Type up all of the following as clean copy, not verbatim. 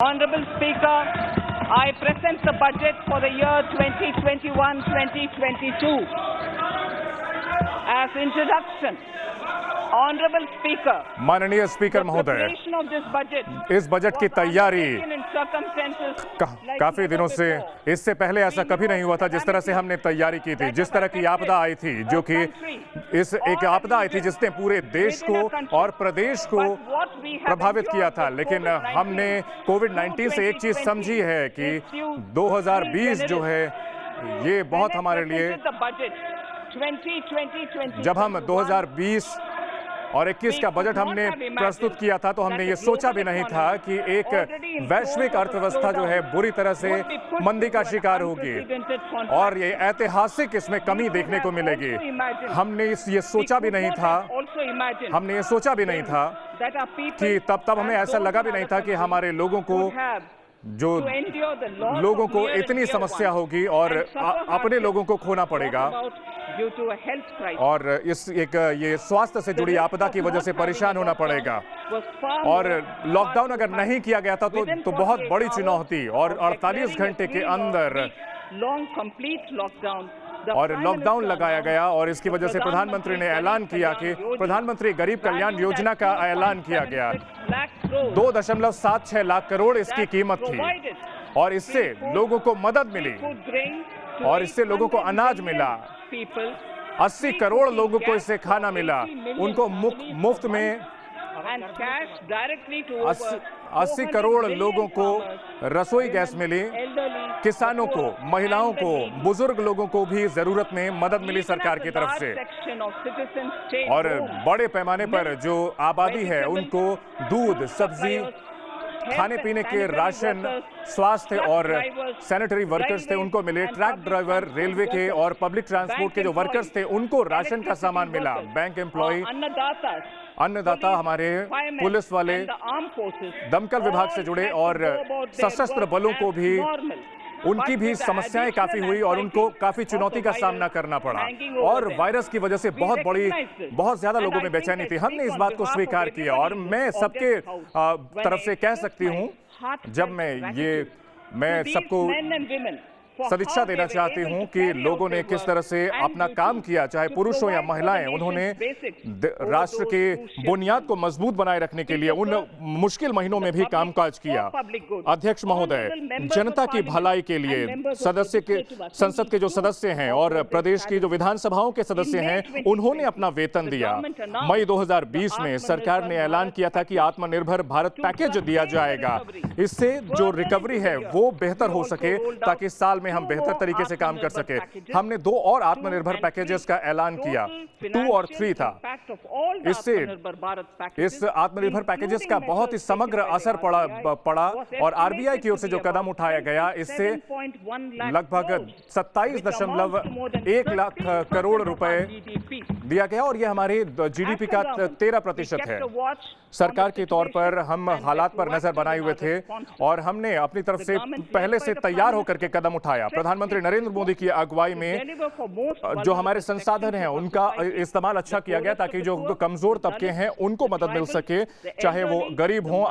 Honorable Speaker, I present the budget for the year 2021-2022. As introduction, Honorable Speaker, माननीय speaker महोदय, preparation of this budget इस budget की तैयारी in circumstances like काफी never दिनों से, before. इससे पहले ऐसा कभी नहीं हुआ था जिस तरह से हमने तैयारी की थी। जिस तरह की आपदा आई थी, जो कि इस एक आपदा आई थी जिसने पूरे देश को और प्रदेश को प्रभावित किया था, लेकिन हमने कोविड-19 से एक चीज समझी है कि 2020 जो है ये बहुत हमारे लिए, जब हम 2020 और 21 का बजट हमने प्रस्तुत किया था तो हमने ये सोचा भी नहीं था कि एक वैश्विक अर्थव्यवस्था जो है बुरी तरह से मंदी का शिकार होगी और ये ऐतिहासिक इसमें कमी देखने को मिलेगी। हमने ये सोचा भी नहीं था कि तब हमें ऐसा लगा भी नहीं था कि हमारे लोगों को इतनी समस्या होगी और अपने लोगों को खोना पड़ेगा और ये स्वास्थ्य से जुड़ी आपदा की वजह से परेशान होना पड़ेगा। और लॉकडाउन अगर नहीं किया गया था तो बहुत बड़ी चुनौती, और 48 घंटे के अंदर और लॉकडाउन लगाया गया और इसकी वजह से प्रधानमंत्री ने ऐलान किया कि प्रधानमंत्री गरीब कल्याण योजना का ऐलान किया गया। 2.76 लाख करोड़ इसकी कीमत थी और इससे लोगों को मदद मिली और इससे लोगों को अनाज मिला। 80 करोड़ लोगों को इससे खाना मिला, उनको मुफ्त में 80 करोड़ लोगों को रसोई गैस मिली, किसानों को, महिलाओं को, बुजुर्ग लोगों को भी जरूरत में मदद मिली सरकार की तरफ से। और बड़े पैमाने पर जो आबादी है उनको दूध, सब्जी, खाने पीने के राशन, स्वास्थ्य और सैनिटरी वर्कर्स थे उनको मिले। ट्रक ड्राइवर, रेलवे के और पब्लिक ट्रांसपोर्ट के जो वर्कर्स थे उनको राशन का सामान मिला। बैंक एम्प्लॉय, अन्नदाता, हमारे पुलिस वाले, दमकल विभाग से जुड़े और सशस्त्र बलों को भी, उनकी भी समस्याएं काफी हुई और उनको काफी चुनौती का सामना करना पड़ा और वायरस की वजह से बहुत ज्यादा लोगों में बेचैनी थी। हमने इस बात को स्वीकार किया और मैं सबके तरफ से कह सकती हूं, जब मैं सबको सदिच्छा देना चाहती हूं कि लोगों ने किस तरह से अपना काम किया, चाहे पुरुष हो या महिलाएं। उन्होंने राष्ट्र के बुनियाद को मजबूत बनाए रखने के लिए उन मुश्किल महीनों में भी कामकाज किया। अध्यक्ष महोदय, जनता की भलाई के लिए संसद के जो सदस्य हैं और प्रदेश की जो विधानसभाओं के सदस्य हैं, उन्होंने अपना वेतन दिया। मई 2020 में सरकार ने ऐलान किया था कि आत्मनिर्भर भारत पैकेज दिया जाएगा। इससे जो रिकवरी है वो बेहतर हो सके ताकि साल में हम बेहतर तरीके से काम कर सके। हमने 2 और आत्मनिर्भर पैकेजेस का ऐलान किया, 2 और 3 था। इससे इस आत्मनिर्भर पैकेजेस का बहुत ही समग्र असर पड़ा और आरबीआई की ओर से जो कदम उठाया गया, इससे लगभग 27.1 लाख करोड़ रुपए दिया गया और यह हमारे जीडीपी का 13% है। सरकार के तौर पर हम हालात पर नजर बनाए हुए थे और हमने अपनी तरफ से पहले से तैयार होकर के कदम उठाया। प्रधानमंत्री नरेंद्र मोदी की अगुवाई में जो हमारे संसाधन हैं उनका इस्तेमाल अच्छा किया गया ताकि जो कमजोर तबके हैं उनको मदद मिल सके, चाहे वो गरीब हों,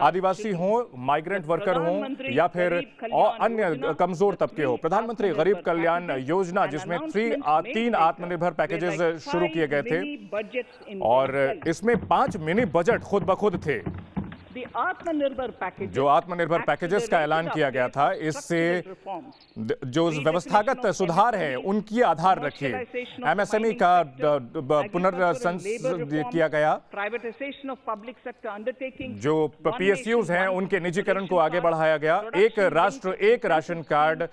आदिवासी हों, माइग्रेंट वर्कर हों या फिर अन्य कमजोर तबके हो। प्रधानमंत्री गरीब कल्याण योजना, जिसमें 3 आत्मनिर्भर पैकेजेस शुरू किए गए थे और इसमें 5 मिनी बजट खुद ब खुद थे। जो आत्मनिर्भर पैकेजेस का ऐलान किया गया था, इससे जो व्यवस्थागत सुधार है उनकी आधार रखे। एमएसएमई का पुनर्संशोधन किया गया, जो पीएसयूज हैं उनके निजीकरण को आगे बढ़ाया गया। एक राष्ट्र एक राशन कार्ड,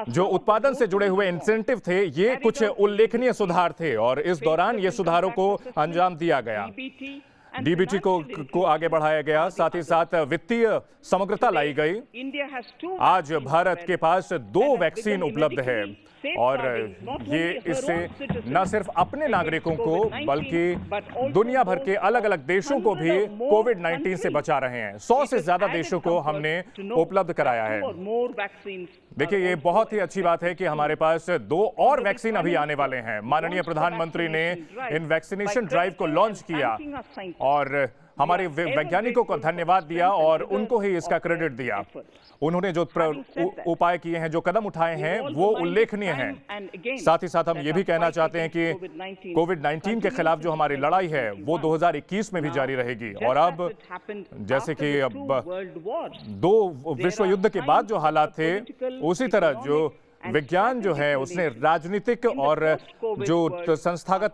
जो उत्पादन से जुड़े हुए इंसेंटिव थे, ये कुछ उल्लेखनीय सुधार थे और इस दौरान ये सुधारों को अंजाम दिया गया। डीबीटी को आगे बढ़ाया गया, साथ ही साथ वित्तीय समग्रता लाई गई। आज भारत के पास 2 वैक्सीन उपलब्ध है और ये इससे न सिर्फ अपने नागरिकों को बल्कि दुनिया भर के अलग अलग देशों को भी कोविड-19 से बचा रहे हैं। 100 से ज्यादा देशों को हमने उपलब्ध कराया है। देखिए, ये बहुत ही अच्छी बात है कि हमारे पास 2 और वैक्सीन अभी आने वाले हैं। माननीय प्रधानमंत्री ने इन वैक्सीनेशन ड्राइव को लॉन्च किया और हमारे वैज्ञानिकों को धन्यवाद दिया और उनको ही इसका क्रेडिट दिया। उन्होंने जो उपाय किए हैं, जो कदम उठाए हैं, वो उल्लेखनीय हैं। साथ ही साथ हम ये भी कहना चाहते हैं कि कोविड-19 के खिलाफ जो हमारी लड़ाई है वो 2021 में भी जारी रहेगी। और अब जैसे कि अब 2 विश्व युद्ध के बाद जो हालात थे, उसी तरह जो विज्ञान जो है उसने राजनीतिक और जो संस्थागत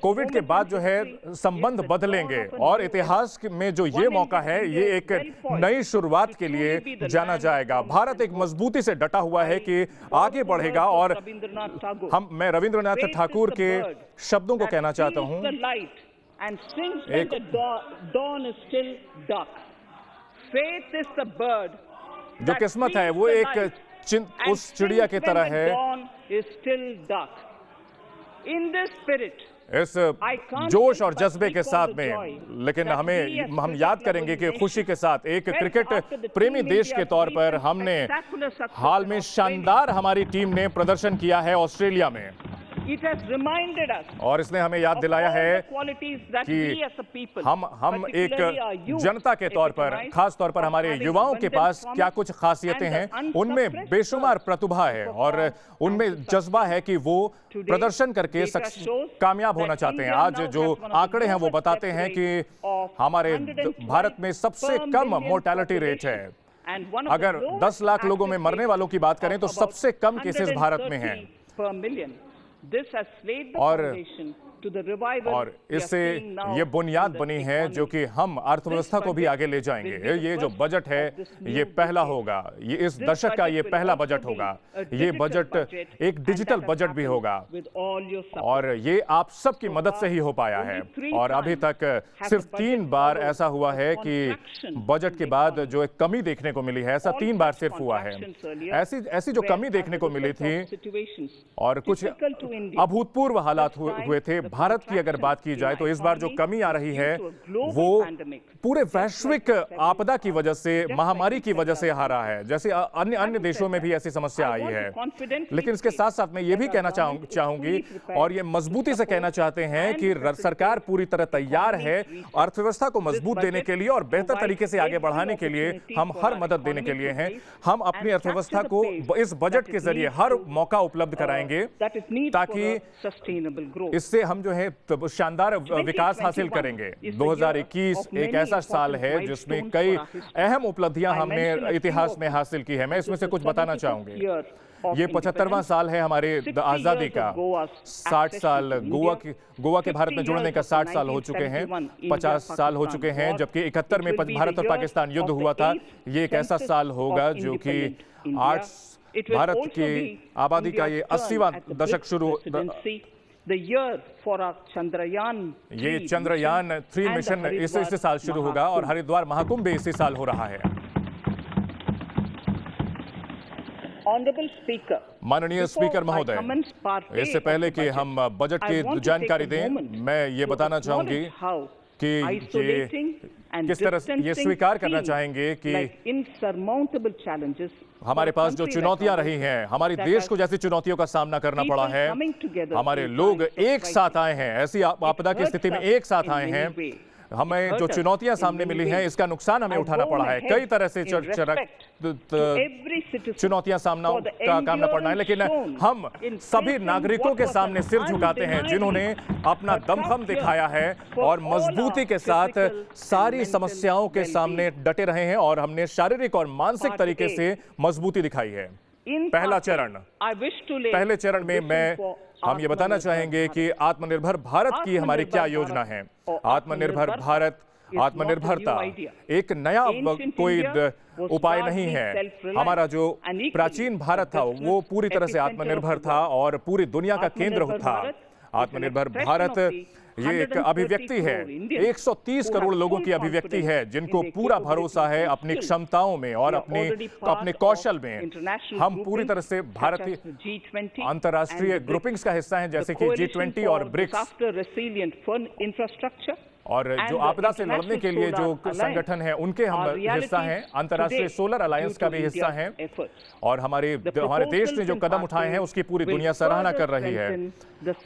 कोविड के बाद जो है संबंध बदलेंगे और इतिहास में जो ये मौका है, ये एक नई शुरुआत के लिए जाना जाएगा। भारत एक मजबूती से डटा हुआ है कि आगे बढ़ेगा और मैं रविंद्रनाथ ठाकुर के शब्दों को कहना चाहता हूं, जो किस्मत है वो एक उस चिड़िया की तरह है। इस जोश और जज्बे के साथ में, लेकिन हम याद करेंगे कि खुशी के साथ एक क्रिकेट प्रेमी देश के तौर पर हमने हाल में शानदार हमारी टीम ने प्रदर्शन किया है ऑस्ट्रेलिया में। और इसने हमें याद दिलाया है कि हम एक जनता के तौर पर, खास तौर पर हमारे युवाओं के पास क्या कुछ खासियतें हैं। उनमें बेशुमार प्रतिभा है और उनमें जज्बा है कि वो प्रदर्शन करके कामयाब होना चाहते हैं। आज जो आंकड़े हैं वो बताते हैं कि हमारे भारत में सबसे कम मोर्टेलिटी रेट है। अगर 10 लाख लोगों में मरने वालों की बात करें तो सबसे कम केसेस भारत में हैं। और इससे ये बुनियाद बनी है जो कि हम अर्थव्यवस्था को भी आगे ले जाएंगे। ये जो बजट है ये पहला होगा, ये इस दशक का ये पहला बजट होगा। ये बजट एक डिजिटल बजट भी होगा और ये आप सबकी मदद से ही हो पाया है। और अभी तक सिर्फ 3 बार ऐसा हुआ है कि बजट के बाद जो एक कमी देखने को मिली है, ऐसा 3 बार सिर्फ हुआ है। ऐसी जो कमी देखने को मिली थी और कुछ अभूतपूर्व हालात हुए थे। भारत की अगर बात की जाए तो इस बार जो कमी आ रही है वो पूरे वैश्विक आपदा की वजह से, महामारी की वजह से आ रहा है। जैसे अन्य देशों में भी ऐसी समस्या आई है। लेकिन इसके साथ साथ मैं ये भी कहना चाहूंगी और ये मजबूती से कहना चाहते हैं कि सरकार पूरी तरह तैयार है अर्थव्यवस्था को मजबूत देने के लिए और बेहतर तरीके से आगे बढ़ाने के लिए। हम हर मदद देने के लिए हैं। हम अपनी अर्थव्यवस्था को इस बजट के जरिए हर मौका उपलब्ध कराएंगे ताकि इससे हम जो है शानदार विकास हासिल करेंगे। 2021 एक ऐसा साल है जिसमें कई अहम उपलब्धियां हमने इतिहास में हासिल की है। मैं इसमें से कुछ बताना चाहूंगी। ये 75वां साल है हमारे आजादी का। 60 साल गोवा के भारत में जुड़ने का 60 साल हो चुके हैं, 50 साल हो चुके हैं, जबकि 71 में भारत और पाकिस्तान युद्ध हुआ था। ये एक ऐसा साल होगा जो कि भारत की आबादी का ये 80वां दशक शुरू, ये चंद्रयान 3 मिशन इसी साल शुरू होगा और हरिद्वार महाकुंभ भी इसी साल हो रहा है। माननीय स्पीकर महोदय, इससे पहले कि हम बजट की जानकारी दें, मैं ये बताना चाहूंगी कि किस तरह से ये स्वीकार करना चाहेंगे कि हमारे पास जो चुनौतियां रही हैं, हमारे देश को जैसी चुनौतियों का सामना करना पड़ा है, हमारे लोग एक साथ आए हैं, ऐसी आपदा की स्थिति में एक साथ आए हैं। हमें जो चुनौतियां सामने मिली हैं इसका नुकसान हमें उठाना पड़ा है। कई तरह से चुनौतियां सामना पड़ना है, लेकिन हम सभी नागरिकों के सामने सिर झुकाते हैं जिन्होंने अपना दमखम दिखाया है और मजबूती के साथ सारी समस्याओं के सामने डटे रहे हैं और हमने शारीरिक और मानसिक तरीके से मजबूती दिखाई है। पहले चरण में हम ये बताना चाहेंगे कि आत्मनिर्भर भारत की हमारी क्या योजना है। आत्मनिर्भर भारत, आत्मनिर्भरता एक नया कोई उपाय नहीं है। हमारा जो प्राचीन भारत था वो पूरी तरह से आत्मनिर्भर था और पूरी दुनिया का केंद्र था। आत्मनिर्भर भारत ये एक अभिव्यक्ति है, 130 करोड़ लोगों की अभिव्यक्ति है जिनको पूरा भरोसा है अपनी क्षमताओं में और अपने कौशल में। हम पूरी तरह से भारतीय अंतर्राष्ट्रीय ग्रुपिंग्स का हिस्सा हैं, जैसे कि G20 और ब्रिक्स। और जो आपदा से लड़ने के लिए जो संगठन है उनके हम हिस्सा हैं, अंतर्राष्ट्रीय सोलर अलायंस का भी हिस्सा हैं, और हमारे देश ने जो कदम उठाए हैं उसकी पूरी दुनिया सराहना कर रही है।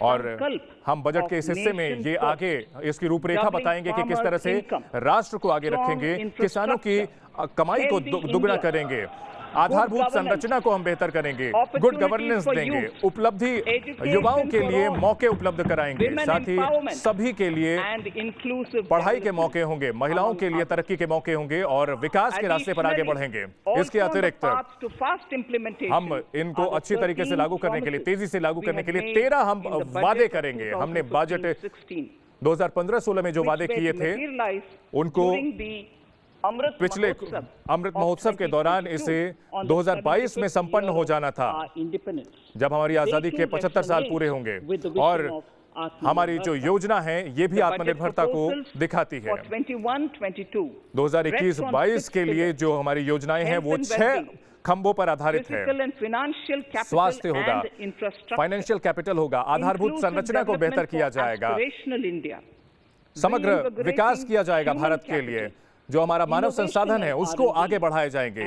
और हम बजट के इस हिस्से में ये आगे इसकी रूपरेखा बताएंगे कि किस तरह से राष्ट्र को आगे रखेंगे, किसानों की कमाई को दुगना करेंगे, आधारभूत संरचना को हम बेहतर करेंगे, गुड गवर्नेंस देंगे, उपलब्धि युवाओं के लिए मौके उपलब्ध कराएंगे, साथ ही सभी के लिए पढ़ाई के मौके होंगे, महिलाओं के लिए तरक्की के मौके होंगे और विकास के रास्ते पर आगे बढ़ेंगे। इसके अतिरिक्त हम इनको अच्छी तरीके से लागू करने के लिए, तेजी से लागू करने के लिए 13 हम वादे करेंगे। हमने बजट 2015-16 में जो वादे किए थे उनको पिछले अमृत महोत्सव के दौरान इसे 2022 में संपन्न हो जाना था, जब हमारी आजादी के 75 साल पूरे होंगे। और हमारी जो योजना है ये भी आत्मनिर्भरता को दिखाती है। 2021-22 के लिए जो हमारी योजनाएं हैं वो 6 खंभों पर आधारित है। स्वास्थ्य होगा, फाइनेंशियल कैपिटल होगा, आधारभूत संरचना को बेहतर किया जाएगा, समग्र विकास किया जाएगा भारत के लिए, जो हमारा मानव संसाधन है उसको आगे बढ़ाए जाएंगे,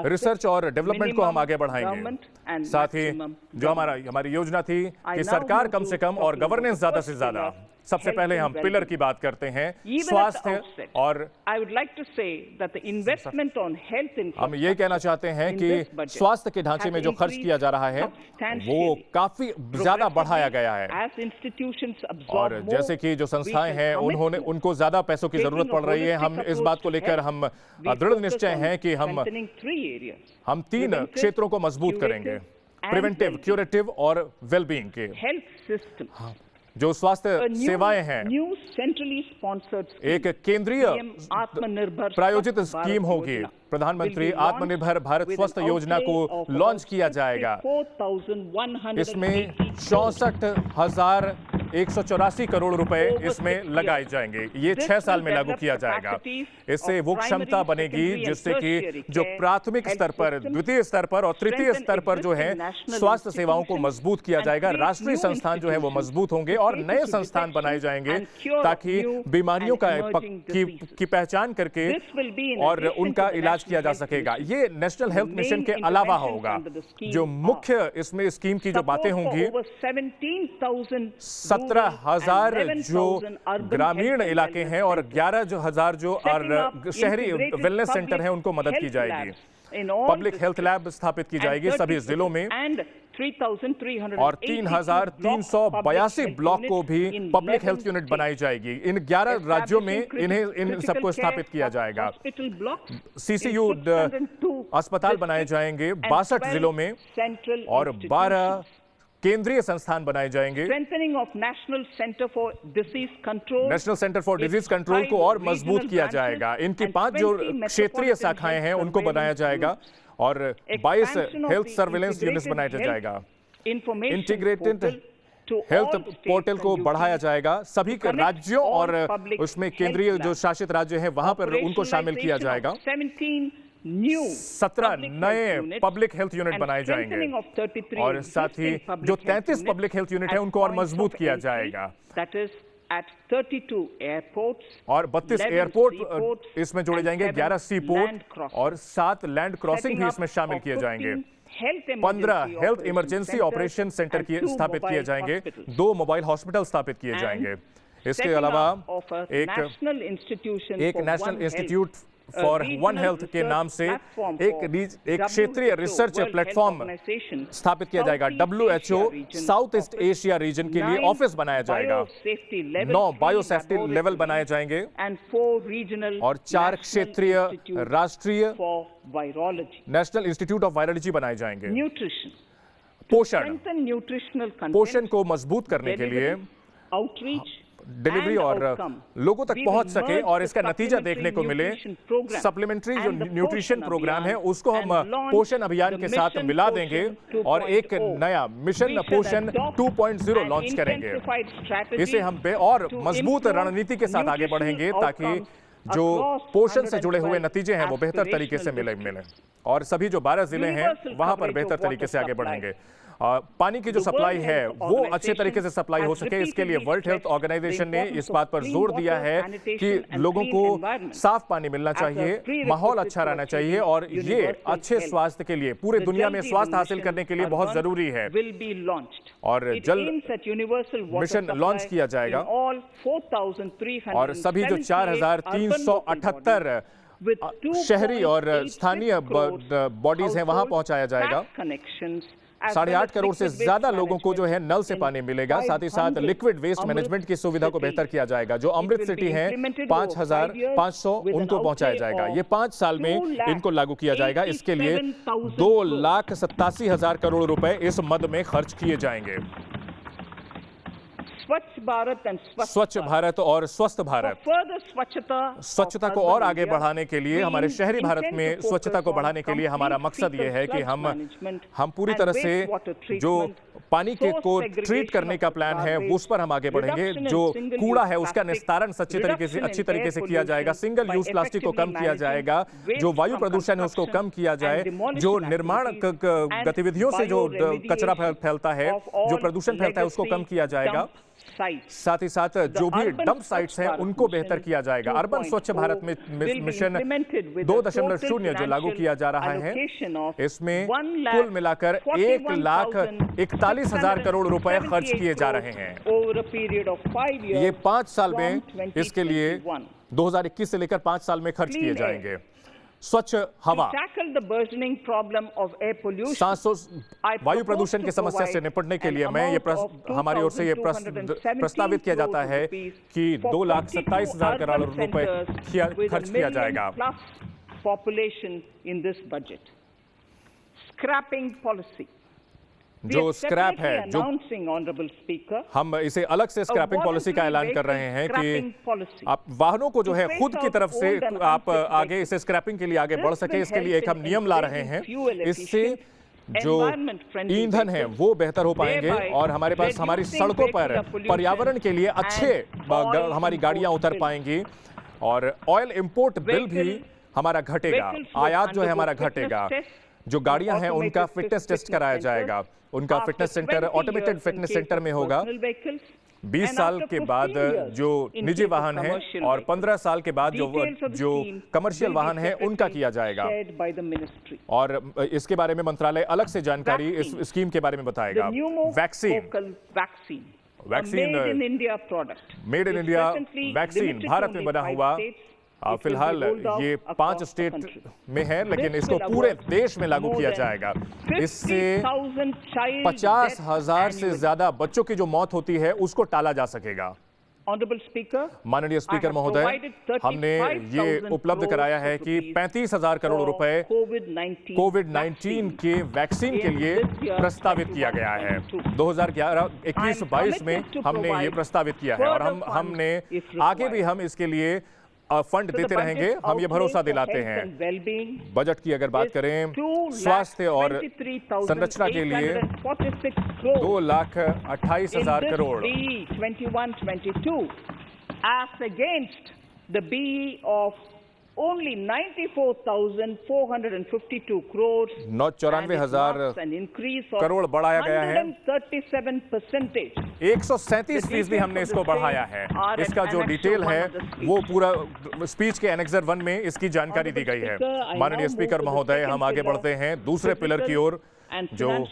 रिसर्च और डेवलपमेंट को हम आगे बढ़ाएंगे। साथ ही जो हमारी योजना थी कि सरकार कम से कम और गवर्नेंस ज्यादा से ज्यादा, सबसे पहले हम पिलर की बात करते हैं, स्वास्थ्य। और हम ये कहना चाहते हैं कि स्वास्थ्य के ढांचे में जो खर्च किया जा रहा है वो काफी ज्यादा बढ़ाया गया है, और जैसे कि जो संस्थाएं हैं उनको ज्यादा पैसों की जरूरत पड़ रही है। हम इस बात को लेकर हम दृढ़ निश्चय हैं कि हम 3 क्षेत्रों को मजबूत करेंगे, प्रिवेंटिव, क्यूरेटिव और वेलबींग के। जो स्वास्थ्य सेवाएं हैं, एक केंद्रीय प्रायोजित स्कीम होगी, प्रधानमंत्री आत्मनिर्भर भारत स्वस्थ योजना को लॉन्च किया जाएगा। इसमें 64,184 करोड़ रुपए इसमें लगाए जाएंगे। ये 6 साल में लागू किया जाएगा। इससे वो क्षमता बनेगी जिससे कि जो प्राथमिक स्तर पर, द्वितीय स्तर पर और तृतीय स्तर पर जो है स्वास्थ्य सेवाओं को मजबूत किया जाएगा। राष्ट्रीय संस्थान जो है वो मजबूत होंगे और नए संस्थान बनाए जाएंगे ताकि बीमारियों की पहचान करके और उनका इलाज किया जा सकेगा। ये नेशनल हेल्थ मिशन के अलावा होगा। जो मुख्य इसमें स्कीम की जो बातें होंगी, 17,000 जो ग्रामीण इलाके हैं और 11,000 जो शहरी वेलनेस सेंटर हैं उनको मदद की जाएगी। पब्लिक हेल्थ लैब स्थापित की जाएगी सभी जिलों में, और 3,382 ब्लॉक को भी पब्लिक हेल्थ यूनिट बनाई जाएगी। इन 11 राज्यों में इन सबको स्थापित किया जाएगा। CCU अस्पताल बनाए जाएंगे 62 जिलों में, और 12 केंद्रीय संस्थान बनाए जाएंगे। National centre for disease control को और मजबूत किया जाएगा। इनकी 5 जो क्षेत्रीय शाखाएं हैं उनको बनाया जाएगा, और 22 हेल्थ सर्वेलेंस यूनिट्स बनाया जाएगा। इंटीग्रेटेड हेल्थ पोर्टल को बढ़ाया जाएगा। सभी राज्यों और उसमें केंद्रीय जो शासित राज्य हैं वहां पर उनको शामिल किया जाएगा। 17 नए पब्लिक हेल्थ यूनिट बनाए जाएंगे, और साथ ही जो 33 पब्लिक हेल्थ यूनिट है उनको और मजबूत किया जाएगा। और 32 एयरपोर्ट इसमें जोड़े जाएंगे, 11 सी पोर्ट और 7 लैंड क्रॉसिंग भी इसमें शामिल किए जाएंगे। 15 हेल्थ इमरजेंसी ऑपरेशन सेंटर स्थापित किए जाएंगे, 2 मोबाइल हॉस्पिटल स्थापित किए जाएंगे। इसके अलावा एक national institute for one health के नाम से एक क्षेत्रीय रिसर्च प्लेटफॉर्म स्थापित किया जाएगा। WHO south east Asia region के लिए ऑफिस बनाया जाएगा। 9 बायोसेफ्टी लेवल बनाए जाएंगे, और 4 क्षेत्रीय राष्ट्रीय नेशनल इंस्टीट्यूट ऑफ वायरोलॉजी बनाए जाएंगे। पोषण को मजबूत करने के लिए डिलीवरी और लोगों तक पहुंच सके और इसका नतीजा देखने को मिले, सप्लीमेंट्री जो न्यूट्रिशन प्रोग्राम है उसको हम पोषण अभियान के साथ मिला देंगे और एक नया मिशन पोषण 2.0 लॉन्च करेंगे। इसे हम और मजबूत रणनीति के साथ आगे बढ़ेंगे ताकि जो पोषण से जुड़े हुए नतीजे हैं वो बेहतर तरीके से मिले और सभी जो 12 जिले हैं वहां पर बेहतर तरीके से आगे बढ़ेंगे। पानी की जो सप्लाई है वो अच्छे तरीके से सप्लाई हो सके, इसके लिए वर्ल्ड हेल्थ ऑर्गेनाइजेशन ने इस बात पर जोर दिया है कि लोगों को साफ पानी मिलना चाहिए, माहौल अच्छा रहना चाहिए और ये अच्छे स्वास्थ्य के लिए, पूरे दुनिया में स्वास्थ्य हासिल करने के लिए बहुत जरूरी है। और जल्द मिशन लॉन्च किया जाएगा और सभी जो 4,378 शहरी और स्थानीय बॉडीज हैं वहां पहुंचाया जाएगा। 8.5 करोड़ से ज्यादा लोगों को जो है नल से पानी मिलेगा। साथ ही साथ लिक्विड वेस्ट मैनेजमेंट की सुविधा को बेहतर किया जाएगा। जो अमृत सिटी है 5,500 उनको पहुंचाया जाएगा। ये 5 साल में इनको लागू किया जाएगा। इसके लिए 2,87,000 करोड़ रुपए इस मद में खर्च किए जाएंगे। स्वच्छ भारत और स्वस्थ भारत, स्वच्छता को और आगे बढ़ाने के लिए, हमारे शहरी भारत में स्वच्छता को बढ़ाने के लिए हमारा मकसद ये है कि हम पूरी तरह से जो पानी के को ट्रीट करने का प्लान है उस पर हम आगे बढ़ेंगे। जो कूड़ा है उसका निस्तारण अच्छी तरीके से किया जाएगा। सिंगल यूज प्लास्टिक को कम किया जाएगा। जो वायु प्रदूषण है उसको कम किया जाए। जो निर्माण गतिविधियों से जो कचरा फैलता है, जो प्रदूषण फैलता है, उसको कम किया जाएगा। साथ ही साथ जो भी डंप साइट्स हैं उनको बेहतर किया जाएगा। अर्बन स्वच्छ भारत में मिशन 2.0 जो लागू किया जा रहा है, इसमें कुल मिलाकर 1,41,000 करोड़ रुपए खर्च किए जा रहे हैं। ये 5 साल में, इसके लिए 2021 से लेकर 5 साल में खर्च किए जाएंगे। स्वच्छ हवा, वायु प्रदूषण की समस्या से निपटने के लिए मैं ये हमारी ओर से ये प्रस्तावित किया जाता है कि 2,27,000 करोड़ रुपए खर्च किया जाएगा। स्क्रैपिंग पॉलिसी, जो स्क्रैप है, जो हम इसे अलग से स्क्रैपिंग पॉलिसी का ऐलान कर रहे हैं कि आप वाहनों को जो है खुद की तरफ से आप आगे इसे स्क्रैपिंग के लिए आगे बढ़ सके, इसके लिए एक हम नियम ला रहे हैं। इससे जो ईंधन है वो बेहतर हो पाएंगे और हमारे पास हमारी सड़कों पर पर्यावरण के लिए अच्छे हमारी गाड़ियां उतर पाएंगी और ऑयल इंपोर्ट बिल भी हमारा घटेगा, आयात जो है हमारा घटेगा। जो गाड़ियां हैं उनका फिटनेस टेस्ट कराया जाएगा। उनका fitness centre automated fitness centre में होगा। 20 साल के बाद जो निजी वाहन है और 15 साल के बाद जो कमर्शियल वाहन है उनका किया जाएगा। और इसके बारे में मंत्रालय अलग से जानकारी इस स्कीम के बारे में बताएगा। Vaccine made in India vaccine Bharat में बना हुआ, फिलहाल ये 5 स्टेट में है, लेकिन इसको पूरे देश में लागू किया जाएगा। इससे 50,000 से ज्यादा बच्चों की जो मौत होती है उसको टाला जा सकेगा। माननीय स्पीकर महोदय, हमने ये उपलब्ध कराया है कि 35,000 करोड़ रुपए कोविड-19 के वैक्सीन के लिए प्रस्तावित किया गया है। 2021-22 में हमने ये प्रस्तावित किया है और हमने आगे भी हम इसके लिए फंड देते रहेंगे। हम ये भरोसा दिलाते हैं। बजट की अगर बात करें, स्वास्थ्य और संरचना के लिए 2,28,000 करोड़, only 94,452 crores, 94,000 करोड़ बढ़ाया गया है। 137% हमने इसको बढ़ाया है। इसका जो डिटेल है वो पूरा स्पीच के एनेक्सर 1 में इसकी जानकारी दी गई है। माननीय स्पीकर महोदय, हम आगे बढ़ते हैं दूसरे पिलर की ओर, जो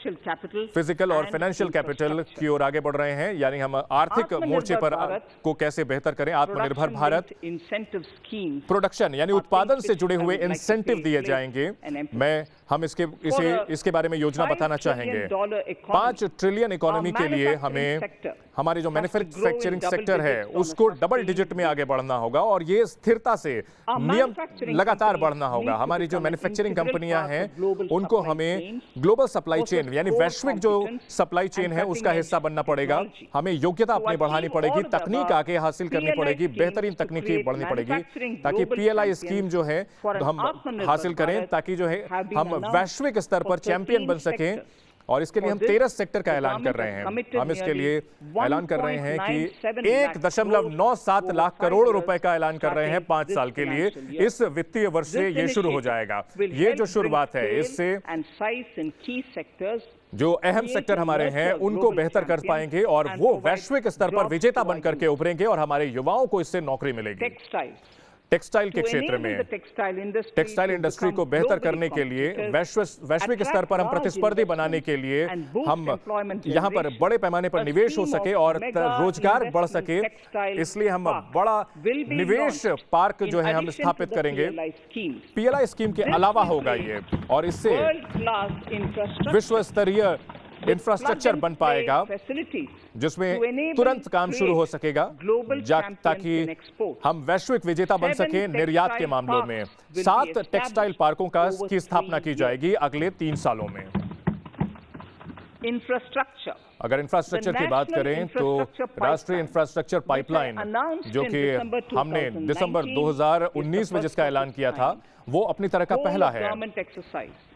फिजिकल और फाइनेंशियल कैपिटल की ओर आगे बढ़ रहे हैं। यानी हम आर्थिक मोर्चे पर को कैसे बेहतर करें। आत्मनिर्भर भारत प्रोडक्शन यानी उत्पादन से जुड़े हुए इंसेंटिव दिए जाएंगे। हम इसके बारे में योजना बताना चाहेंगे। 5 ट्रिलियन इकोनॉमी के लिए हमें हमारे जो मैन्युफैक्चरिंग सेक्टर है उसको डबल डिजिट में आगे बढ़ना होगा और ये स्थिरता से नियम लगातार बढ़ना होगा। हमारी जो मैन्युफैक्चरिंग कंपनियां हैं उनको हमें ग्लोबल सप्लाई चेन यानी वैश्विक जो सप्लाई चेन है उसका हिस्सा बनना पड़ेगा। हमें योग्यता अपनी बढ़ानी पड़ेगी, तकनीक आगे हासिल करनी पड़ेगी, बेहतरीन तकनीकी बढ़नी पड़ेगी ताकि PLI स्कीम जो है हम हासिल करें, ताकि जो है हम वैश्विक स्तर पर चैंपियन बन सकें। और इसके लिए हम 13 सेक्टर का ऐलान कर रहे हैं। हम इसके लिए ऐलान कर रहे हैं कि 1.97 लाख करोड़ रुपए का ऐलान कर रहे हैं 5 साल के लिए। इस वित्तीय वर्ष से ये शुरू हो जाएगा। ये जो शुरुआत है, इससे जो अहम सेक्टर हमारे हैं उनको बेहतर कर पाएंगे और वो वैश्विक स्तर पर विजेता बनकर के उभरेंगे और हमारे युवाओं को इससे नौकरी मिलेगी। टेक्सटाइल के क्षेत्र में टेक्सटाइल इंडस्ट्री को बेहतर करने के लिए वैश्विक स्तर पर हम प्रतिस्पर्धी बनाने के लिए हम यहां पर बड़े पैमाने पर निवेश हो सके और रोजगार बढ़ सके, इसलिए हम बड़ा निवेश पार्क जो है हम स्थापित करेंगे। पीएलआई स्कीम के अलावा होगा ये, और इससे विश्व स्तरीय इंफ्रास्ट्रक्चर बन पाएगा जिसमें तुरंत काम शुरू हो सकेगा ताकि हम वैश्विक विजेता बन सके निर्यात के मामलों में। 7 टेक्सटाइल पार्कों की स्थापना की जाएगी अगले 3 सालों में। इंफ्रास्ट्रक्चर, अगर इंफ्रास्ट्रक्चर की बात करें तो राष्ट्रीय इंफ्रास्ट्रक्चर पाइपलाइन जो कि हमने दिसंबर 2019 में जिसका ऐलान किया था, वो अपनी तरह का पहला है।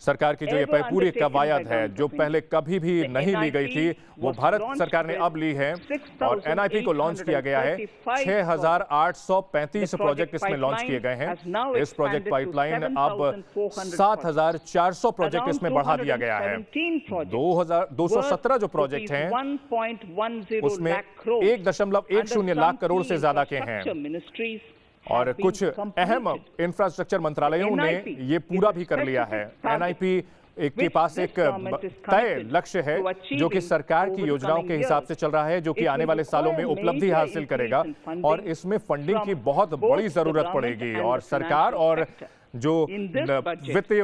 सरकार की जो ये पूरी कवायद है जो पहले कभी भी नहीं ली गई थी, वो भारत सरकार ने अब ली है और एनआईपी को लॉन्च किया गया है। 6,835 प्रोजेक्ट इसमें लॉन्च किए गए हैं। इस प्रोजेक्ट पाइपलाइन अब 7,400 प्रोजेक्ट इसमें बढ़ा दिया गया है। 217 जो प्रोजेक्ट हैं उसमें 1.10 लाख करोड़ से ज्यादा के हैं और कुछ अहम इंफ्रास्ट्रक्चर मंत्रालयों ने ये पूरा भी कर लिया है। एनआईपी के पास एक तय लक्ष्य है जो कि सरकार की योजनाओं के हिसाब से चल रहा है, जो कि आने वाले सालों में उपलब्धि हासिल करेगा और इसमें फंडिंग की बहुत बड़ी जरूरत पड़ेगी और सरकार और जो वित्तीय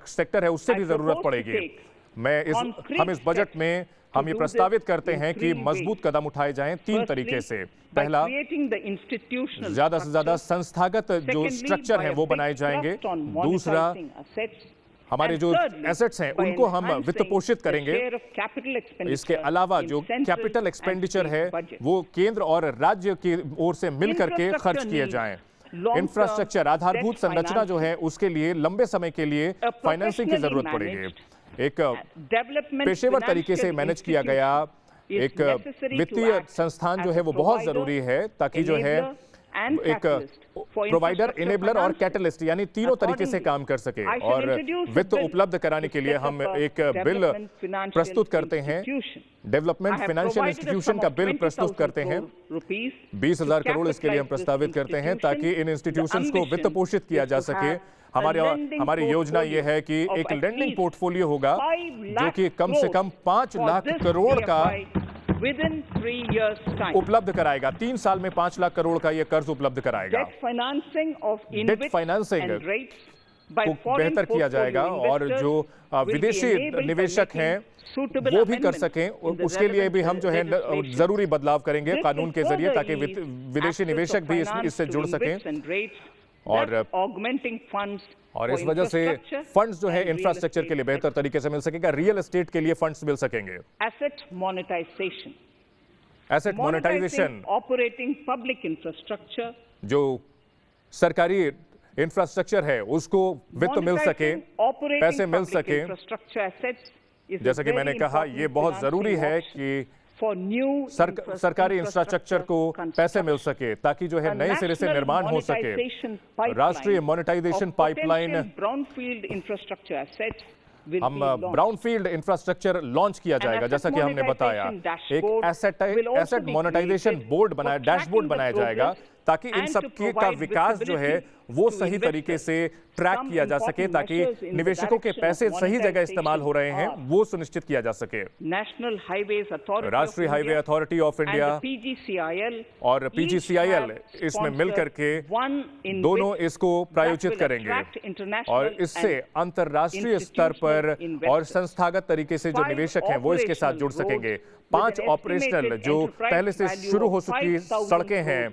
सेक्टर है उससे भी जरूरत पड़ेगी। हम इस बजट में हम ये प्रस्तावित करते हैं कि मजबूत कदम उठाए जाएं 3 तरीके से। पहला, ज्यादा से ज्यादा संस्थागत जो स्ट्रक्चर है वो बनाए जाएंगे। दूसरा, हमारे जो एसेट्स हैं उनको हम वित्त पोषित करेंगे। इसके अलावा जो कैपिटल एक्सपेंडिचर है वो केंद्र और राज्य की ओर से मिलकर के खर्च किए जाएं। इंफ्रास्ट्रक्चर आधारभूत संरचना जो है उसके लिए लंबे समय के लिए फाइनेंसिंग की जरूरत पड़ेगी। एक पेशेवर तरीके से मैनेज किया गया एक वित्तीय संस्थान जो है वो बहुत जरूरी है ताकि जो है एक प्रोवाइडर, इनेबलर और कैटलिस्ट यानी तीनों तरीके से काम कर सके। और वित्त उपलब्ध कराने के लिए हम एक बिल प्रस्तुत करते हैं, डेवलपमेंट फाइनेंशियल इंस्टीट्यूशन का बिल प्रस्तुत करते हैं। 20,000 करोड़ इसके लिए हम प्रस्तावित करते हैं ताकि इन इंस्टीट्यूशंस को वित्त पोषित किया जा सके। हमारी योजना ये है कि एक लेंडिंग पोर्टफोलियो होगा जो कि कम से कम 5 लाख करोड़ का उपलब्ध कराएगा। 3 साल में 5 लाख करोड़ का ये कर्ज उपलब्ध कराएगा। डेट फाइनेंसिंग को बेहतर किया जाएगा और जो विदेशी निवेशक हैं वो भी कर सकें, उसके लिए भी हम जो है जरूरी बदलाव करेंगे कानून के जरिए ताकि विदेशी निवेशक भी इससे जुड़ सकें। और इस वजह से फंड्स जो है इंफ्रास्ट्रक्चर के लिए बेहतर तरीके से मिल सकेगा, रियल एस्टेट के लिए फंड्स मिल सकेंगे। Asset monetisation, operating public infrastructure, जो सरकारी इंफ्रास्ट्रक्चर है उसको वित्त मिल सके, पैसे मिल सके। जैसा कि मैंने कहा, ये बहुत जरूरी है कि सरकारी इंफ्रास्ट्रक्चर को पैसे मिल सके ताकि जो है नए सिरे से निर्माण हो सके। राष्ट्रीय मोनेटाइजेशन पाइपलाइन, हम ब्राउनफील्ड इंफ्रास्ट्रक्चर लॉन्च किया जाएगा जैसा कि हमने बताया। एक एसेट मोनेटाइजेशन बोर्ड बनाया, डैशबोर्ड बनाया जाएगा ताकि इन सब का विकास जो है वो सही तरीके से ट्रैक किया जा सके ताकि निवेशकों के पैसे सही जगह इस्तेमाल हो रहे हैं वो सुनिश्चित किया जा सके। राष्ट्रीय हाईवे अथॉरिटी ऑफ इंडिया और PGCIL इसमें मिलकर के दोनों इसको प्रायोजित करेंगे और इससे अंतरराष्ट्रीय स्तर पर और संस्थागत तरीके से जो निवेशक हैं वो इसके साथ जुड़ सकेंगे। 5 ऑपरेशनल जो पहले से शुरू हो चुकी सड़कें हैं,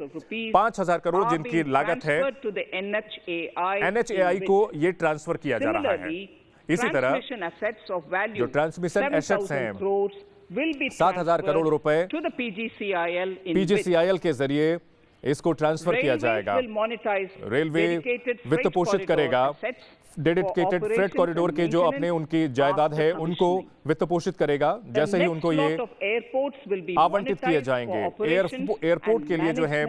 5,000 करोड़ जिनकी लागत है, NHAI को ये ट्रांसफर किया जा रहा है। इसी तरह जो ट्रांसमिशन एसेट्स हैं 7,000 करोड़ रुपए PGCIL के जरिए इसको ट्रांसफर किया जाएगा। रेलवे वित्त पोषित करेगा डेडिकेटेड फ्रेट कॉरिडोर के जो अपने उनकी जायदाद है उनको वित्त पोषित करेगा जैसे ही उनको ये आवंटित किए जाएंगे। एयरपोर्ट के लिए जो है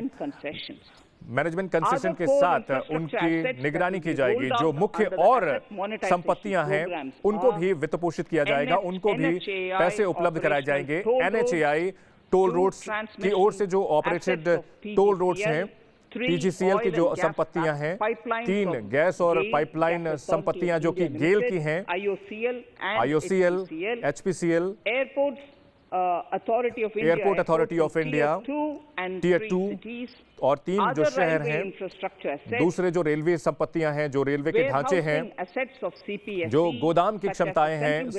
मैनेजमेंट कंसेशन के साथ उनकी निगरानी की जाएगी। जो मुख्य और संपत्तियां हैं उनको भी वित्त पोषित किया जाएगा, उनको भी पैसे उपलब्ध कराए जाएंगे। NHAI टोल रोड्स की ओर से जो ऑपरेटेड टोल रोड्स हैं, TGCL की जो संपत्तियां हैं, 3 गैस और पाइपलाइन संपत्तियां जो कि गेल की हैं, IOCL, HPCL, airport authority of India, tier 2 और 3 जो शहर हैं। दूसरे जो रेलवे संपत्तियां हैं, जो रेलवे के ढांचे हैं, जो गोदाम की क्षमताएं हैं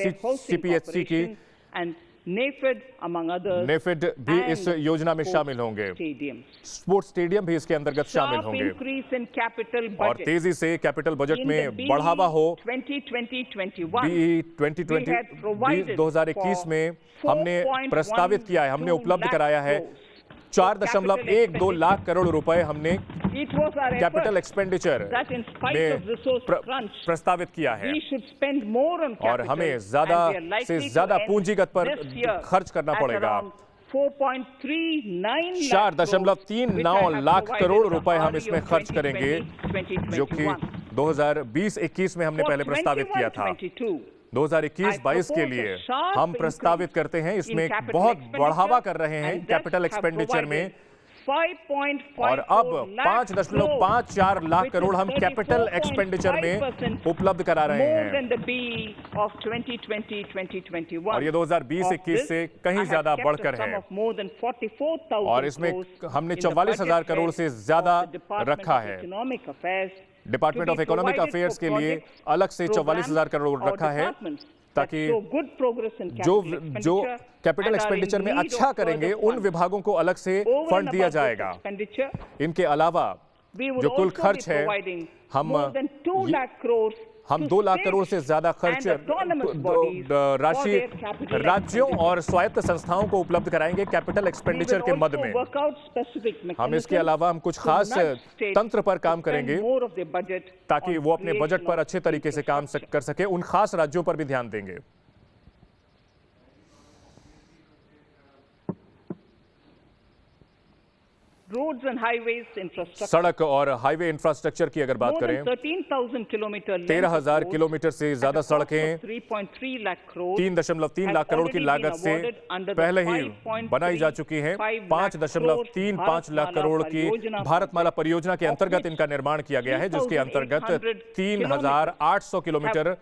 CPSC की, नेफेड भी इस योजना में शामिल होंगे। स्पोर्ट्स स्टेडियम भी इसके अंतर्गत शामिल होंगे। और तेजी से कैपिटल बजट में बढ़ावा हो। 2021 में हमने प्रस्तावित किया है, हमने उपलब्ध कराया है 4.12 लाख करोड़ रुपए हमने कैपिटल एक्सपेंडिचर में प्रस्तावित किया है। और हमें ज्यादा से ज्यादा पूंजीगत पर खर्च करना पड़ेगा। 4.39 लाख करोड़ रुपए हम इसमें खर्च करेंगे, जो कि 2020-21 में हमने पहले प्रस्तावित किया था। 2021-22 के लिए हम प्रस्तावित करते हैं, इसमें बहुत बढ़ावा कर रहे हैं कैपिटल एक्सपेंडिचर में। और अब 5.54 लाख करोड़ हम कैपिटल एक्सपेंडिचर में उपलब्ध करा रहे हैं। और ये 2020-21 से कहीं ज्यादा बढ़कर है। और इसमें हमने 44,000 करोड़ से ज्यादा रखा है। डिपार्टमेंट ऑफ इकोनॉमिक अफेयर्स के लिए अलग से 44,000 करोड़ रखा है, ताकि जो कैपिटल एक्सपेंडिचर में अच्छा करेंगे उन विभागों को अलग से फंड दिया जाएगा। इनके अलावा जो कुल खर्च है, हम 2 लाख करोड़ से ज्यादा खर्च राशि राज्यों और स्वायत्त संस्थाओं को उपलब्ध कराएंगे कैपिटल एक्सपेंडिचर के मद में। हम इसके अलावा हम कुछ खास तंत्र पर काम करेंगे ताकि वो अपने बजट पर अच्छे तरीके से काम कर सके। उन खास राज्यों पर भी ध्यान देंगे। सड़क और हाईवे इंफ्रास्ट्रक्चर की अगर बात करें, 13,000 किलोमीटर से ज्यादा सड़कें 3.3 लाख करोड़ की लागत से पहले ही बनाई जा चुकी हैं। 5.35 लाख करोड़ की भारतमाला परियोजना के अंतर्गत इनका निर्माण किया गया है, जिसके अंतर्गत 3,800 किलोमीटर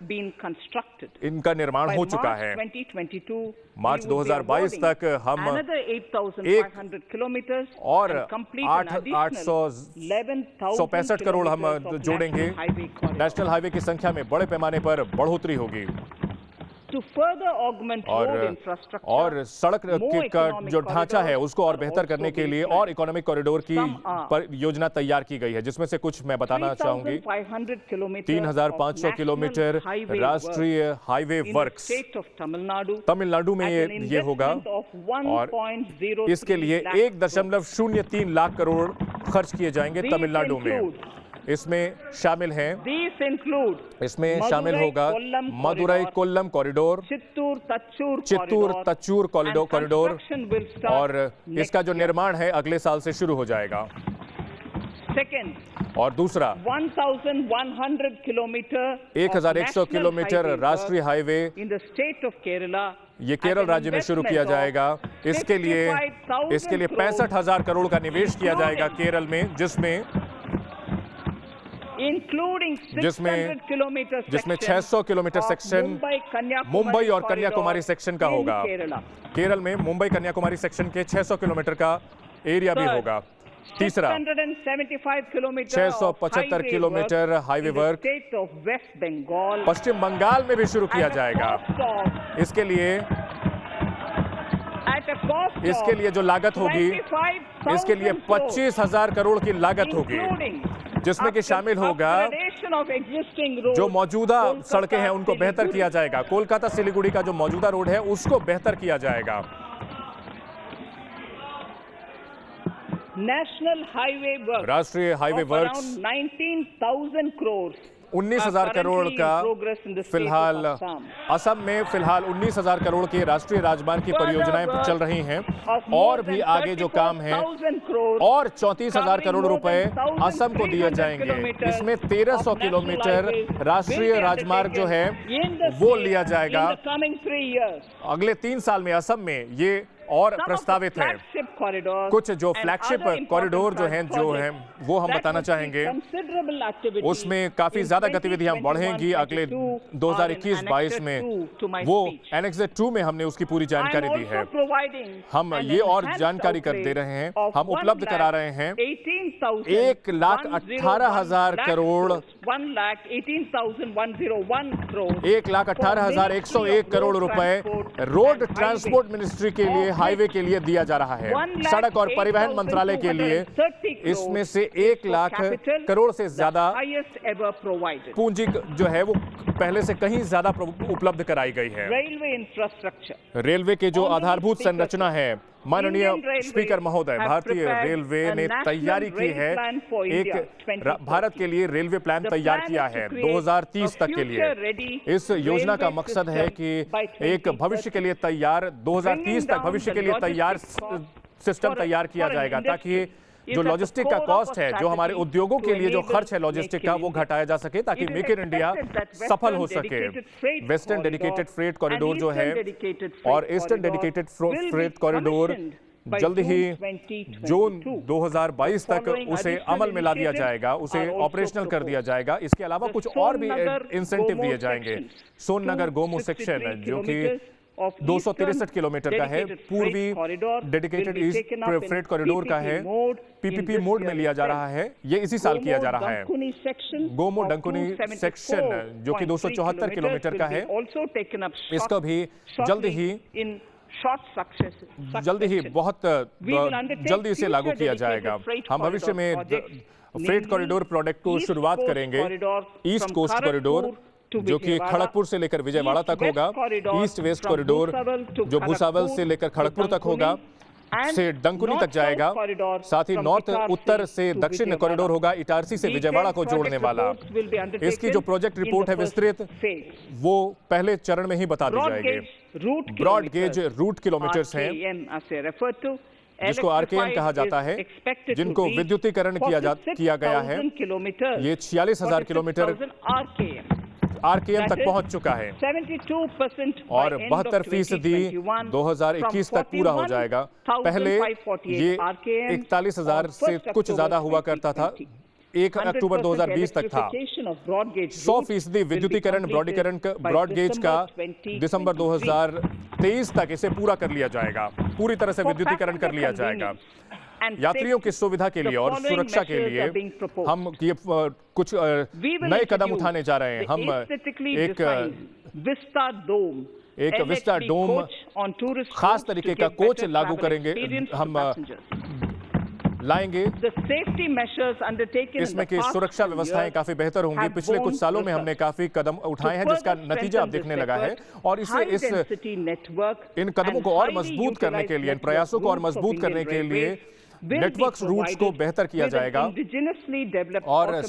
इनका निर्माण हो चुका है। मार्च 2022 तक हम 865 करोड़ हम जोड़ेंगे। नेशनल हाईवे की संख्या में बड़े पैमाने पर बढ़ोतरी होगी। और सड़क का जो ढांचा है उसको और बेहतर करने के लिए और इकोनॉमिक कॉरिडोर की योजना तैयार की गई है, जिसमें से कुछ मैं बताना चाहूंगी। 3,500 किलोमीटर राष्ट्रीय हाईवे वर्क्स तमिलनाडु में ये होगा। और इसके लिए 1.03 लाख करोड़ खर्च किए जाएंगे तमिलनाडु में। इसमें शामिल होगा मदुरई कोल्लम कॉरिडोर, चित्तूर तच्चूर कॉरिडोर, और इसका जो निर्माण है अगले साल से शुरू हो जाएगा। और दूसरा 1,100 किलोमीटर राष्ट्रीय हाईवे ये केरल राज्य में शुरू किया जाएगा। इसके लिए 65,000 करोड़ का निवेश किया जाएगा केरल में, जिसमें 600 किलोमीटर सेक्शन मुंबई और कन्याकुमारी सेक्शन का होगा। केरल में मुंबई कन्याकुमारी सेक्शन के 600 किलोमीटर का एरिया भी होगा। तीसरा 675 किलोमीटर हाईवे वर्क पश्चिम बंगाल में भी शुरू किया जाएगा। इसके लिए जो लागत होगी, इसके लिए 25,000 करोड़ की लागत होगी, जिसमें कि शामिल होगा जो मौजूदा सड़कें हैं उनको बेहतर किया जाएगा। कोलकाता सिलीगुड़ी का जो मौजूदा रोड है उसको बेहतर किया जाएगा। National Highway Works राष्ट्रीय highway of works around 19,000 crores 19,000 crore currently in का progress in the state फिलहाल of Assam. असम में फिलहाल 19,000 करोड़ की राष्ट्रीय राजमार्ग की परियोजनाएं चल रही हैं Of more और भी than आगे जो काम है 34,000 crores और 34,000 करोड़ covering रुपए more than असम को दिए 1,300 जाएंगे। kilometers इसमें 1300 of national किलोमीटर highways राष्ट्रीय will be राजमार्ग जो है undertaken in the वो state लिया जाएगा in the coming 3 years. अगले 3 साल में। असम में ये और प्रस्तावित है। कुछ जो फ्लैगशिप कॉरिडोर जो हैं वो हम बताना चाहेंगे, उसमें काफी ज्यादा गतिविधियां बढ़ेंगी अगले 2021-22 में। वो एनेक्स 2 में हमने उसकी पूरी जानकारी दी है। हम ये और जानकारी कर दे रहे हैं, हम उपलब्ध करा रहे हैं 1,18,000 करोड़ 1,18,101 करोड़ रुपए रोड ट्रांसपोर्ट मिनिस्ट्री के लिए, हाईवे के लिए दिया जा रहा है। सड़क और परिवहन मंत्रालय के लिए इसमें से 1 लाख करोड़ से ज्यादा पूंजी जो है वो पहले से कहीं ज्यादा उपलब्ध कराई गई है। रेलवे के जो आधारभूत संरचना है, माननीय स्पीकर महोदय, भारतीय रेलवे ने तैयारी की है, एक भारत के लिए रेलवे प्लान तैयार किया है 2030 तक के लिए। इस योजना का मकसद है कि एक भविष्य के लिए तैयार 2030 तक भविष्य के लिए तैयार सिस्टम तैयार किया जाएगा, ताकि जो लॉजिस्टिक का कॉस्ट है, जो हमारे उद्योगों के लिए जो खर्च है लॉजिस्टिक का, वो घटाया जा सके ताकि मेक इन इंडिया सफल हो सके। वेस्टर्न डेडिकेटेड फ्रेट कॉरिडोर जो है और ईस्टर्न डेडिकेटेड फ्रेट कॉरिडोर जल्द ही जून 2022 तक उसे अमल में ला दिया जाएगा, उसे ऑपरेशनल कर दिया जाएगा। इसके अलावा कुछ और भी इंसेंटिव दिए जाएंगे। सोननगर गोमू सेक्शन जो कि 263 किलोमीटर का है, पूर्वी डेडिकेटेड ईस्ट फ्रेट कॉरिडोर का है, पीपीपी मोड में लिया जा रहा है। ये इसी साल किया जा रहा है। गोमो डंकुनी सेक्शन जो कि 274 किलोमीटर का है, इसका भी जल्द ही बहुत जल्दी इसे लागू किया जाएगा। हम भविष्य में फ्रेट कॉरिडोर प्रोजेक्ट को शुरुआत करेंगे। ईस्ट कोस्ट कॉरिडोर जो कि खड़गपुर से लेकर विजयवाड़ा तक होगा, ईस्ट वेस्ट कॉरिडोर जो भुसावल से लेकर खड़गपुर तक होगा, से डंकुनी तक जाएगा। साथ ही नॉर्थ उत्तर से दक्षिण कॉरिडोर होगा, इटारसी से विजयवाड़ा को जोड़ने वाला। इसकी जो प्रोजेक्ट रिपोर्ट है विस्तृत, वो पहले चरण में ही बता दी जाएगी। ब्रॉड गेज रूट किलोमीटर्स हैं जिसको आरकेएम कहा जाता है, जिनको विद्युतीकरण किया गया है। ये 46,000 किलोमीटर आरकेएम तक पहुंच चुका है और 72% 2021 तक पूरा हो जाएगा। पहले ये 41,000 से कुछ ज्यादा हुआ करता था, 1 अक्टूबर 2020 तक था। 100% विद्युतीकरण ब्रॉड गेज का दिसंबर 2023 तक इसे पूरा कर लिया जाएगा, पूरी तरह से विद्युतीकरण कर लिया जाएगा। यात्रियों की सुविधा के लिए और सुरक्षा के लिए हम ये कुछ नए कदम उठाने जा रहे हैं। हम एक विस्टा डोम खास तरीके का कोच लागू करेंगे, हम लाएंगे। इसमें की सुरक्षा व्यवस्थाएं काफी बेहतर होंगी। पिछले कुछ सालों में हमने काफी कदम उठाए हैं जिसका नतीजा अब दिखने लगा है, और इन कदमों को और मजबूत करने के लिए, इन प्रयासों को और मजबूत करने के लिए नेटवर्क रूट्स को बेहतर किया जाएगा और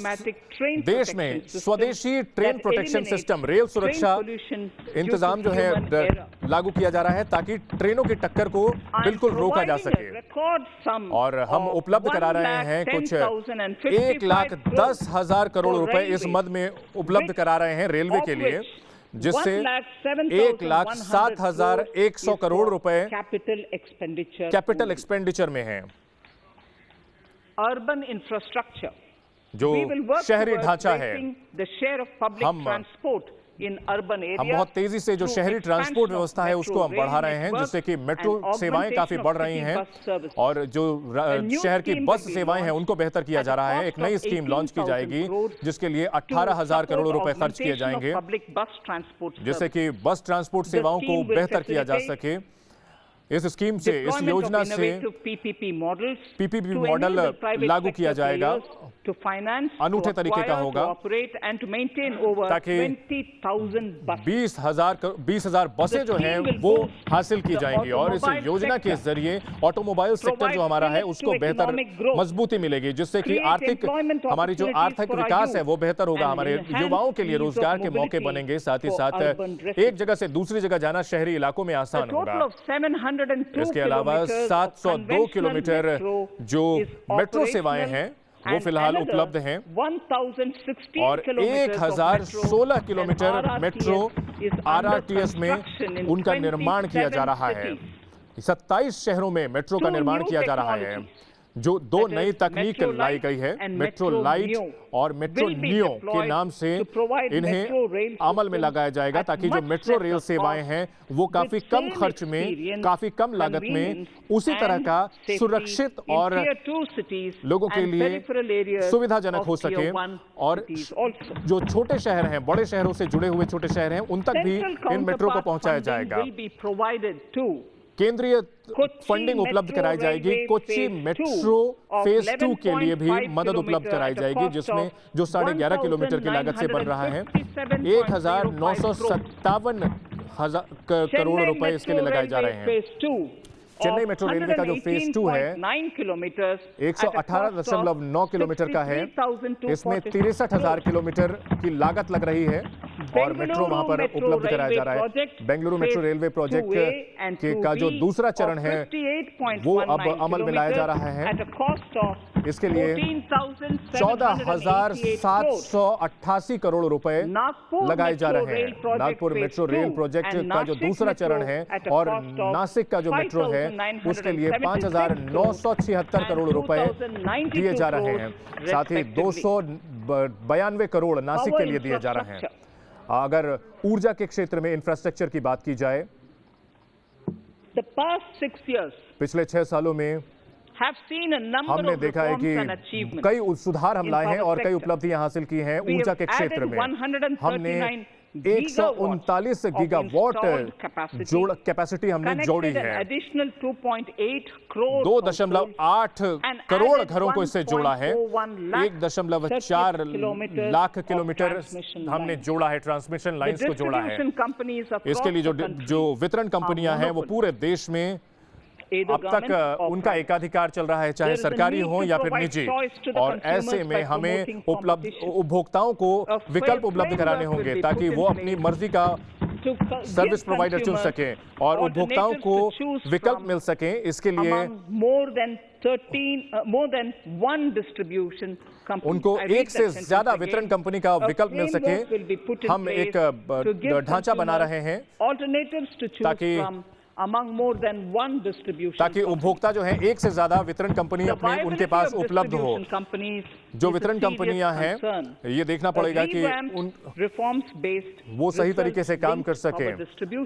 देश में स्वदेशी ट्रेन प्रोटेक्शन सिस्टम, रेल सुरक्षा इंतजाम जो है लागू किया जा रहा है, ताकि ट्रेनों की टक्कर को बिल्कुल रोका जा सके। और हम उपलब्ध करा रहे हैं कुछ 1,10,000 करोड़ रुपए इस मद में उपलब्ध करा रहे हैं रेलवे के लिए, जिससे 1,07,100 करोड़ रुपए कैपिटल एक्सपेंडिचर में है। अर्बन इंफ्रास्ट्रक्चर जो शहरी ढांचा है, हम बहुत तेजी से जो शहरी ट्रांसपोर्ट व्यवस्था है उसको हम बढ़ा रहे हैं, जिससे कि मेट्रो सेवाएं काफी बढ़ रही हैं और जो शहर की बस सेवाएं हैं उनको बेहतर किया जा रहा है। एक नई स्कीम लॉन्च की जाएगी जिसके लिए 18,000 करोड़ रुपए खर्च किए जाएंगे, जिससे कि बस ट्रांसपोर्ट सेवाओं को बेहतर किया जा सके। इस स्कीम से, इस योजना से पीपीपी मॉडल लागू किया जाएगा। अनूठे तरीके का होगा ताकि 20,000 बसें जो हैं वो हासिल की जाएंगी और इस योजना के जरिए ऑटोमोबाइल सेक्टर जो हमारा है उसको बेहतर मजबूती मिलेगी, जिससे कि हमारी जो आर्थिक विकास है वो बेहतर होगा। हमारे युवाओं के लिए रोजगार के मौके बनेंगे, साथ ही साथ एक जगह से दूसरी जगह जाना शहरी इलाकों में आसान होगा। इसके अलावा 702 किलोमीटर जो मेट्रो सेवाएं हैं वो फिलहाल उपलब्ध हैं और 1016 किलोमीटर मेट्रो RRTS में उनका निर्माण किया जा रहा है। 27 शहरों में मेट्रो का निर्माण किया जा रहा है। जो 2 नई तकनीक लाई गई है, मेट्रो लाइट और मेट्रो नियो के नाम से इन्हें अमल में लगाया जाएगा, ताकि जो मेट्रो रेल सेवाएं हैं वो काफी कम खर्च में, काफी कम लागत में उसी तरह का सुरक्षित और लोगों के लिए सुविधाजनक हो सके। और जो छोटे शहर हैं, बड़े शहरों से जुड़े हुए छोटे शहर हैं, उन तक भी इन मेट्रो को पहुंचाया जाएगा। केंद्रीय फंडिंग उपलब्ध कराई जाएगी। कोच्चि मेट्रो फेज 2 के लिए भी मदद उपलब्ध कराई जाएगी, जिसमें जो 11.5 किलोमीटर की लागत से बन रहा है। 1957 करोड़ रुपए इसके लिए लगाए जा रहे हैं। चेन्नई मेट्रो रेलवे का जो फेज 2 है 118.9 किलोमीटर का है। इसमें 63,000 किलोमीटर की लागत लग रही है और मेट्रो वहां पर उपलब्ध कराया जा रहा है। बेंगलुरु मेट्रो रेलवे प्रोजेक्ट का जो दूसरा चरण है वो अब अमल में लाया जा रहा है। इसके लिए 14,788 करोड़ रुपए लगाए जा रहे हैं। नागपुर मेट्रो रेल प्रोजेक्ट का जो दूसरा चरण है और नासिक का जो मेट्रो है उसके लिए 5,976 करोड़ रुपए दिए जा रहे हैं। साथ ही 292 करोड़ नासिक के लिए दिए जा रहे हैं। अगर ऊर्जा के क्षेत्र में इंफ्रास्ट्रक्चर की बात की जाए, पिछले 6 सालों में हमने देखा है कि कई सुधार हम लाए हैं और कई उपलब्धियां हासिल की हैं ऊर्जा के क्षेत्र में। हमने 139 गीगावाट कैपेसिटी हमने जोड़ी है। 2.8 करोड़ घरों को इससे जोड़ा है। 1.4 लाख किलोमीटर हमने जोड़ा है, ट्रांसमिशन लाइंस को जोड़ा है। इसके लिए जो वितरण कंपनियां हैं वो पूरे देश में अब तक उनका एकाधिकार चल रहा है, चाहे सरकारी हो या फिर निजी। और ऐसे में हमें उपभोक्ताओं को विकल्प उपलब्ध कराने होंगे ताकि वो अपनी मर्जी का सर्विस प्रोवाइडर चुन सके और उपभोक्ताओं को विकल्प मिल सके। इसके लिए उनको एक से ज्यादा वितरण कंपनी का विकल्प मिल सके। हम एक ढांचा बना रहे हैं ताकि उपभोक्ता जो है एक से ज्यादा वितरण कंपनी अपने उनके पास उपलब्ध हो। जो वितरण कंपनियां हैं ये देखना पड़ेगा कि वो सही तरीके से काम कर सके।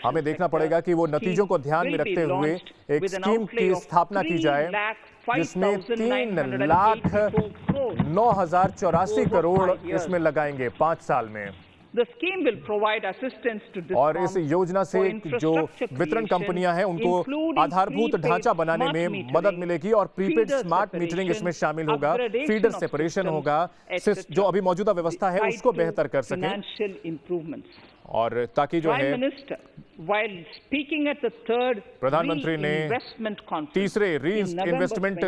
हमें देखना पड़ेगा कि वो नतीजों को ध्यान में रखते हुए एक स्कीम की स्थापना की जाए जिसमें 3,09,084 करोड़ इसमें लगाएंगे 5 साल में। और इस योजना से जो वितरण कंपनियां हैं उनको आधारभूत ढांचा बनाने में मदद मिलेगी और प्रीपेड स्मार्ट मीटरिंग इसमें शामिल होगा, फीडर सेपरेशन होगा, जो अभी मौजूदा व्यवस्था है उसको बेहतर कर सकें। और ताकि जो है प्रधानमंत्री ने तीसरे री इन्वेस्टमेंट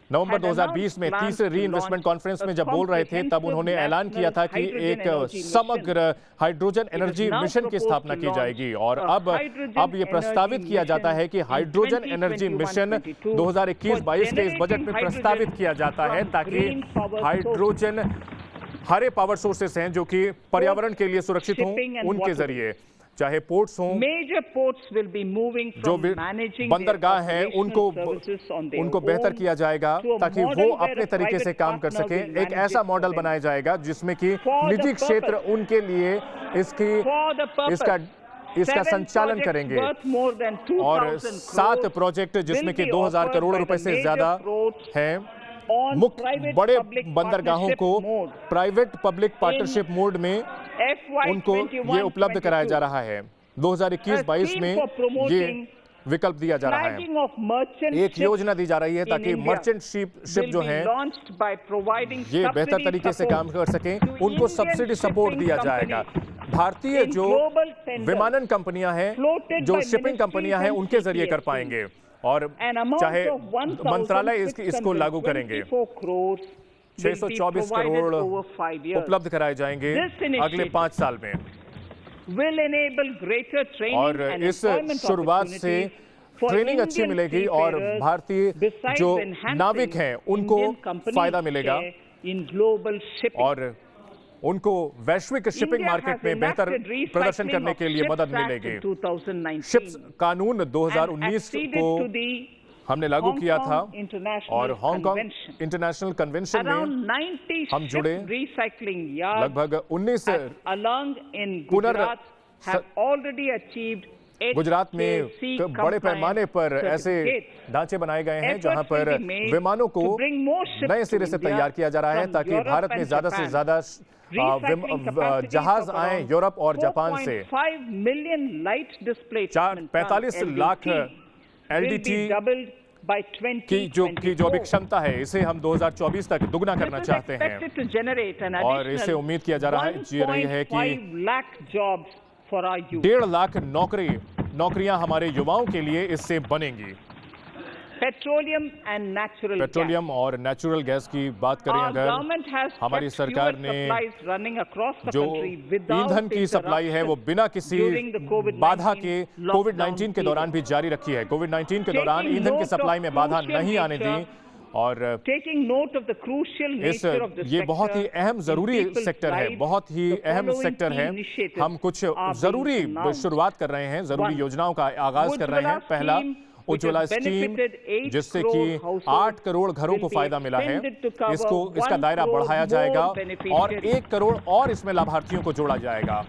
नवंबर 2020 में तीसरे री इन्वेस्टमेंट कॉन्फ्रेंस में जब बोल रहे थे तब उन्होंने ऐलान किया था कि एक समग्र हाइड्रोजन एनर्जी मिशन की स्थापना की जाएगी। और अब ये प्रस्तावित किया जाता है कि हाइड्रोजन एनर्जी मिशन 2021-22 के इस बजट में प्रस्तावित किया जाता है ताकि हाइड्रोजन हरे पावर सोर्सेस हैं जो कि पर्यावरण के लिए सुरक्षित हों, उनके जरिए चाहे पोर्ट्स हों, जो बंदरगाह हैं उनको बेहतर किया जाएगा ताकि वो अपने तरीके से काम कर सके। एक ऐसा मॉडल बनाया जाएगा जिसमें कि निजी क्षेत्र उनके लिए इसका संचालन करेंगे। और 7 प्रोजेक्ट जिसमें कि 2000 करोड़ रुपए से ज्यादा हैं मुख्य बड़े बंदरगाहों को प्राइवेट पब्लिक पार्टनरशिप मोड में उनको ये उपलब्ध कराया जा रहा है। 2021-22 में ये विकल्प दिया जा रहा है। Flagging of merchant एक ships योजना दी जा रही है ताकि in India मर्चेंट शिप जो will be हैं launched by providing ये बेहतर subsidy तरीके से support काम कर सकें, to उनको Indian सब्सिडी सपोर्ट shipping दिया जाएगा। companies भारतीय in जो global tenders विमानन कंपनियां हैं, floated जो by शिपिंग कंपनियां हैं, ministries उनके and जरिए कर CPSCs. पाएंगे और An amount चाहे of मंत्रालय इसको लागू करेंगे। 1,624 crores will be 624 provided crore over 5 years. उपलब्ध कराए जाएंगे This initiative अगले 5 साल में will enable greater training और and इस employment शुरुआत से opportunities for ट्रेनिंग अच्छी Indian मिलेगी और seafarers भारतीय besides जो enhancing नाविक हैं उनको Indian companies' फायदा मिलेगा share in global shipping. और उनको वैश्विक शिपिंग India मार्केट has में बेहतर enacted recycling प्रदर्शन करने of के लिए Ships मदद Act मिलेगी। in 2019 शिप्स कानून and 2019 acceded को to the हमने लागू Hong किया था Kong International और हांगकांग Convention. इंटरनेशनल कन्वेंशन में Around 90 हम ship जुड़े। recycling yards लगभग 19 along in पुनर्- Gujarat have already achieved Gujarat में HKC बड़े पैमाने पर compliant ऐसे certificates. ढांचे बनाए गए हैं जहां Efforts will पर be made विमानों को to bring more ships नए सिरे to से India तैयार किया जा रहा है from ताकि Europe भारत में and ज्यादा से Japan. ज्यादा Recycling capacities जहाज of आए around यूरोप और जापान से 4.5 million light displacement 45 ton lakh LDT will LDT be doubled by की जो 2024. क्षमता है इसे हम 2024 तक दुगना करना This is चाहते हैं expected to generate an और इसे additional उम्मीद किया जा रहा है जी रही है कि 1.5 lakh jobs for our youth. 1.5 lakh नौकरियां हमारे युवाओं के लिए इससे बनेंगी। Petroleum and natural पेट्रोलियम और नेचुरल गैस की बात करें Our अगर government has हमारी kept सरकार fuel ने supplies running across the जो country without ईंधन की सप्लाई है वो बिना किसी during the COVID-19 बाधा के lockdown कोविड-19 के दौरान भी जारी रखी है। कोविड-19 के दौरान Taking ईंधन की note सप्लाई of में बाधा crucial नहीं आने दी nature और Taking note of the crucial इस nature of the ये बहुत ही sector अहम in जरूरी people's सेक्टर है, lives, बहुत ही the अहम following सेक्टर key है। initiatives हम कुछ are being जरूरी announced. शुरुआत कर रहे हैं, जरूरी One, योजनाओं का आगाज कर रहे हैं। Ujjwala पहला scheme, which Ujjwala has scheme benefited 8 जिससे crore कि households 8 करोड़ घरों को will be फायदा मिला है, extended to cover इसका 1 दायरा crore बढ़ाया more जाएगा beneficiaries. और 1 करोड़ और इसमें लाभार्थियों को जोड़ा जाएगा।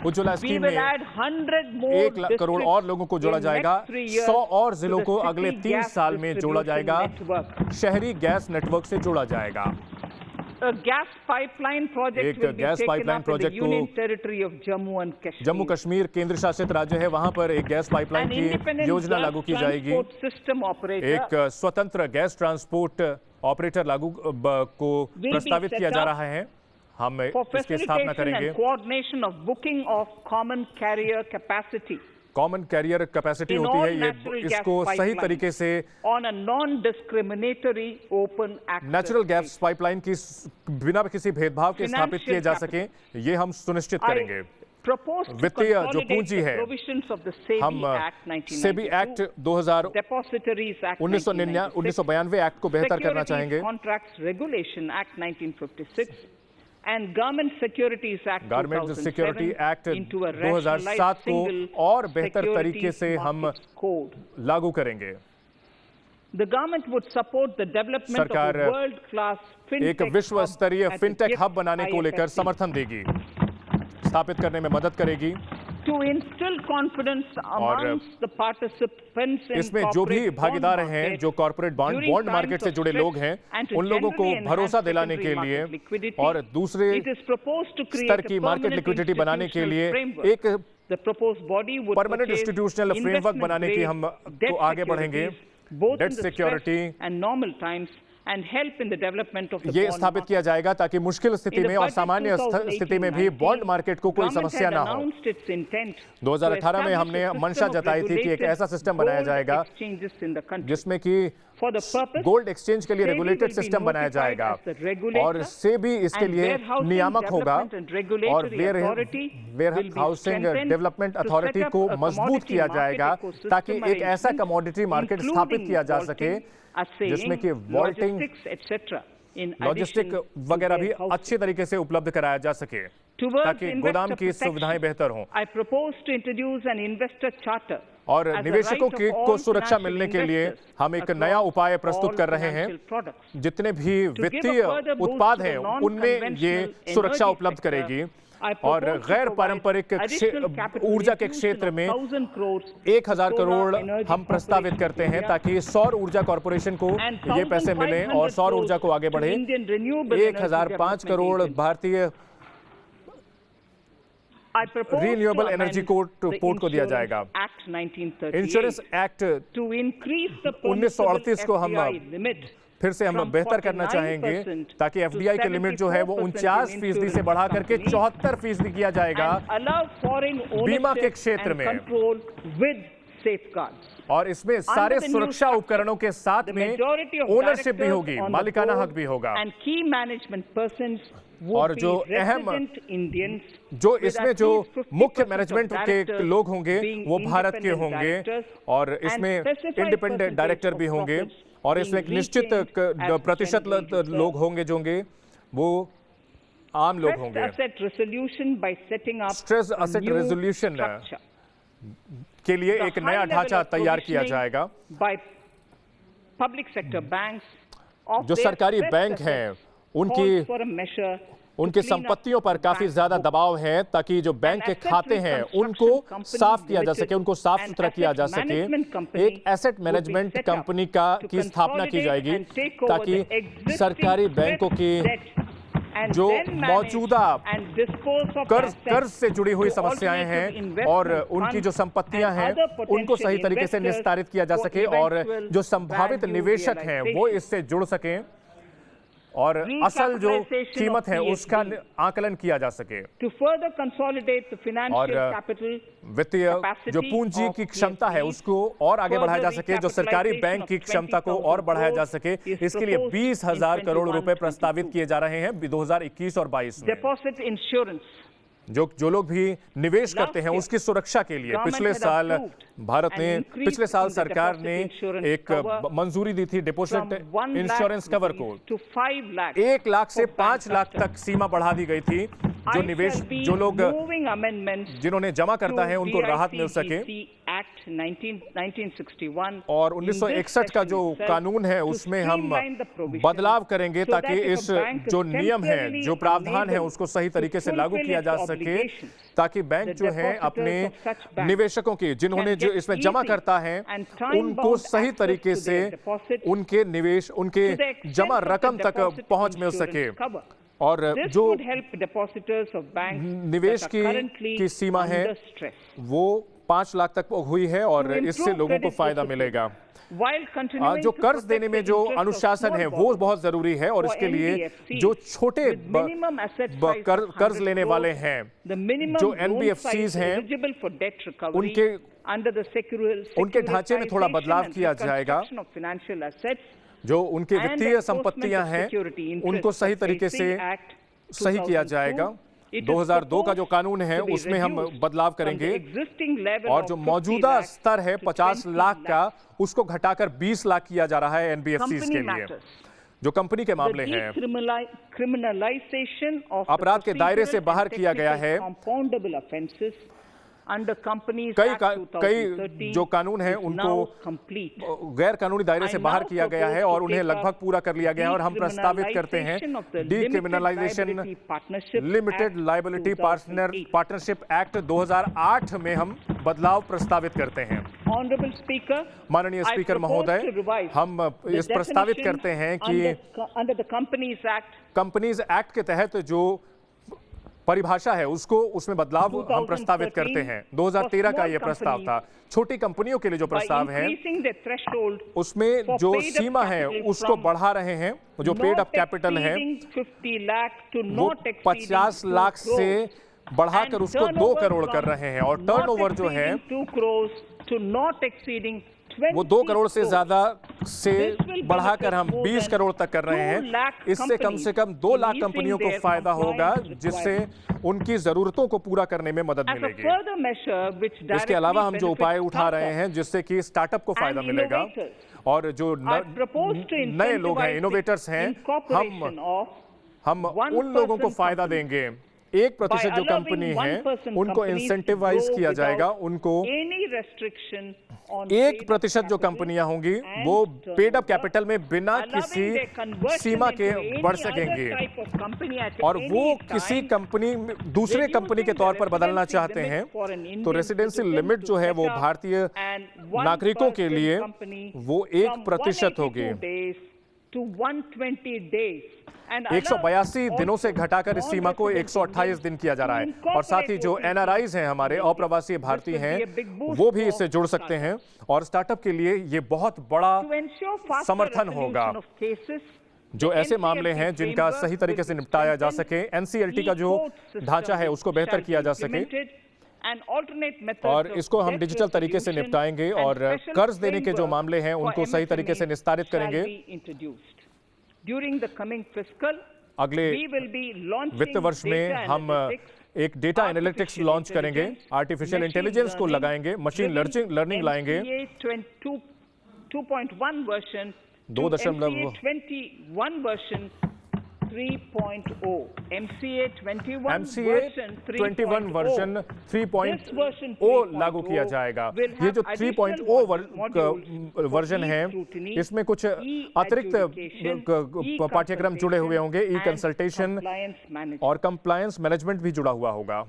उज्ज्वला We स्कीम will में add 100 more 1 करोड़ और लोगों को जोड़ा in जाएगा। next 3 years 100 और जिलों to the को city अगले 3 gas साल में जोड़ा distribution जाएगा, network. शहरी गैस नेटवर्क से जोड़ा जाएगा। A gas pipeline project एक will be gas taken pipeline up in the project को Union Territory of Jammu and Kashmir. Jammu Kashmir केंद्र शासित राज्य है, वहां पर एक गैस पाइपलाइन An की independent योजना gas लागू की जाएगी। transport system operator एक स्वतंत्र गैस ट्रांसपोर्ट ऑपरेटर को be प्रस्तावित set किया जा up रहा है। हम for इसकी स्थापना facilitation करेंगे। and coordination of booking of common carrier capacity common carrier capacity in होती all है, ये natural gas इसको सही pipelines तरीके से on a non-discriminatory open access. Natural gas pipeline की बिना किसी भेदभाव के स्थापित किए जा सके, ये हम सुनिश्चित करेंगे। I propose to वित्तीय जो consolidate पूंजी the है, provisions of the SEBI हम Act SEBI act 1992, Depositories Act 1992 act को बेहतर करना Securities चाहेंगे। Contracts Regulation Act 1956 and Government Securities Act garment 2007 security act into a 2007 rationalized को single और बेहतर तरीके securities से हम markets code. लागू करेंगे। The government would support the development of सरकार a world-class एक fintech विश्व स्तरीय hub at the fintech GIFT hub बनाने को लेकर IFSC. समर्थन देगी, स्थापित करने में मदद करेगी। To instill confidence amongst the participants in इसमें जो भी corporate भागीदार bond हैं, market जो corporate during bond times market से of जुड़े stress लोग हैं, and to उन लोगों को generally भरोसा enhance दिलाने के secondary लिए market liquidity, और दूसरे it is proposed to create स्तर a की मार्केट permanent लिक्विडिटी बनाने के लिए institutional एक framework. The proposed body would permanent purchase institutional framework बनाने की हम investment-grade debt तो आगे बढ़ेंगे। securities, both debt in the security stress and normal times, and help in the development of the ये bond स्थापित market. किया जाएगा ताकि मुश्किल स्थिति In the में और budget सामान्य स्थिति में भी 2018-19, बॉन्ड मार्केट को कोई government समस्या had ना हो। announced its intent to 2018 में establish हमने a मंशा system of जताई थी कि एक ऐसा regulated सिस्टम बनाया gold जाएगा exchanges in the country. जिसमें कि For the purpose, gold exchange के लिए SEBI regulated will be system बनाया notified जाएगा as the regulator और सेबी इसके and लिए warehousing नियामक होगा development and regulatory और authority where will be housing strengthened development to authority set up को a मजबूत commodity किया market जाएगा ecosystem ताकि एक ऐसा arrangement, कमोडिटी मार्केट including स्थापित किया जा सके vaulting, assaying, जिसमें कि vaulting, logistics, etc. in logistic addition to वगैरह भी warehousing. अच्छे तरीके से उपलब्ध कराया जा सके Towards ताकि investor गोदाम की protection, सुविधाएं बेहतर हों I propose to introduce an investor charter और as a निवेशकों right of को all सुरक्षा financial मिलने के लिए investors हम एक across नया उपाय प्रस्तुत all कर रहे हैं। financial products. जितने भी To give a वित्तीय further boost उत्पाद to the हैं उनमें ये non-conventional सुरक्षा energy उपलब्ध sector, करेगी I और propose to गैर provide पारंपरिक additional capital ऊर्जा के infusion क्षेत्र of में 1,000 crores 1000 to crore Solar Energy हम प्रस्तावित Corporation करते of हैं India ताकि सौर ऊर्जा कॉरपोरेशन को and ये पैसे मिलें और 1,500 सौर ऊर्जा को आगे crores to बढ़े। Indian Renewable Energy 1005 Development crore Agency. भारतीय रिन्यूएबल एनर्जी कोर्ट को दिया जाएगा। Act 1938 insurance act to increase the 1938 को हम FDI limit फिर से हम from बेहतर करना चाहेंगे 49% ताकि एफडीआई की लिमिट जो है वो 49% से बढ़ा करके 74% किया जाएगा and allow foreign बीमा के ownership क्षेत्र and में। control with safeguards. और इसमें सारे Under the new सुरक्षा structure, उपकरणों के साथ The में majority of ओनरशिप भी directors होगी, on the मालिकाना board हक भी होगा। and key management persons और would जो be अहम resident Indians, जो with इसमें at जो least 50% मुख्य of मैनेजमेंट के directors लोग होंगे being वो भारत के independent होंगे directors और and इसमें specified independent percentage director of भी होंगे profits और इसमें एक being निश्चित retained as प्रतिशत general reserve. लोग होंगे जो होंगे वो आम लोग Stressed होंगे। asset resolution by setting up Stressed a asset new resolution structure. के लिए The एक high नया level ढांचा of तैयार किया provisioning जाएगा। by public sector banks of जो their सरकारी stressed बैंक assets हैं calls उनकी for a measure to उनके clean up संपत्तियों पर काफी bank ज्यादा books. दबाव है ताकि जो बैंक के An asset खाते हैं reconstruction उनको company साफ किया जा limited, सके, उनको साफ an सुथरा किया जा asset सके। management company एक asset would be management set up company to की स्थापना की consolidate जाएगी and take over ताकि the existing सरकारी बैंकों की debt and जो then manage मौजूदा and dispose of assets कर्ज से जुड़ी हुई to समस्याएं alternative हैं investment और उनकी funds जो संपत्तियां and हैं other उनको सही potential तरीके से investors निस्तारित किया जा for सके और eventual जो संभावित value निवेशक हैं वो realization. इससे जुड़ सकें और असल जो Recapitalization कीमत of है उसका PSB. आकलन किया जा सके to further consolidate the financial और capital वित्तीय capacity जो पूंजी of की क्षमता है PSBs, उसको और आगे further बढ़ाया जा सके, जो सरकारी recapitalization बैंक की of क्षमता को 20,000 और बढ़ाया जा सके, crores इसके लिए is 20,000 proposed करोड़ in रुपए 21-22. प्रस्तावित किए जा रहे हैं 2021 और 22 में। deposit insurance जो लोग भी निवेश करते हैं year, उसकी सुरक्षा के लिए government पिछले had साल approved भारत an ने increase पिछले साल in the सरकार deposit ने insurance एक cover मंजूरी दी थी from deposit 1 insurance lakh cover को rupees to 5 lakh 1 लाख से for bank 5 लाख customers. तक सीमा बढ़ा दी गई थी। जो निवेश I shall be जो लोग moving amendments जिन्होंने जमा करता है to उनको राहत मिल सके DICGC Act 1961 और in this 1961 का जो session itself कानून है to उसमें हम streamline the provisions बदलाव करेंगे so ताकि that if इस a bank is जो नियम है temporarily जो प्रावधान है unable उसको सही to तरीके से लागू fulfill किया its जा सके obligations, ताकि बैंक the जो है depositors अपने of such banks निवेशकों की जिन्होंने can जो get इसमें जमा easy करता है and time-bound उनको सही access तरीके to से their deposits उनके निवेश उनके to the extent जमा of the रकम तक deposit पहुंच मिल insurance सके cover. और This जो would help depositors of banks निवेश that are currently की सीमा है under stress. वो 5 लाख तक हुई है और To इससे improve लोगों को credit फायदा discipline, मिलेगा। while continuing जो to कर्ज protect देने में the जो interests of अनुशासन small है वो borrowers बहुत जरूरी है और for इसके लिए NBFCs जो छोटे with minimum asset जो size of 100 लेने crores, वाले हैं the minimum जो loan NBFCs size हैं eligible for debt recovery उनके under the उनके ढांचे में थोड़ा बदलाव securitization किया and जाएगा। reconstruction of financial assets जो उनके and वित्तीय enforcement संपत्तियां of हैं security interests उनको सही of तरीके से LC Act सही किया 2002, जाएगा। it is 2002 का जो proposed कानून है to be उसमें हम reduced बदलाव from करेंगे the existing level और of जो 50 मौजूदा lakh स्तर है to 50 20 लाख का lakh. उसको घटाकर 20 लाख किया जा रहा है एनबीएफसीज Company के लिए। matters. जो कंपनी के मामले The हैं decriminalization of the अपराध के दायरे से procedural बाहर and किया गया technical है। compoundable offences under Companies कई Act कई 2013 जो कानून हैं is उनको now complete. गैर कानूनी दायरे से I बाहर now किया गया है propose और to उन्हें take लगभग up पूरा कर लिया गया है और हम प्रस्तावित करते हैं decriminalization of the decriminalisation Limited Liability Partnership limited Act liability 2008. Partnership act 2008 में हम बदलाव प्रस्तावित करते हैं। Honorable Speaker, माननीय I स्पीकर propose महोदय, to revise हम the इस प्रस्तावित definition करते हैं कि under the Companies Act companies act के तहत जो परिभाषा है उसको उसमें बदलाव हम प्रस्तावित करते हैं। 2013 का ये प्रस्ताव था। छोटी कंपनियों के लिए जो by प्रस्ताव है increasing the threshold उसमें for जो paid-up सीमा है capital उसको from बढ़ा रहे हैं। जो पेड अप not कैपिटल है exceeding 50 lakh to वो not exceeding 50 2 लाख crores. से बढ़ाकर And उसको 2 turnover करोड़ from कर रहे हैं और not टर्नओवर जो है exceeding 2 crores to not exceeding वो 2 करोड़ से 20 ज्यादा से This will बढ़ाकर हम benefit more 20 than करोड़ तक कर रहे 2 हैं। lakh इससे कम से कम 2 लाख companies कंपनियों को meeting their फायदा होगा compliance जिससे उनकी जरूरतों को पूरा करने में मदद As a मिलेगी। further measure which इसके directly अलावा हम जो benefits उपाय उठा रहे startups हैं जिससे कि स्टार्टअप को फायदा and मिलेगा innovators, और जो I propose to नए लोग हैं, incentivize इनोवेटर्स the हैं, incorporation of हम 1% उन लोगों को फायदा देंगे। 1% जो कंपनी है उनको इंसेंटिवाइज किया जाएगा, उनको 1% जो कंपनियां होंगी वो पेड अप कैपिटल में बिना किसी सीमा के बढ़ सकेंगी और वो किसी कंपनी दूसरे कंपनी के तौर पर बदलना चाहते हैं तो रेसिडेंशियल लिमिट जो है वो भारतीय नागरिकों के लिए वो 1% होगी। to 120 days. 182 दिनों से घटाकर इस सीमा को 128 दिन किया जा रहा है। और साथ ही जो NRIs हैं, हमारे अप्रवासी भारतीय हैं, वो भी इससे जुड़ सकते हैं और स्टार्टअप के लिए ये बहुत बड़ा समर्थन होगा। जो ऐसे मामले हैं जिनका सही तरीके से निपटाया जा सके, NCLT का जो ढांचा है उसको बेहतर किया जा सके और इसको हम डिजिटल तरीके से निपटाएंगे और कर्ज देने के जो मामले हैं उनको सही तरीके से निस्तारित करेंगे। अगले वित्त वर्ष में हम एक डेटा एनालिटिक्स लॉन्च करेंगे, आर्टिफिशियल इंटेलिजेंस को लगाएंगे, मशीन लर्निंग लाएंगे। 2.1 वर्जन 3.0 MCA 21 वर्जन 3.0 लागू किया जाएगा। ये जो 3.0 वर्जन है, इसमें कुछ अतिरिक्त पाठ्यक्रम जुड़े हुए होंगे, ई कंसल्टेशन और कंप्लायंस मैनेजमेंट भी जुड़ा हुआ होगा।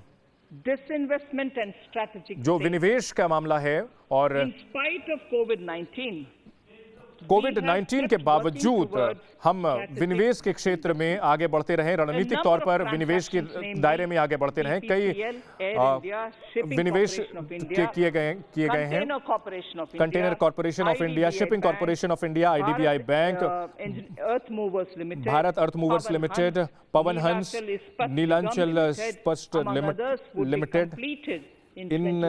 डिसइन्वेस्टमेंट एंड स्ट्रैटेजिक जो विनिवेश का मामला है और इन स्पाइट ऑफ कोविड-19 के बावजूद हम विनिवेश के क्षेत्र में आगे बढ़ते रहे, रणनीतिक तौर पर विनिवेश के दायरे में आगे बढ़ते रहे। कई विनिवेश किए गए हैं। Container Corporation of India, Shipping Corporation of India, IDBI bank, Bharat Earth Movers Limited, Pawan Hans, Nilanchal स्पष्ट लिमिटेड। इन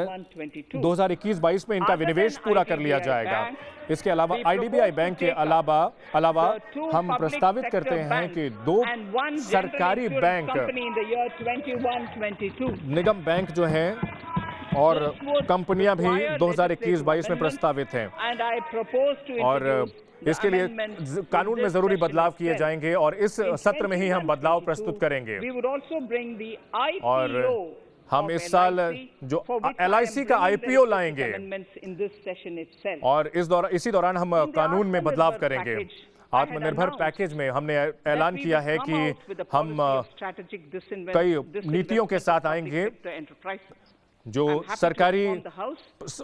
2021-22 में इनका विनिवेश पूरा कर लिया जाएगा। इसके अलावा IDBI बैंक के अलावा हम प्रस्तावित करते हैं कि 2 सरकारी बैंक, निगम बैंक जो हैं और कंपनियां भी 2021-22 में प्रस्तावित हैं और इसके लिए कानून में जरूरी बदलाव किए जाएंगे और इस सत्र में ही हम बदलाव प्रस्तुत करेंगे। और हम इस साल जो LIC का IPO लाएंगे और इसी दौरान हम कानून में बदलाव करेंगे। आत्मनिर्भर पैकेज में हमने ऐलान किया है कि हम कई नीतियों के साथ आएंगे। जो सरकारी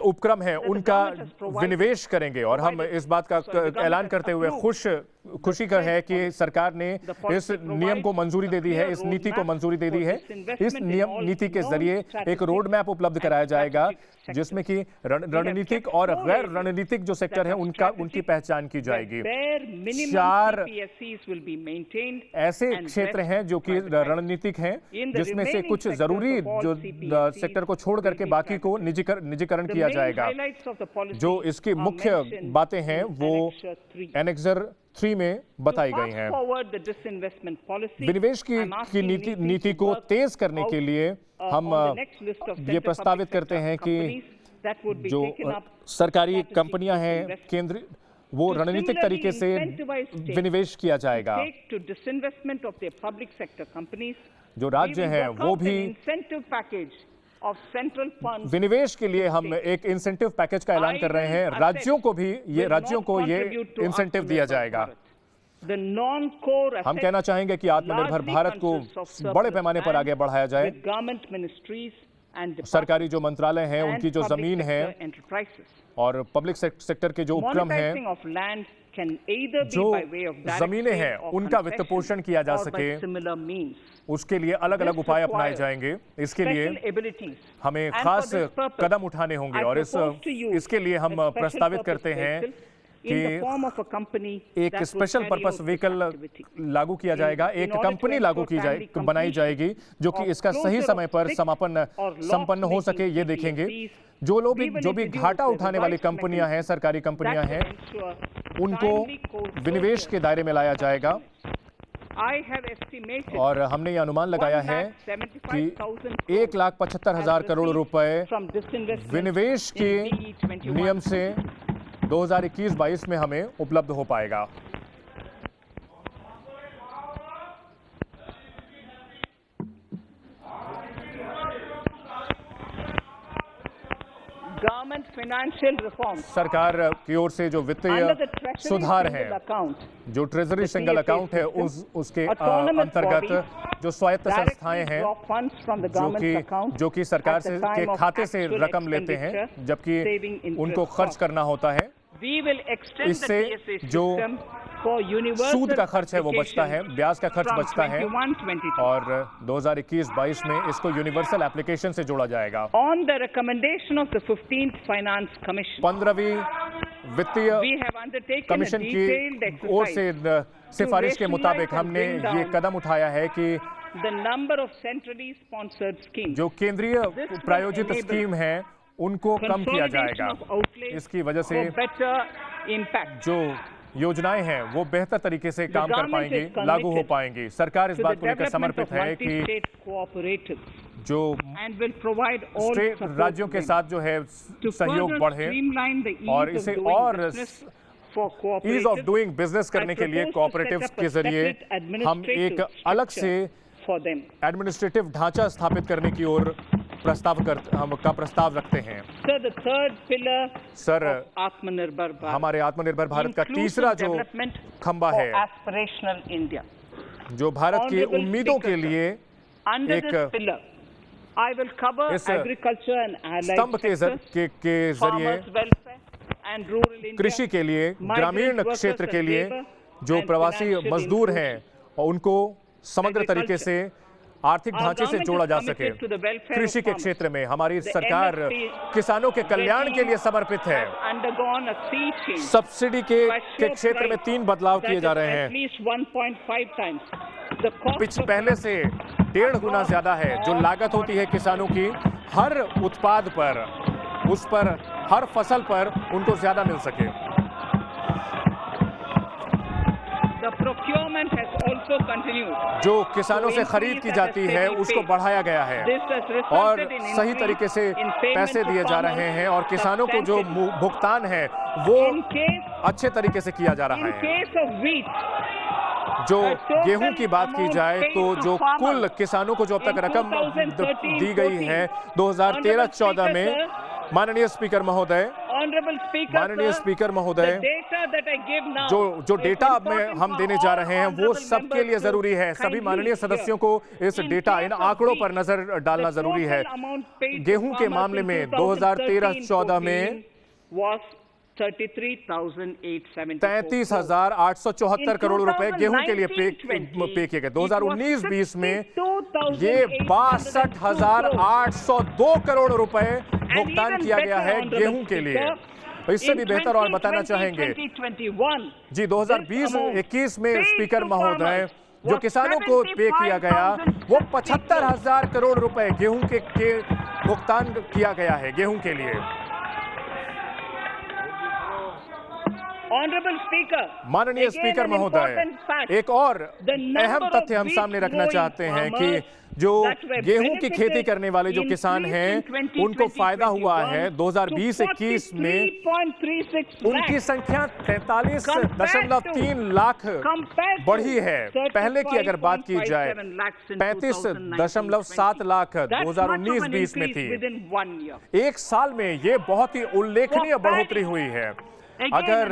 उपक्रम है उनका विनिवेश करेंगे और हम इस बात का ऐलान करते हुए खुशी का है कि सरकार ने इस नियम को मंजूरी दे दी है, इस नीति को मंजूरी दे दी है। इस नीति के जरिए एक रोड मैप उपलब्ध कराया जाएगा जिसमें कि रणनीतिक और गैर रणनीतिक जो सेक्टर है उनकी पहचान की जाएगी। 4 ऐसे क्षेत्र हैं जो कि रणनीतिक हैं, जिसमें से कुछ जरूरी जो सेक्टर को छोड़ करके बाकी को निजीकरण किया जाएगा। जो इसकी मुख्य बातें हैं वो एनेक्सर 3 में बताई गई हैं। विनिवेश की नीति को तेज करने के लिए हम ये प्रस्तावित करते हैं कि जो सरकारी कंपनियां हैं केंद्र, वो रणनीतिक तरीके से विनिवेश किया जाएगा। जो राज्य हैं वो भी विनिवेश के लिए हम एक इंसेंटिव पैकेज का ऐलान कर रहे हैं। राज्यों को ये इंसेंटिव दिया जाएगा। हम कहना चाहेंगे कि आत्मनिर्भर भारत को बड़े पैमाने पर आगे बढ़ाया जाए। सरकारी जो मंत्रालय हैं उनकी जो जमीन है और पब्लिक सेक्टर के जो उपक्रम हैं, जो जमीनें हैं उनका वित्त पोषण किया जा सके, उसके लिए अलग अलग उपाय अपनाए जाएंगे। इसके लिए हमें खास कदम उठाने होंगे और इसके लिए हम प्रस्तावित करते हैं कि एक स्पेशल पर्पस व्हीकल लागू किया जाएगा, एक कंपनी बनाई जाएगी जो कि इसका सही समय पर संपन्न हो सके, ये देखेंगे। जो भी घाटा उठाने वाली कंपनियां हैं, सरकारी कंपनियां हैं, उनको विनिवेश के दायरे में लाया जाएगा। और हमने ये अनुमान लगाया है कि 1,75,000 करोड़ रुपए विनिवेश के नियम से 2021-22 में हमें उपलब्ध हो पाएगा। गवर्नमेंट फाइनेंशियल रिफॉर्म, सरकार की ओर से जो वित्तीय सुधार हैं, जो ट्रेजरी सिंगल अकाउंट है उसके अंतर्गत जो स्वायत्त संस्थाएं हैं जो कि सरकार के खाते से रकम लेते हैं जबकि उनको खर्च करना होता है, इससे जो for universal सूद का खर्च है वो बचता है, ब्याज का खर्च from बचता है 21-22. और 2021-22 में इसको यूनिवर्सल एप्लीकेशन से जोड़ा जाएगा। On the recommendation of the 15th Finance Commission, 15वीं वित्तीय we have undertaken a commission detailed की ओर से exercise सिफारिश के मुताबिक हमने ये कदम उठाया है कि the number of centrally sponsored schemes. जो केंद्रीय प्रायोजित स्कीम है उनको कम किया जाएगा। Consolidation of outlays इसकी वजह से for better impact. जो योजनाएं हैं वो बेहतर तरीके से काम कर government पाएंगी, is लागू हो committed पाएंगी। सरकार इस To the बात को लेकर development समर्पित of है कि multi-state cooperatives जो and will provide all state support राज्यों to के them साथ जो है to सहयोग further बढ़े streamline the ease और of इसे doing और business for ease of cooperatives. Doing business करने के लिए I propose to cooperatives set up के a जरिए separate हम एक administrative अलग से structure for them. एडमिनिस्ट्रेटिव ढांचा स्थापित करने की ओर हम प्रस्ताव रखते हैं। Sir, the third pillar sir of Atmanirbhar Bharat, हमारे आत्मनिर्भर भारत का inclusive तीसरा जो development खंबा for है, aspirational India. जो भारत की Honorable उम्मीदों के Speaker, लिए Under एक this pillar, I will cover इस agriculture and allied स्तंभ के sectors, के जरिए farmers' welfare and rural India, कृषि के लिए, migrant ग्रामीण workers क्षेत्र के and लिए labor, जो and प्रवासी financial मजदूर inclusion. हैं और उनको समग्र तरीके से आर्थिक Our ढांचे से government जोड़ा is जा committed सके। to the welfare of कृषि के farmers. क्षेत्र में हमारी The सरकार MSP किसानों के कल्याण के लिए समर्पित है। have undergone a sea change. Subsidy के Special क्षेत्र में price 3 बदलाव that किए is जा रहे at हैं। least 1.5 times the cost of पहले से 1.5 गुना ज्यादा है जो लागत होती है किसानों की हर उत्पाद पर, उस पर हर फसल पर उनको ज्यादा मिल सके। the procurement has also continued. जो किसानों से खरीद की जाती है उसको बढ़ाया गया है This has और resulted in सही increase तरीके से in payment पैसे to दिए जा रहे farmers हैं और किसानों को जो substantially. भुगतान है वो In case अच्छे तरीके से किया जा रहा in है। case of wheat, जो the total गेहूं की बात की amount जाए paid तो to जो farmers कुल किसानों को जो अब तक in रकम 2013-14 दी गई है 2013-14 में, माननीय स्पीकर महोदय, Honorable Speaker, माननीय sir, स्पीकर the महोदय, data that I give now जो is डेटा अब important हम for देने जा all रहे हैं वो honorable सबके लिए members जरूरी है। to सभी kindly माननीय hear. सदस्यों को इस In data, case in of आंकड़ों wheat, पर नजर डालना the जरूरी है। total amount paid to गेहूं के farmers मामले in में 2013-14 में was 33,874 33,874 करोड़ रुपए गेहूं के लिए पे किए गए। 2019-20 में ये 62,802 करोड़ रुपए भुगतान किया गया है गेहूं के लिए। इससे भी बेहतर और बताना चाहेंगे जी 2020-21 में स्पीकर महोदय जो किसानों को पे किया गया वो 75,000 करोड़ रुपए गेहूं के भुगतान किया गया है गेहूं के लिए। Honorable Speaker, माननीय स्पीकर महोदय, एक और अहम तथ्य हम सामने रखना चाहते हैं कि जो गेहूं की खेती करने वाले जो किसान हैं उनको फायदा हुआ है 2020-21 में उनकी संख्या 43.3 लाख बढ़ी है। पहले की अगर बात की जाए 35.7 लाख 2019-20 में थी। एक साल में ये बहुत ही उल्लेखनीय बढ़ोतरी हुई है। अगर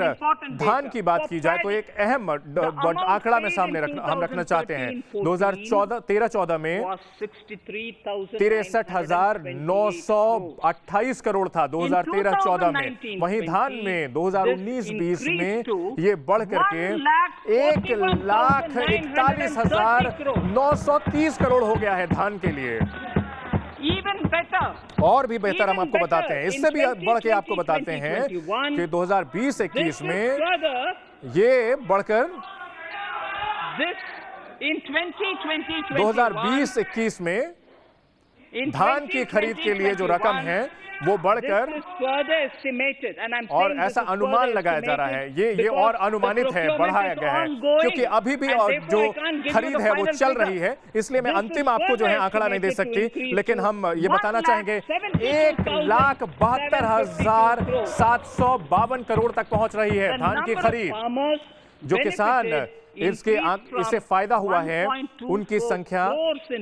धान की बात की जाए तो एक अहम आंकड़ा में सामने हम रखना चाहते हैं 2013-14 में 63,928 करोड़ था 2013-14 में। वहीं धान में 2019-20 में ये बढ़ करके 1,41,930 करोड़ हो गया है धान के लिए। और भी बेहतर हम आपको बताते हैं, इससे भी बढ़ के आपको बताते हैं कि 2020-21 में ये बढ़कर 2020-21 में धान की खरीद के लिए जो रकम है वो बढ़कर और ऐसा अनुमान लगाया जा रहा है ये और अनुमानित है, बढ़ाया गया है क्योंकि अभी भी और जो खरीद है वो चल रही है, इसलिए मैं अंतिम आपको जो है आंकड़ा नहीं दे सकती, लेकिन हम ये बताना चाहेंगे 1,72,752 करोड़ तक पहुंच रही है धान की खरीद। जो किसान इससे फायदा हुआ है उनकी संख्या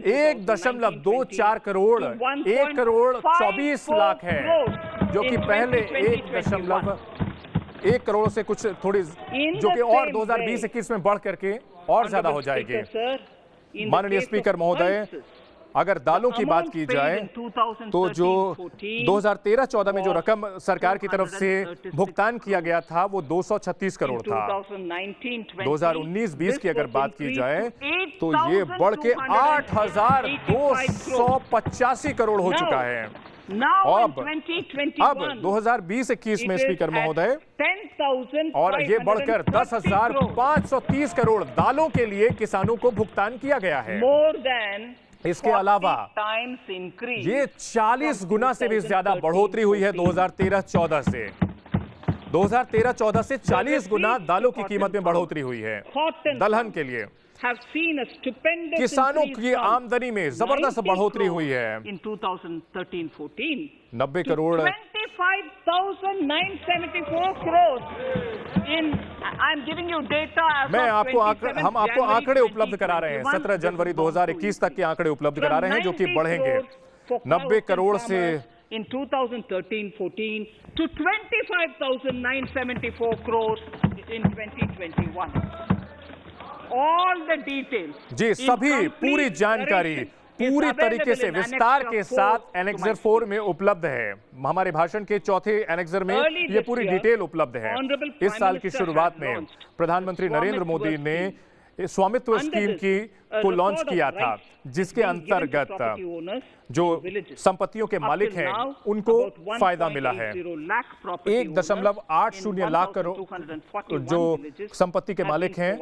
1.24 करोड़ 1,24 लाख है, जो कि पहले 1.1 करोड़ से कुछ थोड़ी, जो कि और 2020-21 में बढ़ करके और ज्यादा हो जाएगी। माननीय स्पीकर महोदय, अगर दालों की बात की जाए तो जो 2013-14 में जो रकम सरकार की तरफ से भुगतान किया गया था वो 236 करोड़ था। 2019-20 की अगर बात की जाए तो ये बढ़ के 8,285 करोड़ हो चुका है। अब 2020-21 में स्पीकर महोदय और ये बढ़कर 10,530 करोड़ दालों के लिए किसानों को भुगतान किया गया है। इसके अलावा ये 40 गुना से भी ज्यादा बढ़ोतरी हुई है 2013-14 से। 2013-14 से 40 गुना दालों की कीमत में बढ़ोतरी हुई है दलहन के लिए। किसानों की आमदनी में जबरदस्त बढ़ोतरी हुई है। 90 crore 25,974 crores in I'm giving you data as मैं of आपको 27 हम आपको January आंकड़े उपलब्ध करा रहे हैं। 17 जनवरी 2021 तक के आंकड़े उपलब्ध करा रहे हैं जो कि बढ़ेंगे 90 करोड़ से in 2013-14 to 25,974 crores in 2021. All the details. जी सभी पूरी जानकारी पूरी तरीके से विस्तार के साथ एनेक्सर 4 में उपलब्ध है। हमारे भाषण के चौथे एनेक्सर में ये पूरी डिटेल उपलब्ध है। इस साल की शुरुआत में प्रधानमंत्री नरेंद्र मोदी ने स्वामित्व स्कीम को लॉन्च किया था जिसके अंतर्गत जो संपत्तियों के मालिक हैं उनको फायदा मिला है। 1.80 लाख करोड़ जो संपत्ति के मालिक हैं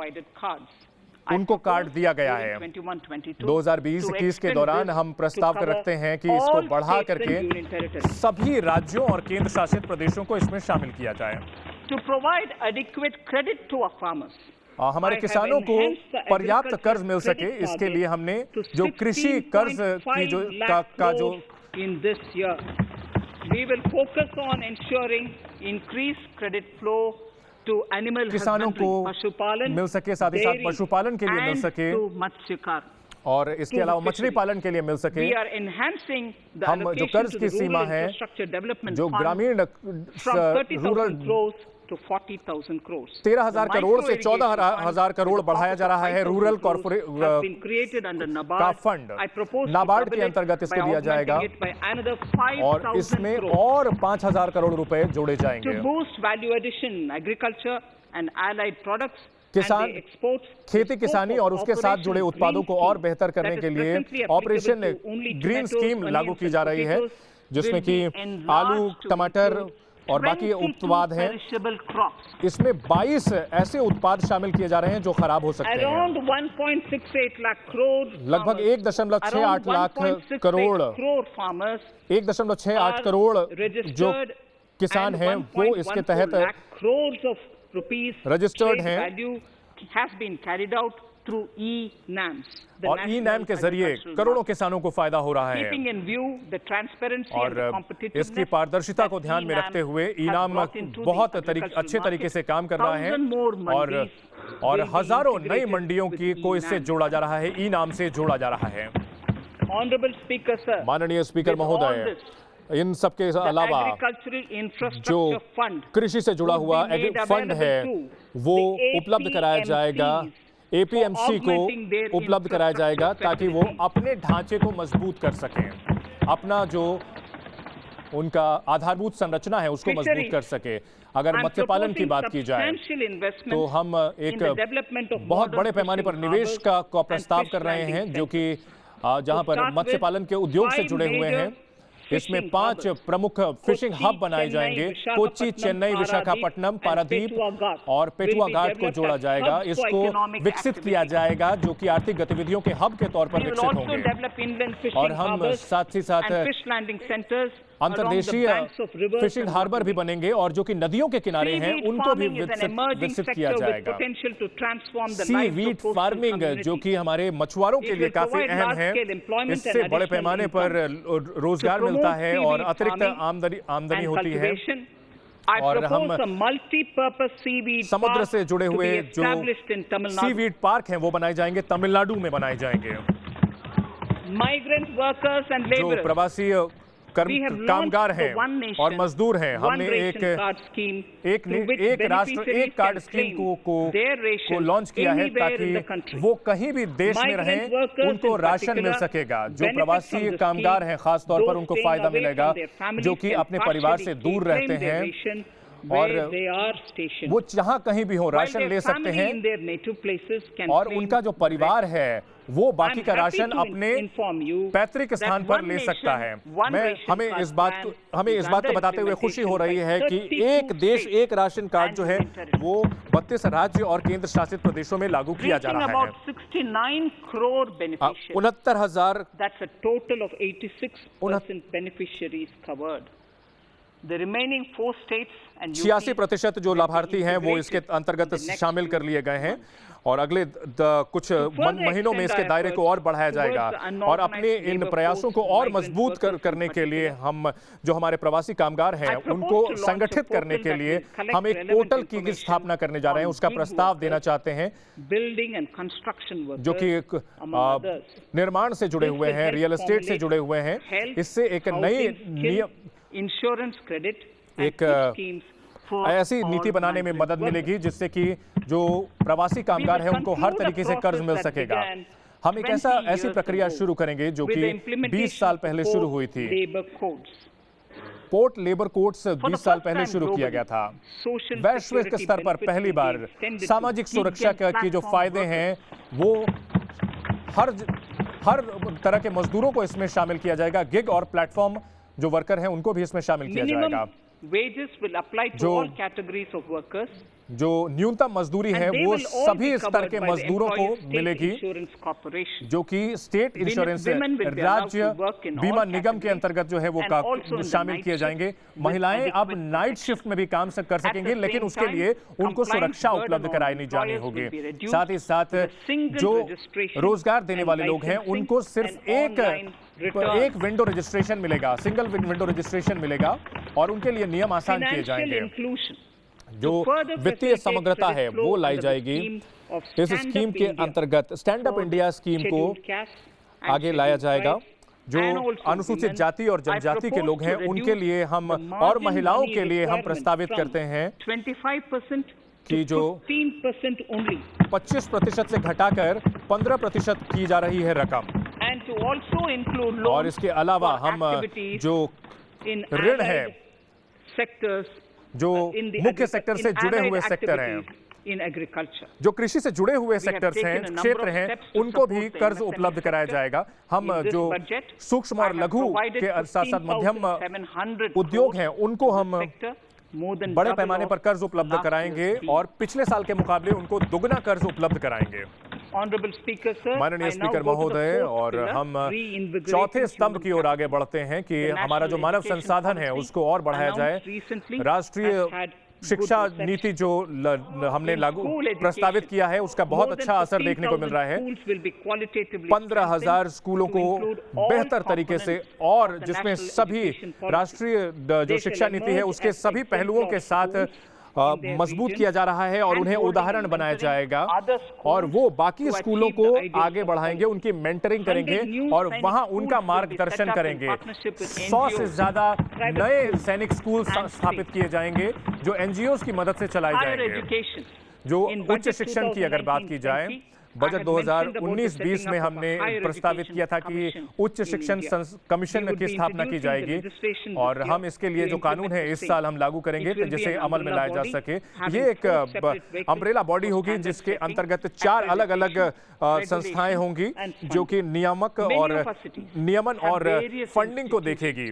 उनको कार्ड दिया गया है। 2020-21 के दौरान हम प्रस्ताव रखते हैं कि इसको बढ़ा करके सभी राज्यों और केंद्र शासित प्रदेशों को इसमें शामिल किया जाए। हमारे किसानों को पर्याप्त कर्ज मिल सके इसके लिए हमने जो कृषि कर्ज की जो किसानों को मिल सके, साथ ही साथ पशुपालन के लिए मिल सके और इसके अलावा मछली पालन के लिए मिल सके। हम जो कर्ज की सीमा है जो ग्रामीण रूरल 13,000 करोड़ से 14,000 करोड़ बढ़ाया जा रहा है। रूरल कॉर्पोरेट का फंड नाबार्ड के अंतर्गत इसको दिया जाएगा और इसमें और 5,000 करोड़ रुपए जोड़े जाएंगे। किसान खेती किसानी और उसके साथ जुड़े उत्पादों को और बेहतर करने के लिए ऑपरेशन ग्रीन स्कीम लागू की जा रही है जिसमें कि आलू, टमाटर और बाकी उत्पाद हैं। इसमें 22 ऐसे उत्पाद शामिल किए जा रहे हैं जो खराब हो सकते हैं। लगभग 1.68 लाख करोड़ 1.68 करोड़ जो किसान हैं वो इसके तहत रजिस्टर्ड हैं और ई-नैम के जरिए करोड़ों किसानों को फायदा हो रहा है। और इसकी पारदर्शिता को ध्यान में रखते हुए ई-नाम बहुत अच्छे तरीके से काम कर रहा है और हजारों नई मंडियों को इससे जोड़ा जा रहा है, ई-नाम से जोड़ा जा रहा है। माननीय स्पीकर महोदय, इन सब के अलावा जो कृषि से जुड़ा हुआ फंड है वो उपलब्ध कराया जाएगा, एपीएमसी को उपलब्ध कराया जाएगा ताकि वो अपने ढांचे को मजबूत कर सकें, अपना जो उनका आधारभूत संरचना है उसको मजबूत कर सके। अगर मत्स्य पालन की बात की जाए तो हम एक बहुत बड़े पैमाने पर निवेश का प्रस्ताव कर रहे हैं जो कि जहां पर मत्स्य पालन के उद्योग से जुड़े हुए हैं। इसमें 5 प्रमुख फिशिंग हब बनाए जाएंगे। कोच्चि, चेन्नई, विशाखापट्टनम, पारादीप और पेटुआ घाट को जोड़ा जाएगा। इसको विकसित किया जाएगा जो कि आर्थिक गतिविधियों के हब के तौर पर विकसित होंगे। और हम साथ ही साथ अंतर्देशीय फिशिंग हार्बर भी बनेंगे और जो कि नदियों के किनारे हैं उनको भी विकसित किया जाएगा। सी वीड फार्मिंग जो कि हमारे मछुआरों के लिए काफी अहम है, इससे बड़े पैमाने पर रोजगार मिलता है और अतिरिक्त आमदनी होती है। और हम समुद्र से जुड़े हुए जो सीवीड पार्क हैं वो बनाए जाएंगे, तमिलनाडु में बनाए जाएंगे। जो प्रवासी कामगार हैं और मजदूर हैं। हमने एक राष्ट्र एक कार्ड स्कीम को लॉन्च किया है ताकि वो कहीं भी देश में रहें उनको राशन मिल सकेगा। जो प्रवासी कामगार हैं खासतौर पर उनको फायदा मिलेगा, जो कि अपने परिवार से दूर रहते हैं और वो जहां कहीं भी हो राशन ले सकते हैं और उनका जो परिवार है वो बाकी का राशन अपने पैतृक स्थान पर ले सकता है। हमें इस बात को बताते हुए खुशी हो रही है कि एक देश एक राशन कार्ड जो है वो 32 राज्य और केंद्र शासित प्रदेशों में लागू किया जा रहा है। 69,000 86% जो लाभार्थी हैं वो इसके अंतर्गत शामिल कर लिए गए हैं और अगले कुछ महीनों में इसके दायरे को और बढ़ाया जाएगा। और अपने इन प्रयासों को और मजबूत करने के लिए हम जो हमारे प्रवासी कामगार हैं उनको संगठित करने के लिए हम एक पोर्टल की स्थापना करने जा रहे हैं। उसका प्रस्ताव देना चाहते हैं जो कि निर्माण से जुड़े हुए हैं, रियल एस्टेट से जुड़े हुए हैं। इससे एक नई इंश्योरेंस क्रेडिट एक ऐसी नीति बनाने में मदद मिलेगी जिससे कि जो प्रवासी कामगार हैं उनको हर तरीके से कर्ज मिल सकेगा। हम एक ऐसी प्रक्रिया शुरू करेंगे जो कि 20 साल पहले शुरू हुई थी। पोर्ट लेबर कोड्स 20 साल पहले शुरू किया गया था। वैश्विक स्तर पर पहली बार सामाजिक सुरक्षा की जो फायदे हैं वो हर तरह के मजदूरों को इसमें शामिल किया जाएगा। गिग और प्लेटफॉर्म जो वर्कर हैं उनको भी इसमें शामिल किया जाएगा। जो न्यूनतम मजदूरी है वो सभी स्तर के मजदूरों को मिलेगी, जो कि स्टेट इंश्योरेंस राज्य बीमा निगम के अंतर्गत जो है वो शामिल किए जाएंगे। महिलाएं अब नाइट शिफ्ट में भी काम कर सकेंगी, लेकिन उसके लिए उनको सुरक्षा उपलब्ध कराई जानी होगी। साथ ही साथ जो रोजगार देने वाले लोग हैं उनको सिर्फ एक विंडो रजिस्ट्रेशन मिलेगा, सिंगल विंडो रजिस्ट्रेशन मिलेगा और उनके लिए नियम आसान किए जाएंगे। जो वित्तीय समग्रता है वो लाई जाएगी। इस स्कीम के अंतर्गत स्टैंड अप इंडिया स्कीम को आगे लाया जाएगा। जो अनुसूचित जाति और जनजाति के लोग हैं उनके लिए हम और महिलाओं के लिए हम प्रस्तावित करते हैं कि जो 25% से घटाकर 15% की जा रही है रकम। और इसके अलावा हम जो ऋण है जो मुख्य सेक्टर से जुड़े हुए सेक्टर हैं, जो कृषि से जुड़े हुए सेक्टर्स हैं, क्षेत्र हैं, उनको भी कर्ज उपलब्ध कराया जाएगा। हम जो सूक्ष्म और लघु के साथ साथ मध्यम उद्योग हैं उनको हम बड़े पैमाने पर कर्ज उपलब्ध कराएंगे और पिछले साल के मुकाबले उनको दुगना कर्ज उपलब्ध कराएंगे। माननीय स्पीकर महोदय, और हम चौथे स्तंभ की ओर आगे बढ़ते हैं कि हमारा जो मानव संसाधन है उसको और बढ़ाया जाए। राष्ट्रीय शिक्षा नीति जो हमने प्रस्तावित किया है उसका बहुत अच्छा असर देखने को मिल रहा है। 15,000 स्कूलों को बेहतर तरीके से और जिसमें सभी राष्ट्रीय जो शिक्षा नीति है उसके सभी पहलुओं के साथ मजबूत किया जा रहा है और उन्हें उदाहरण बनाया जाएगा और वो बाकी स्कूलों को आगे बढ़ाएंगे, उनकी मेंटरिंग करेंगे और वहां उनका मार्गदर्शन करेंगे। 100 से ज्यादा नए सैनिक स्कूल स्थापित किए जाएंगे जो एनजीओ की मदद से चलाए जाएंगे। जो उच्च शिक्षण की अगर बात की जाए, बजट 2019-20 में हमने प्रस्तावित किया था कि उच्च शिक्षण कमीशन की स्थापना की जाएगी और हम इसके लिए जो कानून है इस साल हम लागू करेंगे जिसे अमल में लाया जा सके। ये एक अम्ब्रेला बॉडी होगी जिसके अंतर्गत 4 अलग अलग संस्थाएं होंगी जो कि नियमन और फंडिंग को देखेगी।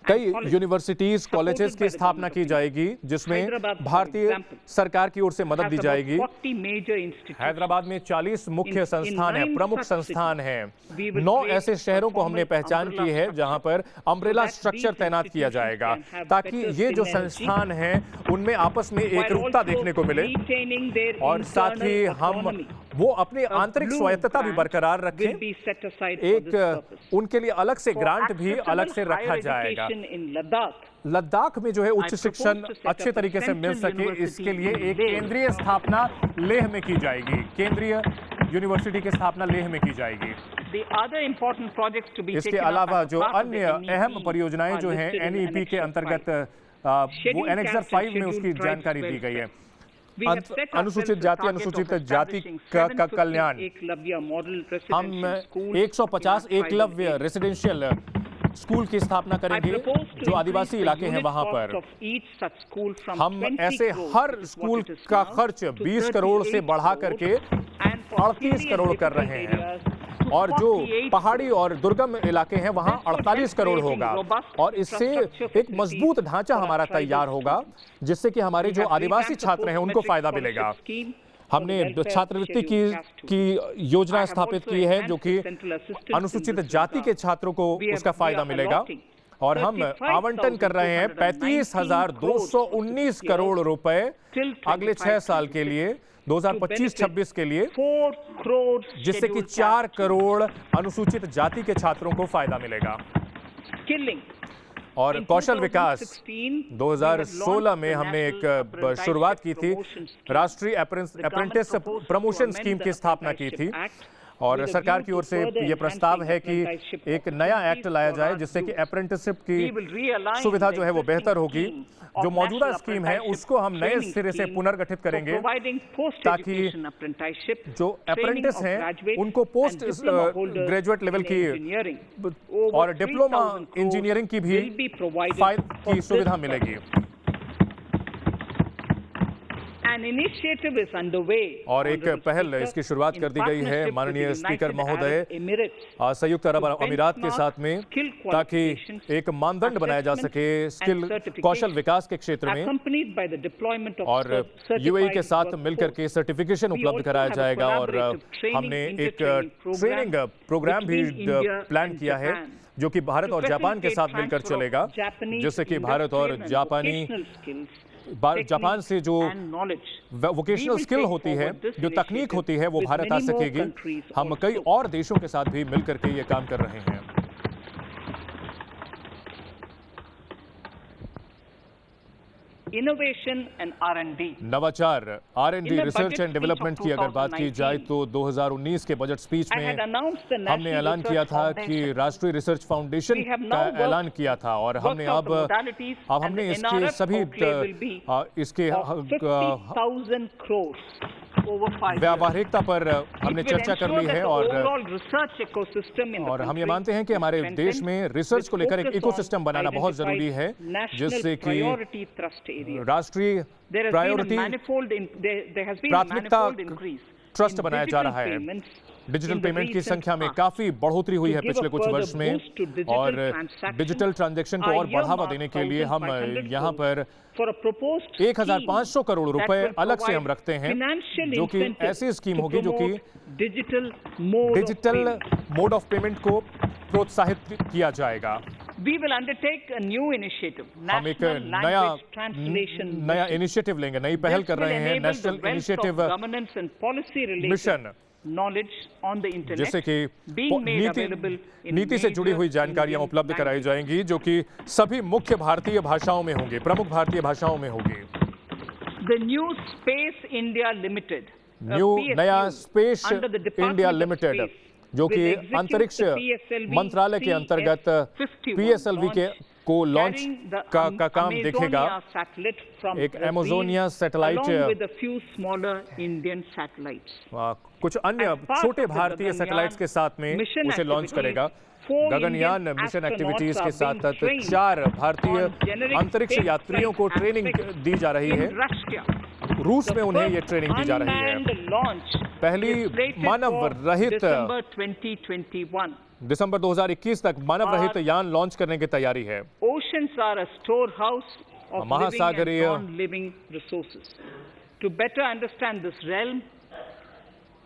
कई यूनिवर्सिटीज, कॉलेजेस की स्थापना की जाएगी जिसमें भारतीय सरकार की ओर से मदद दी जाएगी। हैदराबाद में 40 मुख्य संस्थान हैं, प्रमुख संस्थान हैं। 9 ऐसे शहरों को हमने पहचान की है जहां पर अम्ब्रेला स्ट्रक्चर तैनात किया जाएगा ताकि ये जो संस्थान हैं उनमें आपस में एकरूपता देखने को मिले और साथ ही हम वो अपनी आंतरिक स्वायत्तता भी बरकरार रखें। एक उनके लिए अलग से ग्रांट भी अलग से रखा जाएगा। लद्दाख में जो है उच्च शिक्षण अच्छे तरीके से मिल सके इसके लिए एक केंद्रीय स्थापना लेह में की जाएगी। केंद्रीय यूनिवर्सिटी की स्थापना लेह में की जाएगी। The other important projects to be इसके taken up अलावा as a जो part of अन्य the NEP अहम परियोजनाएं are जो हैं listed in एनईपी के Annexure अंतर्गत 5. वो एनेक्सर 5 में उसकी जानकारी दी गई है। We have set ourselves अनुसूचित the जाति target अनुसूचित of जाति establishing का 750 कल्याण। एकलव्य model हम residential schools 150 in our Eklavya tribal residential school की स्थापना I करेंगे propose to जो increase आदिवासी the इलाके हैं unit वहां cost पर। of each such school from हम 20 ऐसे crores, her which is what school it is का now, खर्च to 20 करोड़ से 38 बढ़ा crores, करके and for 38 hilly crore and कर रहे difficult हैं। areas to और जो 48 पहाड़ी और दुर्गम इलाके हैं वहां This would 48 help crore creating होगा robust और इससे infrastructure एक मजबूत facilities ढांचा for our हमारा tribal तैयार होगा students. जिससे कि हमारे We जो have आदिवासी revamped the छात्र हैं उनको post-matric फायदा scholarship मिलेगा। scheme हमने for the welfare छात्रवृत्ति of scheduled caste की योजना I have स्थापित also की है जो enhanced कि the central assistance in अनुसूचित this जाति के regard. छात्रों को We उसका are फायदा मिलेगा allotting और हम आवंटन कर रहे हैं 35,219 करोड़ रुपए अगले 6 साल के लिए 2025-26 के लिए 4 crores जिससे कि scheduled 4 caste करोड़ अनुसूचित जाति के छात्रों को फायदा मिलेगा। skilling. और In कौशल विकास 2016, 2016 में we had हमने launched the एक National शुरुआत की थी, Apprenticeship Promotion राष्ट्रीय Scheme. The government apprentice proposed to promotion amend scheme the की स्थापना की थी Apprenticeship Act और with a सरकार view की to ओर से further ये प्रस्ताव है कि enhancing एक नया एक्ट लाया for जाए our जिससे कि youth. अप्रेंटिसशिप We will की realign सुविधा the जो है वो बेहतर existing होगी। scheme जो of मौजूदा National स्कीम है Apprenticeship उसको हम नए Training सिरे से Scheme पुनर्गठित for करेंगे providing ताकि post-education apprenticeship, जो training अप्रेंटिस of हैं graduates उनको post and diploma holders graduate level in की engineering. और Over डिप्लोमा 3,000 crores इंजीनियरिंग की भी will be provided for की this सुविधा purpose. मिलेगी। An initiative is underway और एक Honorable पहल Speaker, इसकी शुरुआत in कर दी गई है partnership with माननीय the स्पीकर United महोदय Arab Emirates संयुक्त अरब to अमीरात के benchmark साथ में skill ताकि qualifications, एक मानदंड बनाया जा assessments सके and स्किल certifications, कौशल विकास के क्षेत्र में accompanied by the deployment of और certified यूएई के साथ workforce. मिलकर के सर्टिफिकेशन We उपलब्ध also कराया have a जाएगा और collaborative training, हमने एक inter-training program ट्रेनिंग प्रोग्राम भी between India प्लान and किया है Japan जो कि भारत to और जापान के facilitate साथ मिलकर transfer of चलेगा Japanese जिससे कि भारत और industrial and जापानी vocational skills, जापान से जो and knowledge. Vocational We will skill take होती है forward this जो तकनीक initiative होती है वो with Bharat uh many more सकेगी। countries हम कई also. और देशों के साथ भी मिलकर के ये काम कर रहे हैं। Innovation and R&D. नवाचार R&D In the research budget and speech development of की अगर बात की जाए 2019, तो 2019 के बजट स्पीच I had में announced the हमने National ऐलान किया Research था कि Foundation. राष्ट्रीय रिसर्च फाउंडेशन We have का now worked- ऐलान किया था और हमने worked out अब the modalities अब and हमने the इसके NRF सभी outlay will be इसके of 50,000 crores over 5 years. व्यावहारिकता पर हमने It will चर्चा कर ensure ली that है the और overall research ecosystem in the और हम ये country मानते हैं कि हमारे is देश में रिसर्च को with लेकर एक focus इकोसिस्टम on बनाना बहुत जरूरी है identified जिससे national कि priority thrust areas. राष्ट्रीय There has been a priority manifold there has been a प्राथमिकता manifold increase ट्रस्ट in बनाया जा digital रहा है। payments digital in the payment की recent संख्या में past. काफी बढ़ोतरी हुई है To give पिछले a कुछ further वर्ष में boost to digital और transactions, डिजिटल ट्रांजैक्शन को I और बढ़ावा earmarked देने के लिए हम 1,500 यहाँ पर for a proposed 1,500 crore scheme रुपए that will अलग से हम provide रखते हैं financial जो कि incentives ऐसी स्कीम to होगी जो कि promote digital mode of digital payment. Mode of payment को प्रोत्साहित किया जाएगा। We will undertake a new initiative, हम एक National नया Language Translation नया Mission. इनिशिएटिव लेंगे, नई पहल This कर will रहे हैं enable the national wealth of initiative governance and policy related mission knowledge on the internet जिससे कि being made available in नीति से जुड़ी major हुई जानकारियां Indian उपलब्ध कराई languages. जाएंगी जो कि सभी मुख्य भारतीय भाषाओं में होंगी, प्रमुख भारतीय भाषाओं में होगी। The new Space India Limited, new PSU, नया space under the Department India of limited Space, जो will कि execute अंतरिक्ष the PSLV मंत्रालय के अंतर्गत CS-51 पीएसएलवी के को लॉन्च carrying the का काम Amazonia देखेगा। satellite from एक Brazil, Amazonia satellite, along with a few smaller Indian satellites. कुछ अन्य As part छोटे of the भारतीय Gaganyaan सैटेलाइट्स के साथ में mission उसे लॉन्च activities, करेगा। 4 Gaganyaan Indian mission astronauts activities are के साथ being साथ trained 4 भारतीय on generic अंतरिक्ष space यात्रियों को flight ट्रेनिंग aspects दी जा रही है। in Russia. रूस में The उन्हें ये first ट्रेनिंग दी जा रही है। unmanned launch पहली is slated मानव for रहित December 2021. दिसंबर 2021 तक मानव रहित और यान लॉन्च करने की तैयारी है। Oceans are a storehouse of living and महासागरीय non-living resources. To better understand this realm,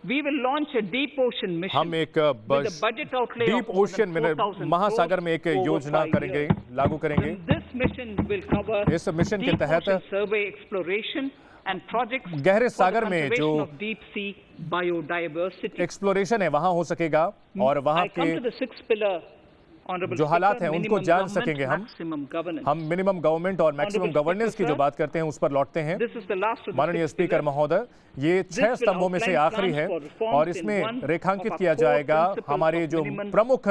we will launch a deep ocean mission हम एक with a budget outlay deep of more ocean than 4,000 महासागर में एक crores over योजना 5 करेंगे, years. लागू करेंगे। And this mission will cover इस मिशन के deep तहत ocean survey exploration and projects गहरे for the सागर में जो conservation of deep sea biodiversity. Exploration है वहां हो सकेगा और वहाँ I come के to the sixth pillar जो हालात हैं उनको जान सकेंगे हम मिनिमम गवर्नमेंट और मैक्सिमम गवर्नेंस की जो बात करते हैं उस पर लौटते हैं। माननीय स्पीकर महोदय, ये 6 स्तंभों में से आखिरी है और इसमें रेखांकित किया जाएगा हमारे जो प्रमुख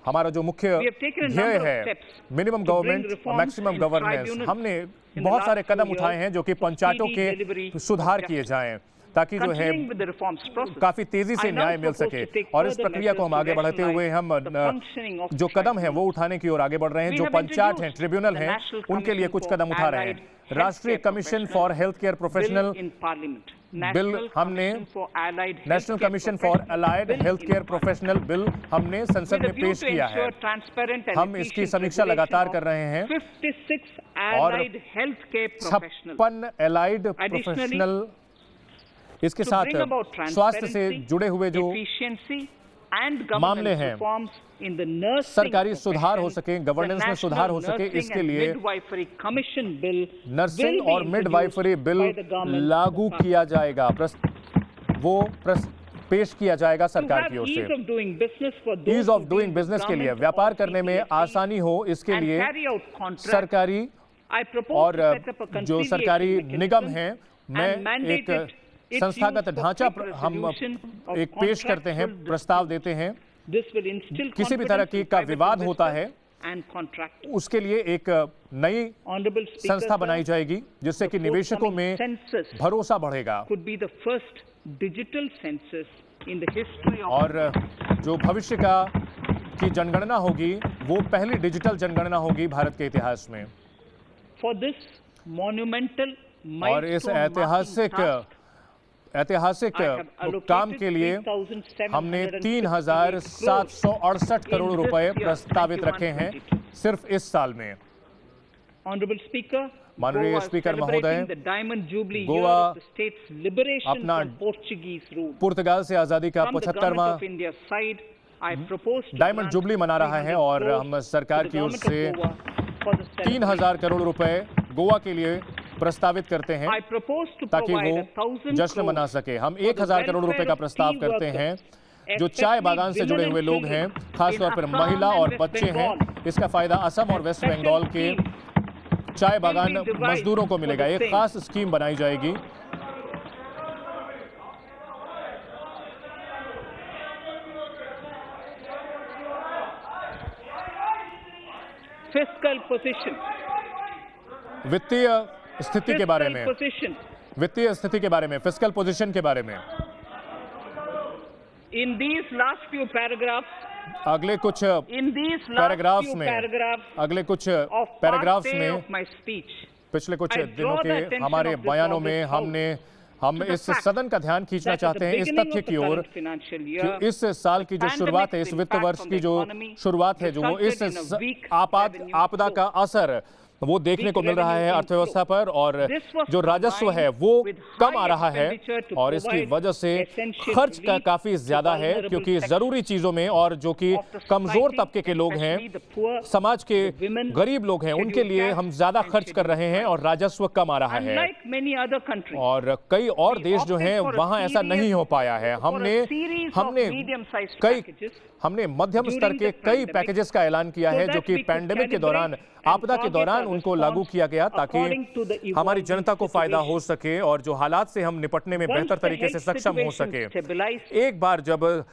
हमारा जो मुख्य ध्येय है मिनिमम गवर्नमेंट और मैक्सिमम गवर्नेंस। हमने बहुत सारे कदम उठाए हैं जो कि पंचायतों के सुधार किए जाएं ताकि जो है काफी तेजी से न्याय मिल सके, और इस प्रक्रिया को हम आगे बढ़ाते हुए हम जो कदम है वो उठाने की ओर आगे बढ़ रहे हैं। जो पंचायत हैं, ट्रिब्यूनल हैं, उनके लिए कुछ कदम उठा रहे हैं। राष्ट्रीय commission for health care professional bill हमने national commission for allied health care professional bill हमने संसद में पेश किया है। हम इसकी समीक्षा लगातार कर रहे हैं और 56 एलाइड प्रोफेशनल, इसके साथ स्वास्थ्य से जुड़े हुए जो मामले हैं, सरकारी सुधार हो सके, गवर्नेंस में सुधार हो सके, इसके लिए नर्सिंग और मिडवाइफरी बिल लागू किया जाएगा, पेश किया जाएगा सरकार की ओर से। ईज ऑफ डूइंग बिजनेस के लिए, व्यापार करने में आसानी हो, इसके लिए सरकारी और जो सरकारी निगम हैं, मैं एक संस्थागत ढांचा हम एक पेश करते हैं, प्रस्ताव देते हैं। किसी भी तरह की का विवाद होता है उसके लिए एक नई संस्था बनाई जाएगी जिससे कि निवेशकों में भरोसा बढ़ेगा, और जो भविष्य की जनगणना होगी वो पहली डिजिटल जनगणना होगी भारत के इतिहास में। और इस ऐतिहासिक काम के लिए हमने 3,768 करोड़ रुपए प्रस्तावित रखे हैं सिर्फ इस साल में। माननीय स्पीकर महोदय, गोवा अपना पुर्तगाल से आजादी का 75वां डायमंड जुबली मना रहा है और हम सरकार की ओर से 3,000 करोड़ रुपए गोवा के लिए प्रस्तावित करते हैं ताकि वो जश्न मना सके। हम 1,000 करोड़ रुपए का प्रस्ताव करते हैं जो चाय बागान से जुड़े हुए लोग हैं, खासतौर पर महिला और बच्चे हैं। इसका फायदा असम और वेस्ट बंगाल के चाय बागान मजदूरों को मिलेगा। एक खास स्कीम बनाई जाएगी। फिस्कल पोजीशन, वित्तीय स्थिति के बारे में, वित्तीय स्थिति के बारे में, फिस्कल पोजीशन के बारे में। In these last few paragraphs, अगले कुछ पैराग्राफ्स में पिछले कुछ दिनों के हमारे बयानों में हम इस सदन का ध्यान खींचना चाहते हैं इस तथ्य की ओर कि इस साल की जो शुरुआत है, इस वित्त वर्ष की जो शुरुआत है, जो वो इस आपदा का असर वो देखने को मिल रहा है अर्थव्यवस्था पर, और जो राजस्व है वो कम आ रहा है और इसकी वजह से खर्च का काफी ज्यादा है, क्योंकि जरूरी चीजों में और जो कि कमजोर तबके के लोग हैं, समाज के गरीब लोग हैं, उनके लिए हम ज्यादा खर्च कर रहे हैं और राजस्व कम आ रहा है। और कई और देश जो हैं वहां ऐसा नहीं हो पाया है। हमने मध्यम स्तर के कई पैकेजेस का ऐलान किया है जो कि पैंडेमिक के दौरान, आपदा के दौरान उनको लागू किया गया ताकि हमारी जनता को फायदा हो सके और जो हालात से हम निपटने में बेहतर तरीके से सक्षम हो सके। एक बार जब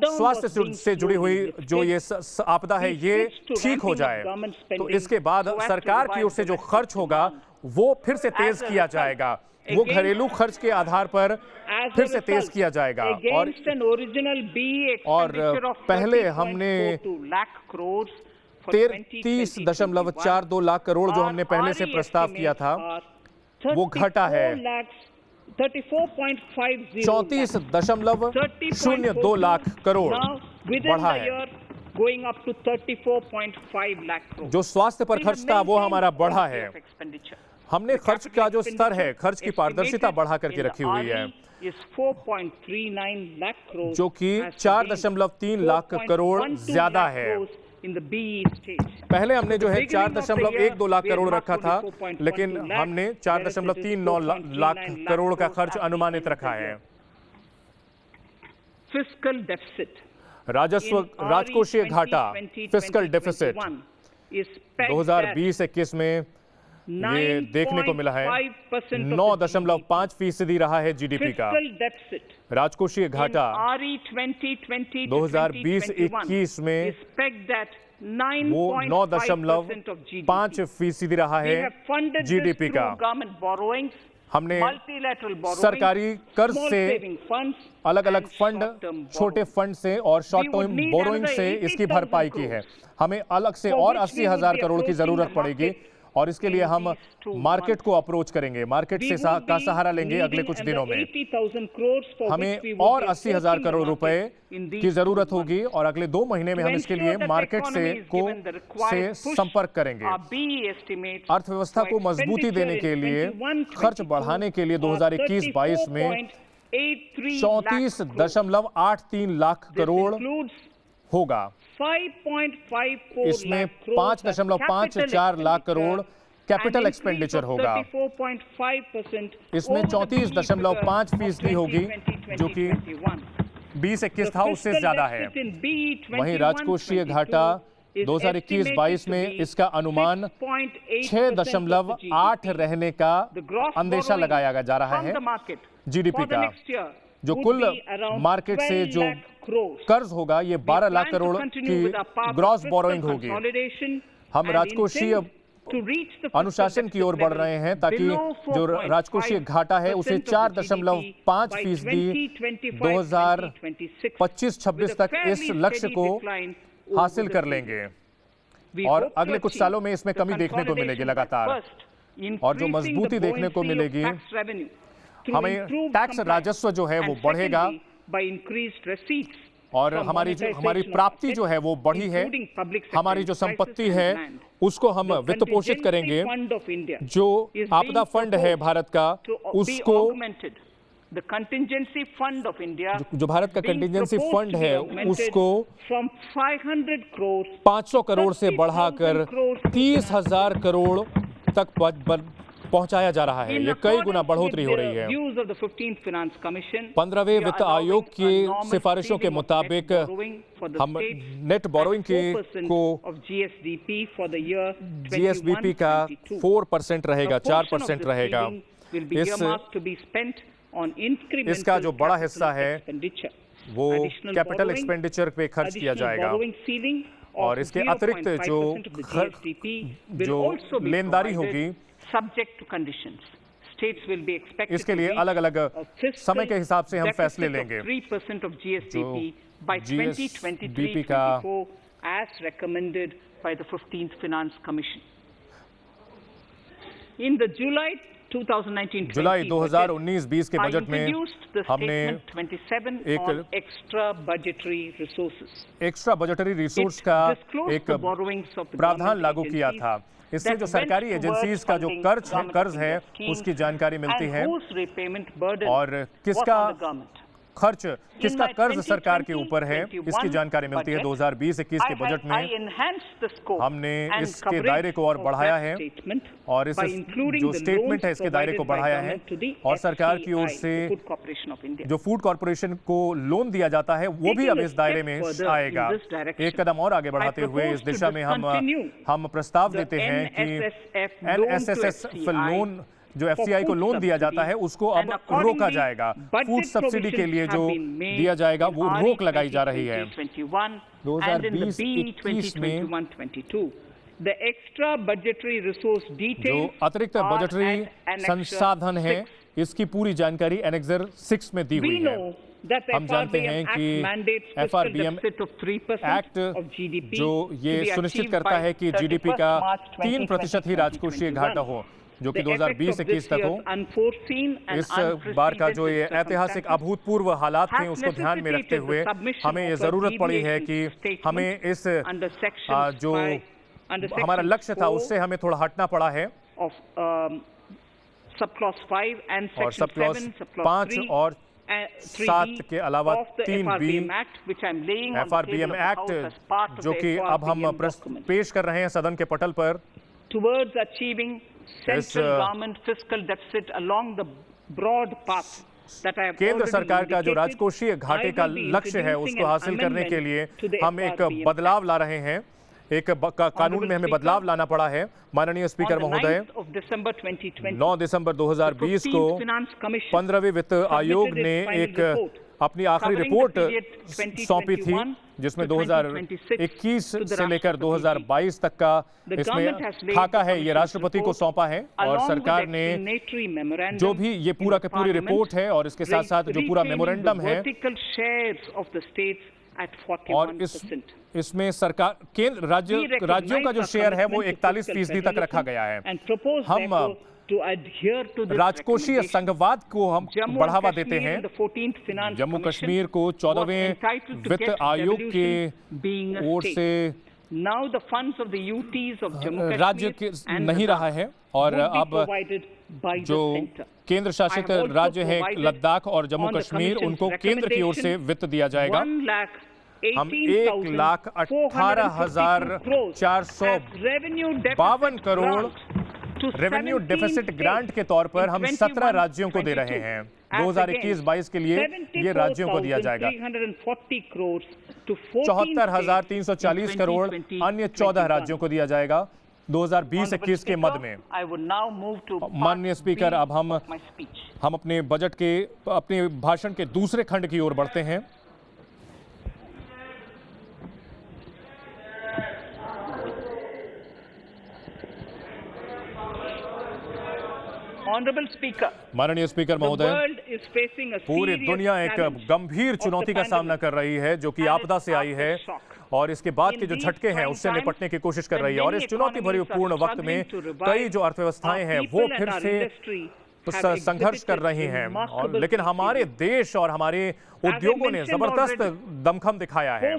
स्वास्थ्य से जुड़ी हुई जो ये आपदा है ये ठीक हो जाए तो इसके बाद सरकार की ओर से जो खर्च होगा वो फिर से तेज किया जाएगा, वो घरेलू खर्च के आधार पर फिर से तेज किया जाएगा। और पहले हमने 30.42 लाख करोड़ जो हमने पहले से प्रस्ताव किया था वो घटा है 34.02 लाख करोड़ बढ़ा है। जो स्वास्थ्य पर खर्च था वो हमारा बढ़ा है। हमने खर्च का जो स्तर है, खर्च की पारदर्शिता बढ़ा करके रखी हुई है, जो कि 4.3 लाख करोड़ ज्यादा है। पहले हमने जो है 4.12 लाख करोड़ रखा था, लेकिन हमने 4.39 लाख करोड़ का खर्च अनुमानित रखा है। फिस्कल डेफिसिट, राजस्व राजकोषीय घाटा फिस्कल डेफिसिट 2020-21 में ये देखने को मिला है 9.5% रहा है जीडीपी का। राजकोषीय घाटा 2020-21 में वो 9.5% रहा है जीडीपी का। हमने सरकारी कर्ज से, अलग अलग फंड, छोटे फंड से और शॉर्ट टर्म बोरोइंग से इसकी भरपाई की है। हमें अलग से और 80,000 करोड़ की जरूरत पड़ेगी और इसके लिए हम मार्केट को अप्रोच करेंगे, मार्केट से का सहारा लेंगे अगले कुछ दिनों में। हमें और 80,000 करोड़ रुपए की जरूरत होगी और अगले 2 महीने में हम इसके लिए मार्केट से संपर्क करेंगे। अर्थव्यवस्था को मजबूती देने के लिए, खर्च बढ़ाने के लिए 2021-22 में 34.83 लाख करोड़ होगा। इसमें 5.54 लाख करोड़ कैपिटल एक्सपेंडिचर होगा। इसमें 34.5% होगी, जो कि 20-21 था उससे ज्यादा है। वहीं राजकोषीय घाटा 2021-22 में इसका अनुमान 6.8 रहने का अंदेशा लगाया जा रहा है जीडीपी का। जो कुल मार्केट से जो कर्ज होगा ये 12 लाख करोड़ की ग्रॉस बोरोइंग होगी। हम राजकोषीय अनुशासन की ओर बढ़ रहे हैं ताकि जो राजकोषीय घाटा है उसे 4.5% 2025-26 तक इस लक्ष्य को हासिल कर लेंगे और अगले कुछ सालों में इसमें कमी देखने को मिलेगी लगातार। और जो मजबूती देखने को मिलेगी, हमें टैक्स राजस्व जो है वो बढ़ेगा और हमारी प्राप्ति जो है वो बढ़ी है। हमारी जो संपत्ति है उसको हम वित्त पोषित करेंगे। जो आपदा फंड है भारत का, उसको जो भारत का कंटिजेंसी फंड है उसको 500 करोड़ से बढ़ाकर 30,000 करोड़ तक पहुंचाया जा रहा है। ये कई गुना बढ़ोतरी हो रही है। 15वें वित्त आयोग की सिफारिशों के मुताबिक हम नेट बोरोइंग को जीएसडीपी का 4% रहेगा, 4% रहेगा। इसका जो बड़ा हिस्सा है वो कैपिटल एक्सपेंडिचर पे खर्च किया जाएगा और इसके अतिरिक्त जो लेनदारी होगी इसके लिए अलग अलग समय के हिसाब से हम फैसले लेंगे। जो जीएसडीपी का जुलाई 2019-20 के बजट में हमने एक एक्स्ट्रा बजटरी रिसोर्स का एक प्रावधान लागू किया था। इससे जो सरकारी एजेंसीज का जो कर्ज है उसकी जानकारी मिलती है और किसका कर्ज सरकार के ऊपर है इसकी जानकारी मिलती है। 2020-21 के बजट में हमने इसके दायरे को और बढ़ाया है और इस जो स्टेटमेंट है इसके दायरे को बढ़ाया है और सरकार की ओर से जो फूड कॉर्पोरेशन को लोन दिया जाता है वो भी अब इस दायरे में आएगा। एक कदम और आगे बढ़ाते हुए इस दिशा में हम प्रस्ताव देते हैं कि NSSF लोन, जो FCI को लोन दिया जाता है उसको अब रोका जाएगा। फूड सब्सिडी के लिए जो दिया जाएगा वो रोक लगाई जा रही है। 2020-21 में जो अतिरिक्त बजटरी संसाधन है इसकी पूरी जानकारी एनेक्सर 6 में दी हुई है। हम जानते हैं कि FRBM एक्ट जो ये सुनिश्चित करता है कि जीडीपी का 3% ही राजकोषीय घाटा हो, जो कि 2020-21 तक हो। इस बार का जो ये ऐतिहासिक अभूतपूर्व हालात थे उसको ध्यान में रखते हुए हमें ये जरूरत पड़ी है कि हमें इस जो हमारा लक्ष्य था उससे हमें थोड़ा हटना पड़ा है और सब क्लॉज 5 और 7 के अलावा 3B FRBM एक्ट जो कि अब हम पेश कर रहे हैं सदन के पटल पर। that I have केंद्र already सरकार का जो indicated, राजकोषीय घाटे का I will be लक्ष्य है introducing उसको an हासिल करने के लिए amendment to the हम एक FRBM बदलाव ला रहे हैं। एक कानून में हमें बदलाव लाना पड़ा है। माननीय स्पीकर On the महोदय, 9th of December 2020, 9 दिसंबर 2020 को 15th Finance Commission 15वें वित्त आयोग submitted ने its final एक report अपनी आखिरी covering रिपोर्ट the period सौंपी थी, 2021 जिसमें to 2021 to the से लेकर राष्ट्रपति 2022 तक का The इसमें government has laid खाका the है, ये commission's राष्ट्रपति को report सौंपा है और along with सरकार the ने explanatory memorandum जो भी ये पूरा in का the पूरी parliament, रिपोर्ट है और इसके साथ साथ जो पूरा retaining मेमोरेंडम the है vertical shares of the states at और 41%. इसमें सरकार केंद्र राज्यों का जो शेयर है वो 41% तक रखा गया है। हम राजकोषीय संघवाद को हम बढ़ावा देते हैं। जम्मू कश्मीर को 14वें वित्त आयोग के ओर से राज्य नहीं रहा है और अब जो केंद्र शासित राज्य है लद्दाख और जम्मू कश्मीर, उनको केंद्र की ओर से वित्त दिया जाएगा। हम 1,18,452 करोड़ रेवेन्यू डेफिसिट ग्रांट के तौर पर हम 17 राज्यों को दे रहे हैं। 2021-22 के लिए ये राज्यों को दिया जाएगा। 74,340 करोड़ अन्य 14 राज्यों को दिया जाएगा 2020-21 के मद में। माननीय स्पीकर, अब हम अपने बजट के अपने भाषण के दूसरे खंड की ओर बढ़ते हैं। माननीय स्पीकर महोदय, पूरी दुनिया एक गंभीर चुनौती का सामना कर रही है जो कि आपदा से आई है और इसके बाद के जो झटके हैं उससे निपटने की कोशिश कर रही है। और इस चुनौती भरी पूर्ण वक्त में कई जो अर्थव्यवस्थाएं हैं वो फिर से संघर्ष कर रही हैं और लेकिन हमारे देश और हमारे उद्योगों ने जबरदस्त दमखम दिखाया है।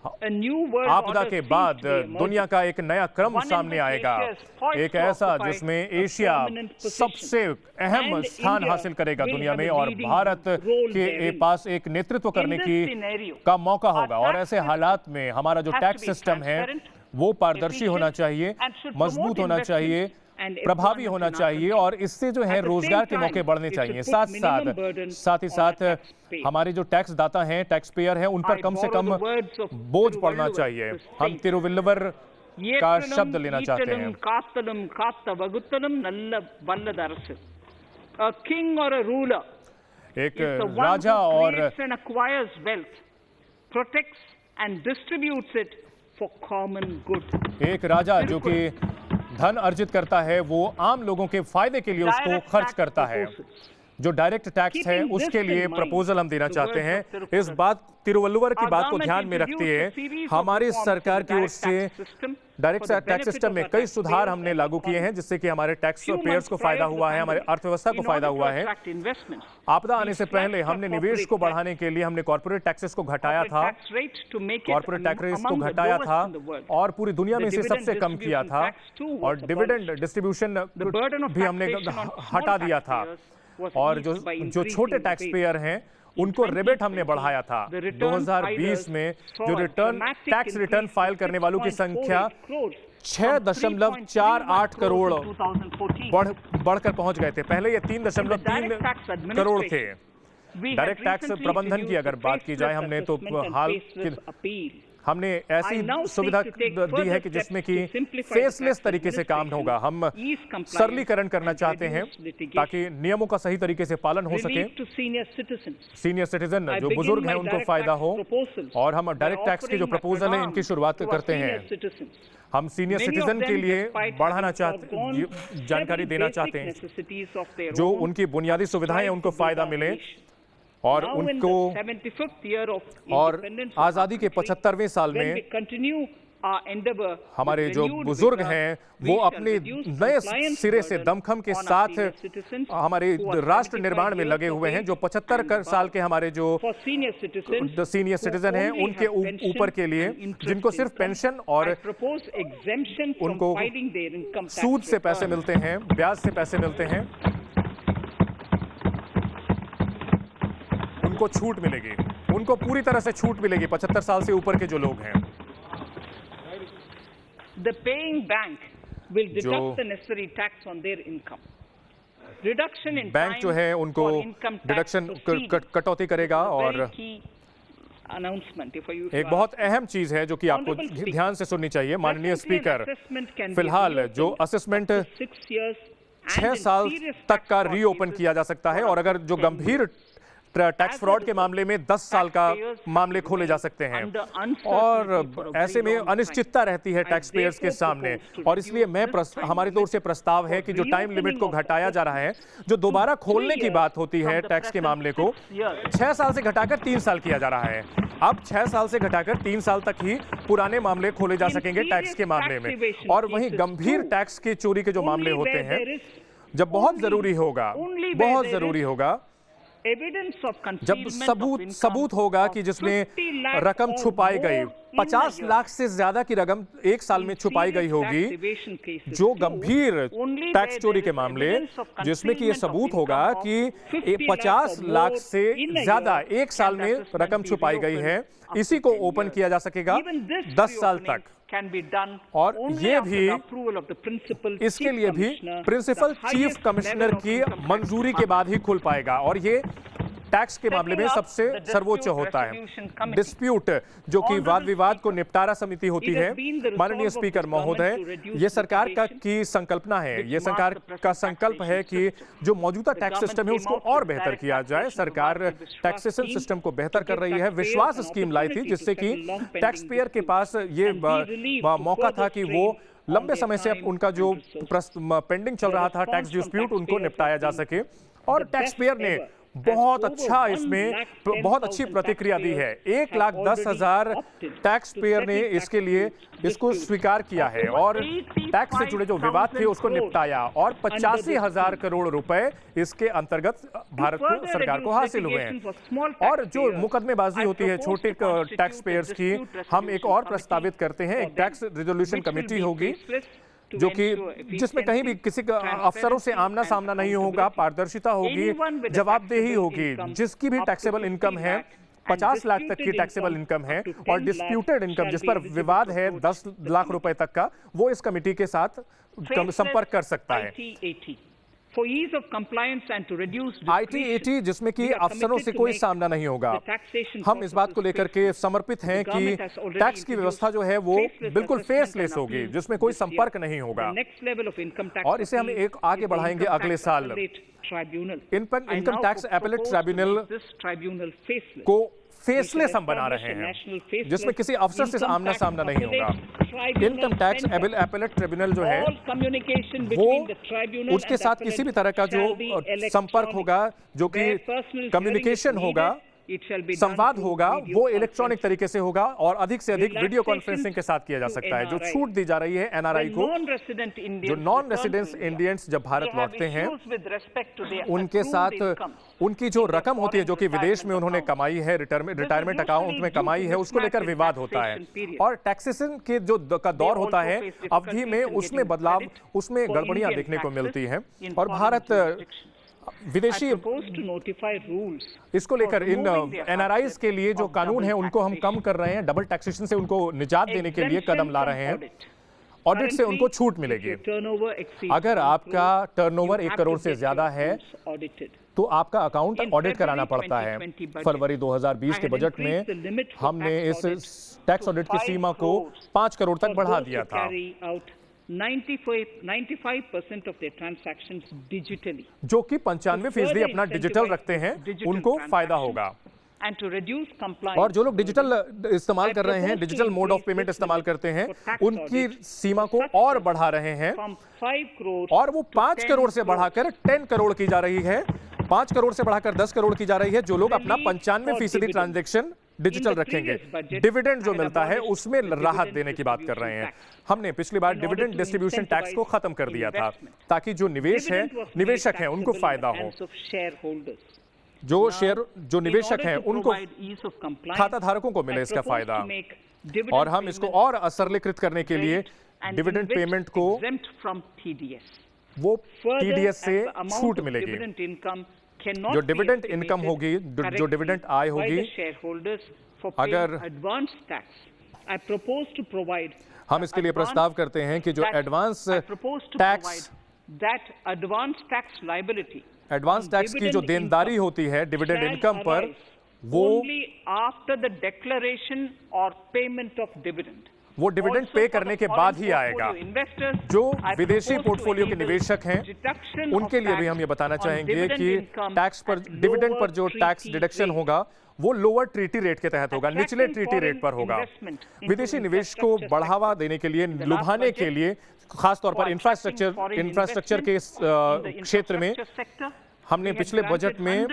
आपदा के बाद दुनिया का एक नया क्रम सामने आएगा, एक ऐसा जिसमें एशिया सबसे अहम स्थान हासिल करेगा दुनिया में और भारत के पास एक नेतृत्व करने का मौका होगा। और ऐसे हालात में हमारा जो टैक्स सिस्टम है वो पारदर्शी होना चाहिए, मजबूत होना चाहिए, प्रभावी होना चाहिए और इससे जो है रोजगार के मौके बढ़ने चाहिए। साथ ही साथ हमारे जो टैक्स दाता हैं, टैक्स पेयर हैं, उन पर कम से कम बोझ पड़ना चाहिए। हम तिरुवल्लुवर का शब्द लेना चाहते हैं। एक राजा और एक राजा जो कि धन अर्जित करता है वो आम लोगों के फायदे के लिए उसको खर्च करता है। जो डायरेक्ट टैक्स है उसके लिए प्रपोजल हम देना चाहते हैं। इस बात तिरुवल्लुवर की बात को ध्यान में रखते हुए हमारी सरकार की ओर से डायरेक्ट टैक्स सिस्टम में कई सुधार हमने लागू किए हैं जिससे कि हमारे टैक्स पेयर्स को फायदा हुआ है, हमारे अर्थव्यवस्था को फायदा हुआ है। आपदा आने से पहले हमने निवेश को बढ़ाने के लिए हमने कॉर्पोरेट टैक्सेस को घटाया था, और पूरी दुनिया में इसे सबसे कम किया था और डिविडेंड डिस्ट्रीब्यूशन भी हमने हटा दिया था। और जो छोटे टैक्स पेयर हैं उनको रिबेट हमने बढ़ाया था। 2020 में जो टैक्स रिटर्न फाइल करने वालों की संख्या 6.48 करोड़ बढ़कर पहुंच गए थे। पहले ये 3.3 करोड़ थे। डायरेक्ट टैक्स प्रबंधन की अगर बात की जाए हमने ऐसी सुविधा दी है कि जिसमें कि फेसलेस तरीके से काम होगा। हम सरलीकरण करना चाहते हैं ताकि नियमों का सही तरीके से पालन हो सके। सीनियर सिटीजन जो बुजुर्ग हैं उनको फायदा हो और हम डायरेक्ट टैक्स के जो प्रपोजल हैं इनकी शुरुआत करते हैं। हम सीनियर सिटीजन के लिए जानकारी देना चाहते हैं जो उनकी बुनियादी सुविधाएं हैं उनको फायदा मिले और उनको और आजादी के 75वें साल में हमारे जो बुजुर्ग हैं वो अपने नए सिरे से दमखम के साथ हमारे राष्ट्र निर्माण में लगे हुए हैं। जो 75 साल के हमारे जो सीनियर सिटीजन हैं उनके ऊपर के लिए जिनको सिर्फ पेंशन और उनको सूद से पैसे मिलते हैं, ब्याज से पैसे मिलते हैं, उनको छूट मिलेगी, उनको पूरी तरह से छूट मिलेगी 75 साल से ऊपर के जो लोग हैं। The paying bank will deduct the necessary tax on their income. Reduction in bank time जो है उनको for income tax deduction proceedings. कटौती करेगा। और Very key announcement, if I use एक to बहुत अहम चीज है जो कि आपको Honorable Speaker, ध्यान से सुननी चाहिए। माननीय Presently, an speaker, assessment can be फिलहाल जो reopened assessment up to 6 years and 6 in साल serious तक tax का fraud रीओपन cases किया जा सकता है, for और up to अगर जो 10 गंभीर years. Tax As a fraud के result, मामले में 10 साल का taxpayers मामले खोले जा सकते हैं। under uncertainty और for a ऐसे very में long time. अनिश्चितता रहती है I टैक्स पेयर्स के therefore सामने, propose to और इसलिए मैं reduce this हमारी time तरफ से प्रस्ताव है कि जो टाइम reopening लिमिट को of घटाया जा रहा है, जो दोबारा खोलने की बात होती है टैक्स के मामले को, 6 साल से घटाकर 3 साल किया जा रहा है। अब 6 साल से घटाकर 3 साल तक ही पुराने मामले खोले जा सकेंगे टैक्स के मामले में। और वहीं गंभीर टैक्स की चोरी के जो मामले होते हैं, जब बहुत जरूरी होगा जब सबूत होगा कि जिसमें रकम छुपाई गई, 50 लाख से ज्यादा की रकम 1 साल में छुपाई गई होगी, जो गंभीर टैक्स चोरी के मामले जिसमें कि ये सबूत होगा कि 50 लाख से ज्यादा 1 साल में रकम छुपाई गई है, इसी को ओपन किया जा सकेगा 10 साल तक। और ये भी, इसके लिए भी प्रिंसिपल चीफ कमिश्नर की मंजूरी के बाद ही खुल पाएगा। और ये टैक्स के मामले में सबसे सर्वोच्च होता है। डिस्प्यूट, जो कि वाद विवाद को निपटारा समिति होती है। माननीय स्पीकर महोदय, ये सरकार की संकल्पना है, ये सरकार का संकल्प है कि जो मौजूदा टैक्स सिस्टम है उसको और बेहतर किया जाए। सरकार टैक्सेशन सिस्टम को बेहतर कर रही है। विश्वास स्कीम लाई थी जिससे कि टैक्स पेयर के पास ये मौका था कि वो लंबे समय से उनका जो पेंडिंग चल रहा था टैक्स डिस्प्यूट, उनको निपटाया जा सके। और टैक्स पेयर ने बहुत अच्छा, इसमें बहुत अच्छी प्रतिक्रिया दी है। 1,10,000 टैक्स पेयर ने इसके लिए इसको स्वीकार किया है और टैक्स से जुड़े जो विवाद थे उसको निपटाया, और 85,000 करोड़ रुपए इसके अंतर्गत भारत को, सरकार को हासिल हुए हैं। और जो मुकदमेबाजी होती है छोटे टैक्स पेयर्स की, हम एक और प्रस्तावित करते हैं। एक टैक्स रिजोल्यूशन कमेटी होगी जो कि जिसमें कहीं भी किसी का अफसरों से आमना सामना नहीं होगा, पारदर्शिता होगी, जवाबदेही होगी। जिसकी भी टैक्सेबल इनकम है, 50 लाख तक की टैक्सेबल इनकम है, और डिस्प्यूटेड इनकम जिस पर विवाद है 10 लाख रुपए तक का, वो इस कमेटी के साथ संपर्क कर सकता है। IT-80 जिसमें कि अफसरों से कोई सामना नहीं होगा। हम इस बात को लेकर के समर्पित हैं कि टैक्स की व्यवस्था जो है वो बिल्कुल फेसलेस होगी, जिसमें कोई संपर्क नहीं होगा, और इसे हम एक आगे बढ़ाएंगे अगले साल। इनकम टैक्स एपेलेट ट्राइब्यूनल को फेसलेस हम बना रहे हैं, जिसमें किसी अफसर से आमना सामना नहीं होगा। इनकम टैक्स एपेलेट ट्रिब्यूनल जो है वो, उसके साथ किसी भी तरह का जो संपर्क होगा, जो कि कम्युनिकेशन होगा, संवाद होगा, वो इलेक्ट्रॉनिक तरीके से होगा, और अधिक से अधिक वीडियो कॉन्फ्रेंसिंग के साथ किया जा सकता है। जो छूट दी जा रही है एनआरआई को, जो नॉन रेसिडेंट इंडियंस जब भारत लौटते हैं, उनके साथ उनकी जो रकम होती है जो कि विदेश में उन्होंने कमाई है, रिटायरमेंट अकाउंट में कमाई है, उसको लेकर विवाद होता है। और टैक्सेशन के जो का दौर होता है अवधि में, उसमें बदलाव, उसमें गड़बड़ियां देखने को मिलती हैं। और भारत विदेशी इसको लेकर इन एनआरआईज के लिए जो कानून है उनको हम कम कर रहे हैं, डबल टैक्सेशन से उनको निजात देने के लिए कदम ला रहे हैं। ऑडिट से उनको छूट मिलेगी। अगर आपका टर्नओवर 1 करोड़ से ज्यादा है तो आपका अकाउंट ऑडिट कराना पड़ता है। फरवरी 2020 के बजट में हमने इस टैक्स ऑडिट की सीमा को 5 करोड़ तक बढ़ा दिया था। 95% of their transactions digitally. जो कि 95% अपना डिजिटल रखते हैं, उनको फायदा होगा। और जो लोग डिजिटल इस्तेमाल कर रहे हैं, डिजिटल मोड ऑफ पेमेंट इस्तेमाल करते हैं, उनकी सीमा को और बढ़ा रहे हैं, और वो 5 करोड़ से बढ़ाकर 10 करोड़ की जा रही है, 5 करोड़ से बढ़ाकर 10 करोड़ की जा रही है। जो लोग अपना 95% ट्रांजैक्शन डिजिटल रखेंगे, डिविडेंड जो मिलता है उसमें राहत देने की बात कर रहे हैं। हमने पिछली बार डिविडेंड डिस्ट्रीब्यूशन टैक्स को खत्म कर दिया था ताकि जो निवेशक हैं उनको फायदा हो। जो निवेशक हैं उनको, खाता धारकों को मिले इसका फायदा। और हम इसको और सरलीकृत करने के लिए डिविडेंड पेमेंट को, वो टीडीएस से छूट मिलेगी। जो डिविडेंड इनकम होगी, जो डिविडेंड आय होगी, अगर हम इसके लिए प्रस्ताव करते हैं कि जो advance tax that advance tax liability advance tax की जो देनदारी होती है डिविडेंड इनकम पर, वो only after the declaration or payment of dividend. वो डिविडेंड पे करने के बाद ही आएगा। जो विदेशी पोर्टफोलियो के निवेशक हैं उनके लिए भी हम ये बताना चाहेंगे कि टैक्स पर, डिविडेंड पर जो टैक्स डिडक्शन होगा वो लोअर ट्रीटी रेट के तहत होगा, निचले ट्रीटी रेट पर होगा। विदेशी निवेश को बढ़ावा देने के लिए, लुभाने के लिए, खासतौर पर इंफ्रास्ट्रक्चर के क्षेत्र में हमने पिछले बजट में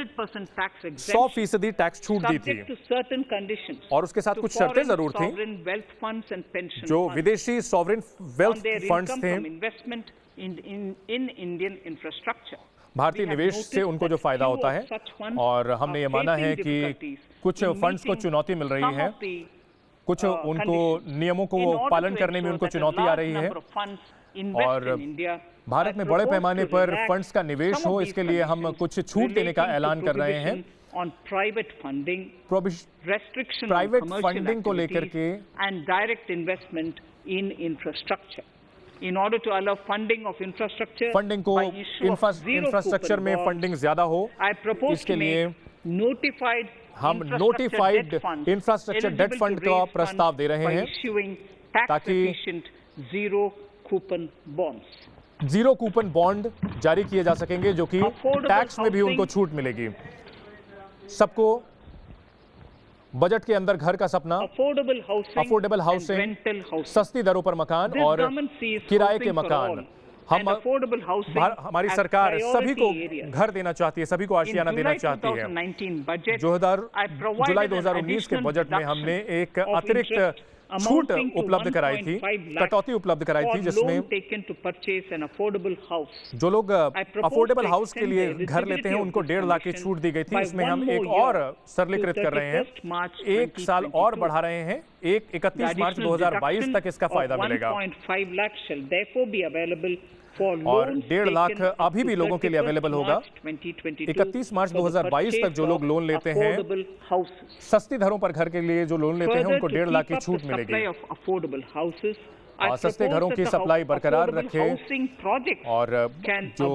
100% टैक्स छूट दी थी और उसके साथ कुछ शर्तें जरूर थी। जो विदेशी सॉवरेन वेल्थ फंड्स थे, भारतीय निवेश से उनको जो फायदा होता है, और हमने ये माना है कि कुछ फंड्स को चुनौती मिल रही है, कुछ उनको नियमों को पालन करने में उनको चुनौती आ रही है, और भारत में बड़े पैमाने पर फंड्स का निवेश हो, इसके लिए हम कुछ छूट देने का ऐलान कर रहे हैं। प्राइवेट फंडिंग को लेकर के and direct investment in infrastructure, in order to allow funding of infrastructure, funding को इंफ्रास्ट्रक्चर में फंडिंग ज्यादा हो, इसके लिए हम नोटिफाइड इंफ्रास्ट्रक्चर डेट फंड का प्रस्ताव दे रहे हैं ताकि जीरो कूपन बॉन्ड जारी किए जा सकेंगे, जो कि टैक्स में भी उनको छूट मिलेगी। सबको बजट के अंदर घर का सपना, अफोर्डेबल हाउसिंग, सस्ती दरों पर मकान और किराए के मकान, हमारी सरकार सभी को घर देना चाहती है, सभी को आशियाना देना चाहती है। जुलाई 2019 के बजट में हमने एक अतिरिक्त छूट उपलब्ध कराई थी, कटौती उपलब्ध कराई थी, जिसमें जो लोग अफोर्डेबल हाउस के लिए घर लेते हैं उनको 1.5 लाख की छूट दी गई थी। इसमें हम एक और सरलीकृत कर रहे हैं, 1 साल और बढ़ा रहे हैं, 31 मार्च 2022 तक इसका फायदा मिलेगा, और 1.5 लाख अभी भी लोगों के लिए अवेलेबल होगा। 31 मार्च 2022 तक जो लोग लोन लेते हैं, सस्ती दरों पर घर के लिए जो लोन लेते हैं, उनको 1.5 लाख की छूट मिलेगी। और सस्ते घरों की सप्लाई बरकरार रखें और जो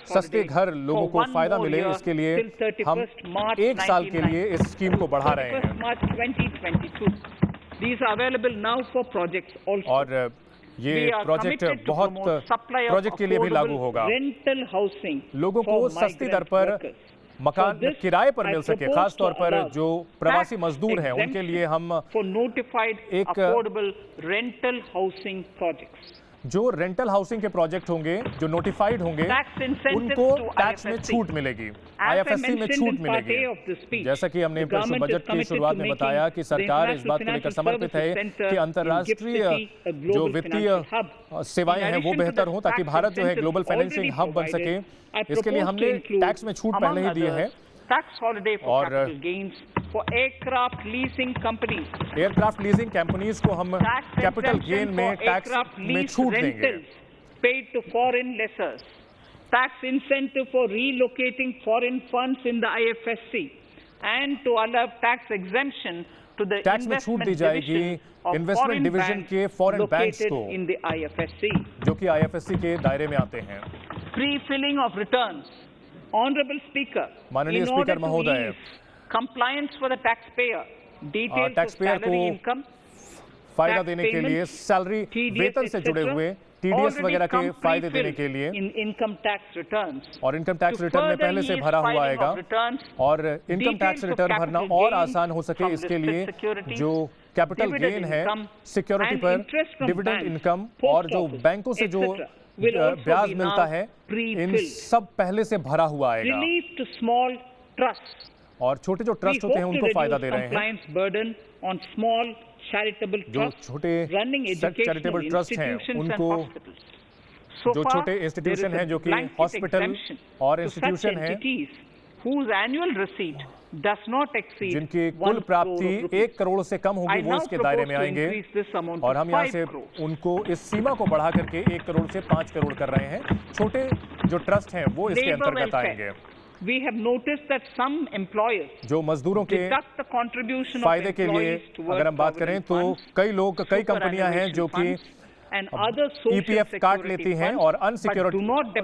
सस्ते घर लोगों को फायदा मिले, इसके लिए हम 1 साल के लिए इस स्कीम को बढ़ा रहे हैं। और ये प्रोजेक्ट बहुत प्रोजेक्ट के लिए भी लागू होगा। लोगों को सस्ती दर पर मकान किराए पर मिल सके, खासतौर पर जो प्रवासी मजदूर हैं उनके लिए हम एक जो रेंटल हाउसिंग के प्रोजेक्ट होंगे, जो नोटिफाइड होंगे, उनको टैक्स में छूट मिलेगी, आईएफएससी में छूट मिलेगी। जैसा कि हमने बजट की शुरुआत में बताया कि सरकार इस बात को लेकर समर्पित है कि अंतर्राष्ट्रीय जो वित्तीय सेवाएं हैं वो बेहतर हों, ताकि भारत जो है ग्लोबल फाइनेंशियल हब बन सके। इसके लिए हमने टैक्स में छूट पहले ही दिए हैं। और एयरक्राफ्ट लीजिंग कंपनीज को हम कैपिटल गेन में टैक्स में छूट देंगे। paid to foreign lessors, tax incentive for relocating foreign funds in the IFSC, and to allow tax exemption to the tax में छूट दी जाएगी इन्वेस्टमेंट डिवीजन के फॉरेन बैंक्स को, in the IFSC, जो कि आईएफएससी के दायरे में आते हैं। Free filling of returns. Honorable Speaker, माननीय स्पीकर महोदय, compliance for the taxpayer, details of salary income, फायदा देने के लिए सैलरी वेतन से जुड़े हुए टीडीएस वगैरह के फायदे देने के लिए इनकम टैक्स रिटर्न्स, और इनकम टैक्स रिटर्न में पहले से भरा हुआ आएगा, और इनकम टैक्स रिटर्न भरना और आसान हो सके, इसके लिए जो कैपिटल गेन है, सिक्योरिटी पर डिविडेंड इनकम, और जो बैंकों से जो ब्याज मिलता है, इन सब पहले से भरा हुआ आएगा। और छोटे जो ट्रस्ट होते हैं उनको फायदा दे रहे हैं। जो छोटे चैरिटेबल ट्रस्ट हैं उनको, जो छोटे इंस्टीट्यूशन हैं, जो कि हॉस्पिटल और इंस्टीट्यूशन हैं, जिनकी कुल प्राप्ति 1 करोड़ से कम होगी, वो इसके दायरे में आएंगे। और हम यहाँ से उनको इस सीमा को बढ़ा करके 1 करोड़ से 5 करोड़ कर रहे हैं। छोटे जो ट्रस्ट हैं वो इसके अंतर्गत आएंगे। We have noticed that some employers जो मजदूरों के फायदे के लिए अगर हम बात करें तो कई कंपनियां हैं जो कि ईपीएफ काट लेती हैं और अनसिक्योर्ड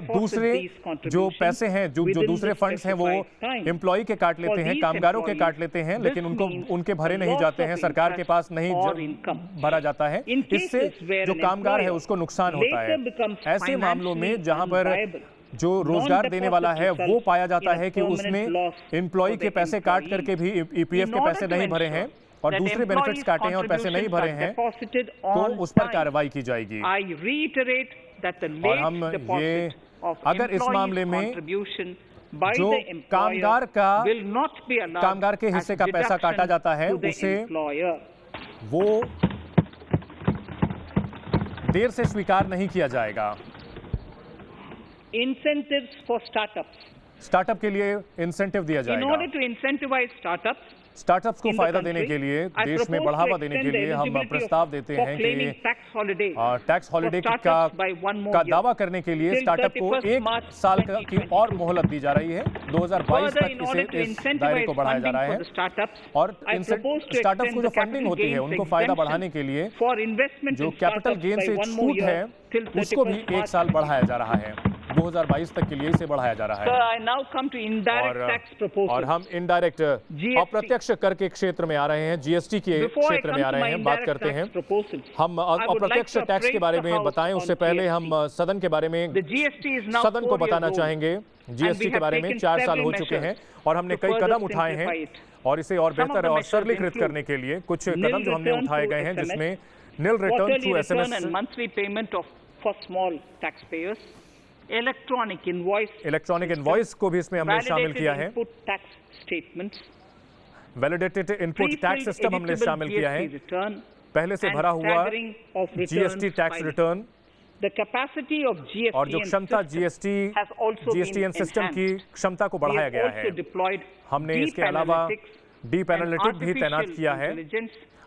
दूसरे जो पैसे हैं जो दूसरे फंड्स हैं वो एम्प्लॉय के काट लेते हैं, कामगारों के काट लेते हैं, लेकिन उनके भरे नहीं जाते हैं, सरकार के पास नहीं भरा जाता है। इससे जो कामगार है उसको नुकसान होता है। ऐसे मामलों में जहां पर जो रोजगार देने वाला है वो पाया जाता है कि उसने एम्प्लॉय के पैसे काट करके भी ईपीएफ के पैसे नहीं भरे हैं और दूसरे बेनिफिट्स काटे हैं और पैसे नहीं भरे हैं, तो उस पर कार्रवाई की जाएगी। और हम ये अगर इस मामले में जो कामगार के हिस्से का पैसा काटा जाता है उसे वो देर से स्वीकार नहीं किया जाएगा। Incentives for startups. स्टार्टअप के लिए इंसेंटिव दिया जाएगा। In order to incentivize startups को फायदा देने के लिए, देश में बढ़ावा देने के लिए हम प्रस्ताव देते हैं कि टैक्स हॉलिडे का दावा करने के लिए स्टार्टअप को 1 साल की और मोहलत दी जा रही है। 2022 तक इस दायरे को बढ़ाया जा रहा है और स्टार्टअप्स को जो फंडिंग होती है उनको फायदा बढ़ाने के लिए जो कैपिटल गेन से छूट है उसको भी 1 साल बढ़ाया जा रहा है। 2022 तक के लिए इसे बढ़ाया जा रहा है। और हम इनडायरेक्ट अप्रत्यक्ष कर के क्षेत्र में आ रहे हैं, जीएसटी के क्षेत्र में आ रहे हैं, बात करते हैं। हम अप्रत्यक्ष टैक्स के बारे में बताएं उससे पहले हम सदन के बारे में सदन को बताना चाहेंगे। जीएसटी के बारे में 4 साल हो चुके हैं और हमने कई कदम उठाए हैं और इसे और बेहतर और सरलीकृत करने के लिए कुछ कदम जो हमने उठाए गए हैं, जिसमें nil return through SMS and monthly payment for small taxpayers, electronic invoice को भी इसमें हमने शामिल किया है। वैलिडेटेड इनपुट टैक्स सिस्टम हमने शामिल किया है। पहले से भरा हुआ जीएसटी टैक्स रिटर्न और जो क्षमता जीएसटीएन सिस्टम की क्षमता को बढ़ाया गया है। हमने इसके अलावा डीप एनालिटिक भी तैनात किया है।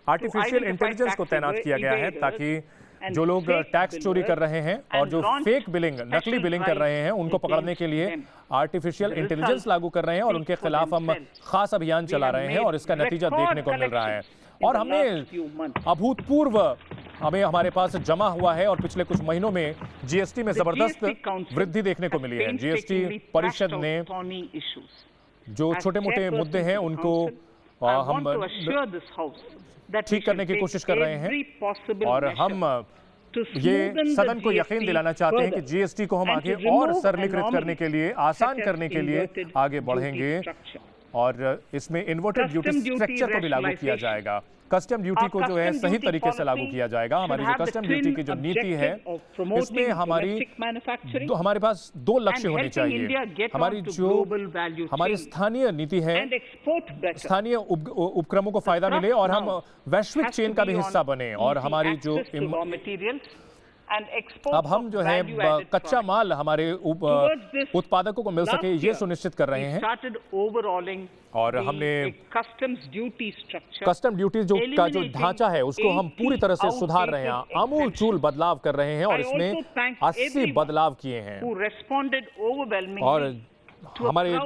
आर्टिफिशियल इंटेलिजेंस को तैनात किया गया है ताकि जो लोग टैक्स चोरी कर रहे हैं और जो फेक बिलिंग, नकली बिलिंग कर रहे हैं, उनको पकड़ने के लिए आर्टिफिशियल इंटेलिजेंस लागू कर रहे हैं और उनके खिलाफ हम खास अभियान चला रहे हैं और इसका नतीजा देखने को मिल रहा है। और हमने अभूतपूर्व हमारे पास जमा हुआ है और पिछले कुछ महीनों में जीएसटी में जबरदस्त वृद्धि देखने को मिली है। जीएसटी परिषद ने जो छोटे मोटे मुद्दे हैं उनको हम ठीक करने की कोशिश कर रहे हैं और हम ये सदन को यकीन दिलाना चाहते हैं कि जीएसटी को हम आगे और सरलीकृत करने के लिए, आसान करने के लिए आगे बढ़ेंगे और इसमें इन्वर्टेड ड्यूटी स्ट्रक्चर को भी लागू किया जाएगा। कस्टम ड्यूटी को जो है सही तरीके से लागू किया जाएगा। हमारी जो कस्टम ड्यूटी की जो नीति है इसमें हमारे पास 2 लक्ष्य होने चाहिए। हमारी स्थानीय नीति है, स्थानीय उपक्रमों को फायदा मिले और हम वैश्विक चेन का भी हिस्सा बने और हमारी जो अब हम जो है कच्चा माल हमारे उत्पादकों को मिल सके ये सुनिश्चित कर रहे हैं। और हमने कस्टम ड्यूटी का जो ढांचा है उसको हम पूरी तरह से सुधार रहे हैं, आमूलचूल बदलाव कर रहे हैं और इसमें 80 बदलाव किए हैं। और हमारे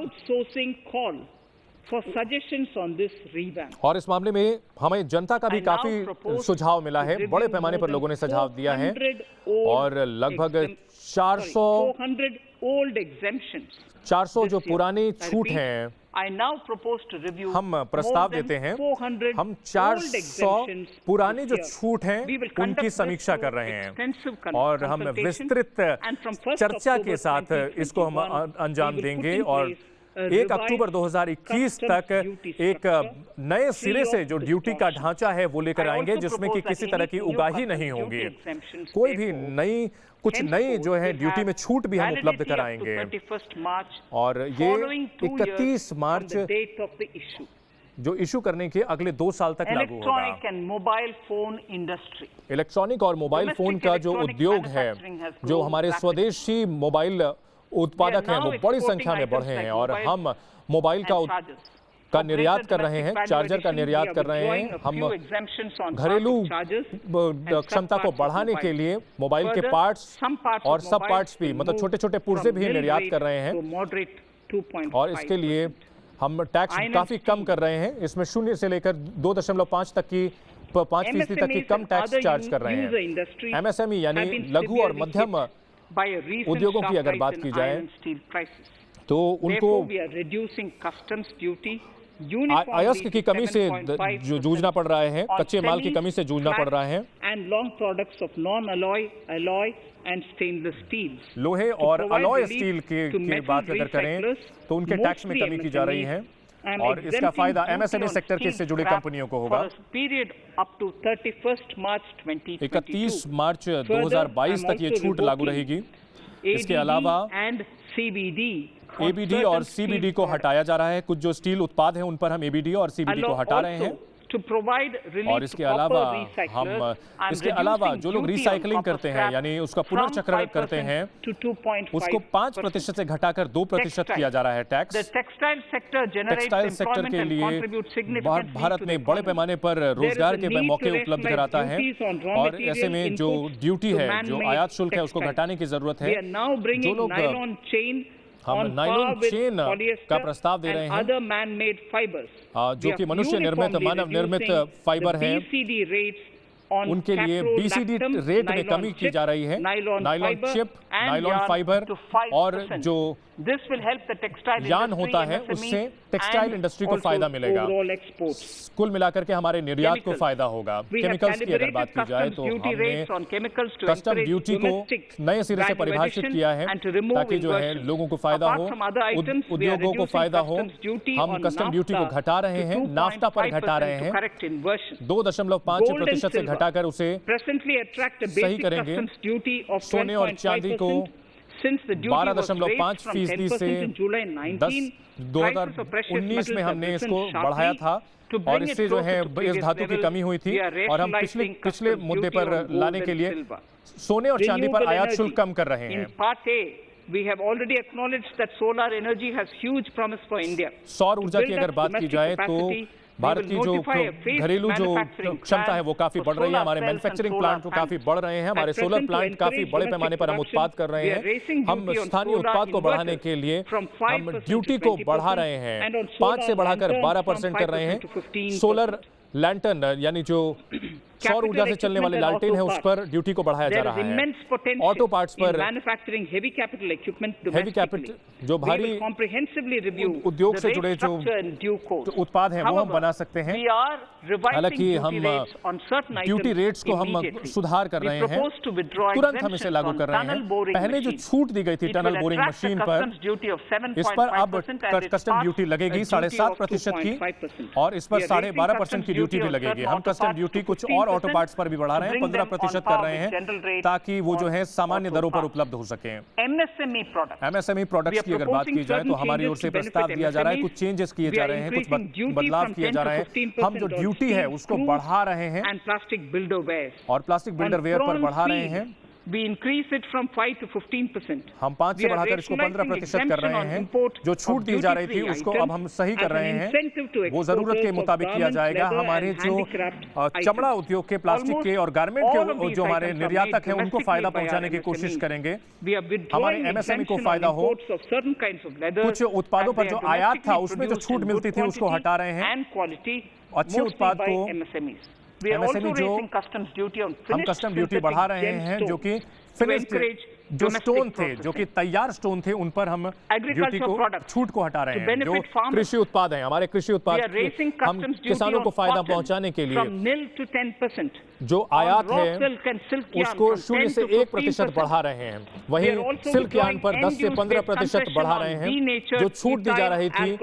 और इस मामले में हमें जनता का भी काफी सुझाव मिला है। बड़े पैमाने पर लोगों ने सुझाव दिया है और लगभग 400 जो पुरानी छूट हैं हम प्रस्ताव देते हैं। हम 400 पुरानी जो छूट हैं उनकी समीक्षा कर रहे हैं और हम विस्तृत चर्चा के साथ इसको हम अंजाम देंगे और 1 अक्टूबर 2021 तक एक नए सिरे से जो ड्यूटी का ढांचा है वो लेकर आएंगे जिसमें कि किसी तरह की उगाही नहीं होगी। कोई भी कुछ नई जो है ड्यूटी में छूट भी हम उपलब्ध कराएंगे और ये 31 मार्च जो इशू करने के अगले 2 साल तक लागू होगा। इलेक्ट्रॉनिक और मोबाइल फोन का जो उद्योग है, जो हमारे स्वदेशी मोबाइल उत्पादक हैं वो बड़ी संख्या में बढ़े हैं और हम मोबाइल का निर्यात कर रहे हैं, चार्जर का निर्यात कर रहे हैं। हम घरेलू क्षमता को बढ़ाने के लिए मोबाइल के पार्ट्स और सब पार्ट्स भी, मतलब छोटे छोटे पुर्जे भी निर्यात कर रहे हैं और इसके लिए हम टैक्स काफी कम कर रहे हैं। इसमें 0 से लेकर 2.5 तक की 5% तक की कम टैक्स चार्ज कर रहे हैं। एमएसएमई यानी लघु और मध्यम उद्योगों की अगर बात की जाए तो उनको अयस्क की कमी से जो जूझना पड़ रहा है, कच्चे माल की कमी से जूझना पड़ रहा है। लोहे और अलॉय स्टील की बात अगर करें तो उनके टैक्स में कमी की जा रही है और इसका फायदा एमएसएमई सेक्टर के से जुड़ी कंपनियों को होगा। 31 मार्च 2022 तक ये छूट लागू रहेगी। इसके अलावा एबीडी और सीबीडी को हटाया जा रहा है। कुछ जो स्टील उत्पाद हैं उन पर हम एबीडी और सीबीडी को हटा रहे हैं। और इसके अलावा जो लोग रिसाइकलिंग करते हैं यानी उसका पुनर्चक्रण करते हैं उसको 5% से घटाकर 2% किया जा रहा है टैक्स। टेक्सटाइल सेक्टर के लिए भारत में बड़े पैमाने पर रोजगार के मौके उपलब्ध कराता है और ऐसे में जो ड्यूटी है, जो आयात शुल्क है, उसको घटाने की जरूरत है। जो लोग हम नायलॉन चेन का प्रस्ताव दे रहे हैं जो कि मनुष्य निर्मित, मानव निर्मित फाइबर है, उनके लिए बीसीडी रेट में कमी की जा रही है। नायलॉन चिप, नायलॉन फाइबर और जो यान होता है उससे टेक्सटाइल इंडस्ट्री को फायदा मिलेगा। कुल मिलाकर के हमारे निर्यात को फायदा होगा। केमिकल्स की अगर बात की जाए तो हमने कस्टम ड्यूटी को नए सिरे से परिभाषित किया है ताकि जो है लोगों को फायदा हो, उद्योगों को फायदा हो। हम कस्टम ड्यूटी को घटा रहे हैं, नाफ्टा पर घटा रहे हैं, 2.5% से घटाकर उसे सही करेंगे। सोने और चांदी को 12.5% से 2019 में हमने इसको बढ़ाया था और इससे जो है इस धातु की कमी हुई थी और हम पिछले मुद्दे पर लाने के लिए सोने और चांदी पर आयात शुल्क कम कर रहे हैं। सौर ऊर्जा की अगर बात की जाए तो भारत की जो घरेलू जो क्षमता है वो काफी बढ़ रही है। हमारे मैन्युफैक्चरिंग प्लांट तो काफी बढ़ रहे हैं, हमारे सोलर प्लांट काफी बड़े पैमाने पर हम उत्पाद कर रहे हैं। हम स्थानीय उत्पाद को बढ़ाने के लिए हम ड्यूटी को बढ़ा रहे हैं, 5 से बढ़ाकर 12% कर रहे हैं। सोलर लैंटर्न यानी जो सौर ऊर्जा से चलने वाले लालटेन है उस पर ड्यूटी को बढ़ाया जा रहा है। ऑटो पार्ट्स पर हेवी कैपिटल जो भारी उद्योग से जुड़े जो उत्पाद हैं वो हम बना सकते हैं। हालांकि हम ड्यूटी रेट्स को हम सुधार कर रहे हैं, तुरंत हम इसे लागू कर रहे हैं। पहले जो छूट दी गई थी टनल बोरिंग मशीन पर, इस पर अब कस्टम ड्यूटी लगेगी 7.5% की और इस पर 12.5% की ड्यूटी भी लगेगी। हम कस्टम ड्यूटी कुछ और ऑटो पार्ट्स पर भी बढ़ा रहे हैं, 15% कर रहे हैं ताकि वो जो है सामान्य दरों पर उपलब्ध हो सके। एमएसएमई प्रोडक्ट्स की अगर बात की जाए तो हमारी ओर से प्रस्ताव दिया जा रहा है, कुछ चेंजेस किए जा रहे हैं, कुछ बदलाव किए जा रहे हैं। हम जो ड्यूटी है उसको बढ़ा रहे हैं और प्लास्टिक बिल्डरवेयर पर बढ़ा रहे हैं। We increase it from 5 to 15%. हम 5 से बढ़ाकर इसको 15% कर रहे हैं। जो छूट दी जा रही थी उसको अब हम सही कर रहे हैं, वो जरूरत के मुताबिक किया जाएगा। हमारे जो चमड़ा उद्योग के, प्लास्टिक के और गारमेंट के जो हमारे निर्यातक हैं उनको फायदा पहुंचाने की कोशिश करेंगे। हमारे एमएसएमई को फायदा हो। कुछ उत्पादों पर जो आयात था उसमें जो छूट मिलती थी उसको हटा रहे हैं। अच्छे उत्पाद को एमएसएमई जो हम कस्टम ड्यूटी बढ़ा रहे हैं, जो कि फिनिश्ड जो स्टोन थे, जो कि तैयार स्टोन थे, उन पर हम ड्यूटी को, छूट को हटा रहे हैं। जो कृषि उत्पाद हैं, हमारे कृषि उत्पाद हम किसानों को फायदा पहुंचाने के लिए जो आयात है उसको 0 से 1% बढ़ा रहे हैं। वहीं सिल्क यार्न पर 10 से 15% बढ़ा रहे हैं। जो छूट दी जा रही थी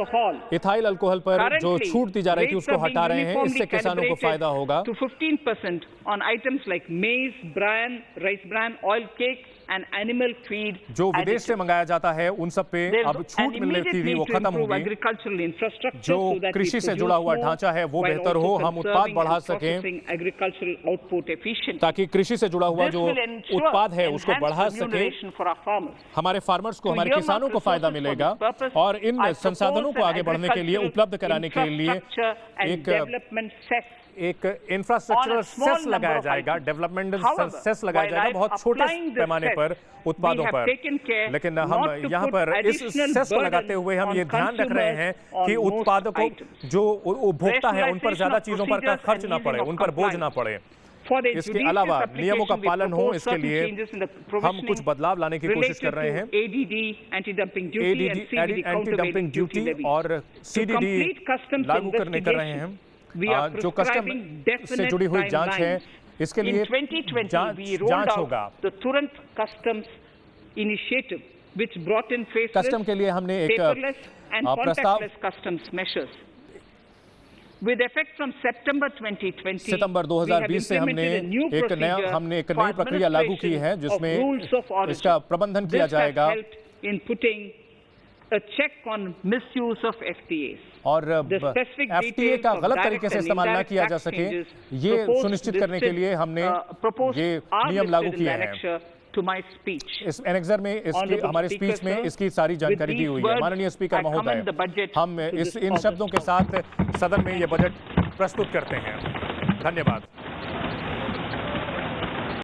इथाइल अल्कोहल पर जो छूट दी जा रही थी उसको हटा रहे हैं। इससे किसानों को फायदा होगा। 15% on items like maize, bran, rice bran, oil cake and animal feed. जो विदेश से मंगाया जाता है उन सब पे अब छूट मिलने थी वो खत्म होगी। जो कृषि से जुड़ा हुआ ढांचा है वो बेहतर हो, हम उत्पाद बढ़ा सकें ताकि कृषि से जुड़ा हुआ जो उत्पाद है उसको बढ़ा सकें। हमारे फार्मर्स को, हमारे किसानों को फायदा मिलेगा और इन संसाधनों को आगे बढ़ने के लिए, उपलब्ध कराने के लिए एक एक इंफ्रास्ट्रक्चरल सेस लगाया जाएगा, डेवलपमेंटल सेस लगाया जाएगा बहुत छोटे पैमाने पर उत्पादों पर, लेकिन हम यहाँ पर इस सेस को लगाते हुए हम ये ध्यान रख रहे हैं कि उत्पादकों जो उपभोक्ता है उन पर ज्यादा चीजों पर खर्च ना पड़े, उन पर बोझ ना पड़े। इसके अलावा नियमों का पालन हो, इसके लिए हम कुछ बदलाव लाने की कोशिश कर रहे हैं। एंटी डंपिंग ड्यूटी और CDD लागू करने कर रहे हैं। जो कस्टम से जुड़ी हुई जांच है, इसके लिए जांच होगा। कस्टम के लिए हमने एक प्रस्ताव With effect from September 2020, सितंबर 2020 से हमने एक नई प्रक्रिया लागू की है जिसमें इसका प्रबंधन किया जाएगा in putting a check on misuse of FTAs. और FTA का गलत तरीके से इस्तेमाल ना किया जा सके, ये सुनिश्चित करने के लिए हमने ये नियम लागू किए हैं। इस एनेक्सर में इसकी हमारे स्पीच में इसकी सारी जानकारी दी हुई है। माननीय स्पीकर महोदय, हम इन शब्दों के साथ सदन में ये बजट प्रस्तुत करते हैं। धन्यवाद।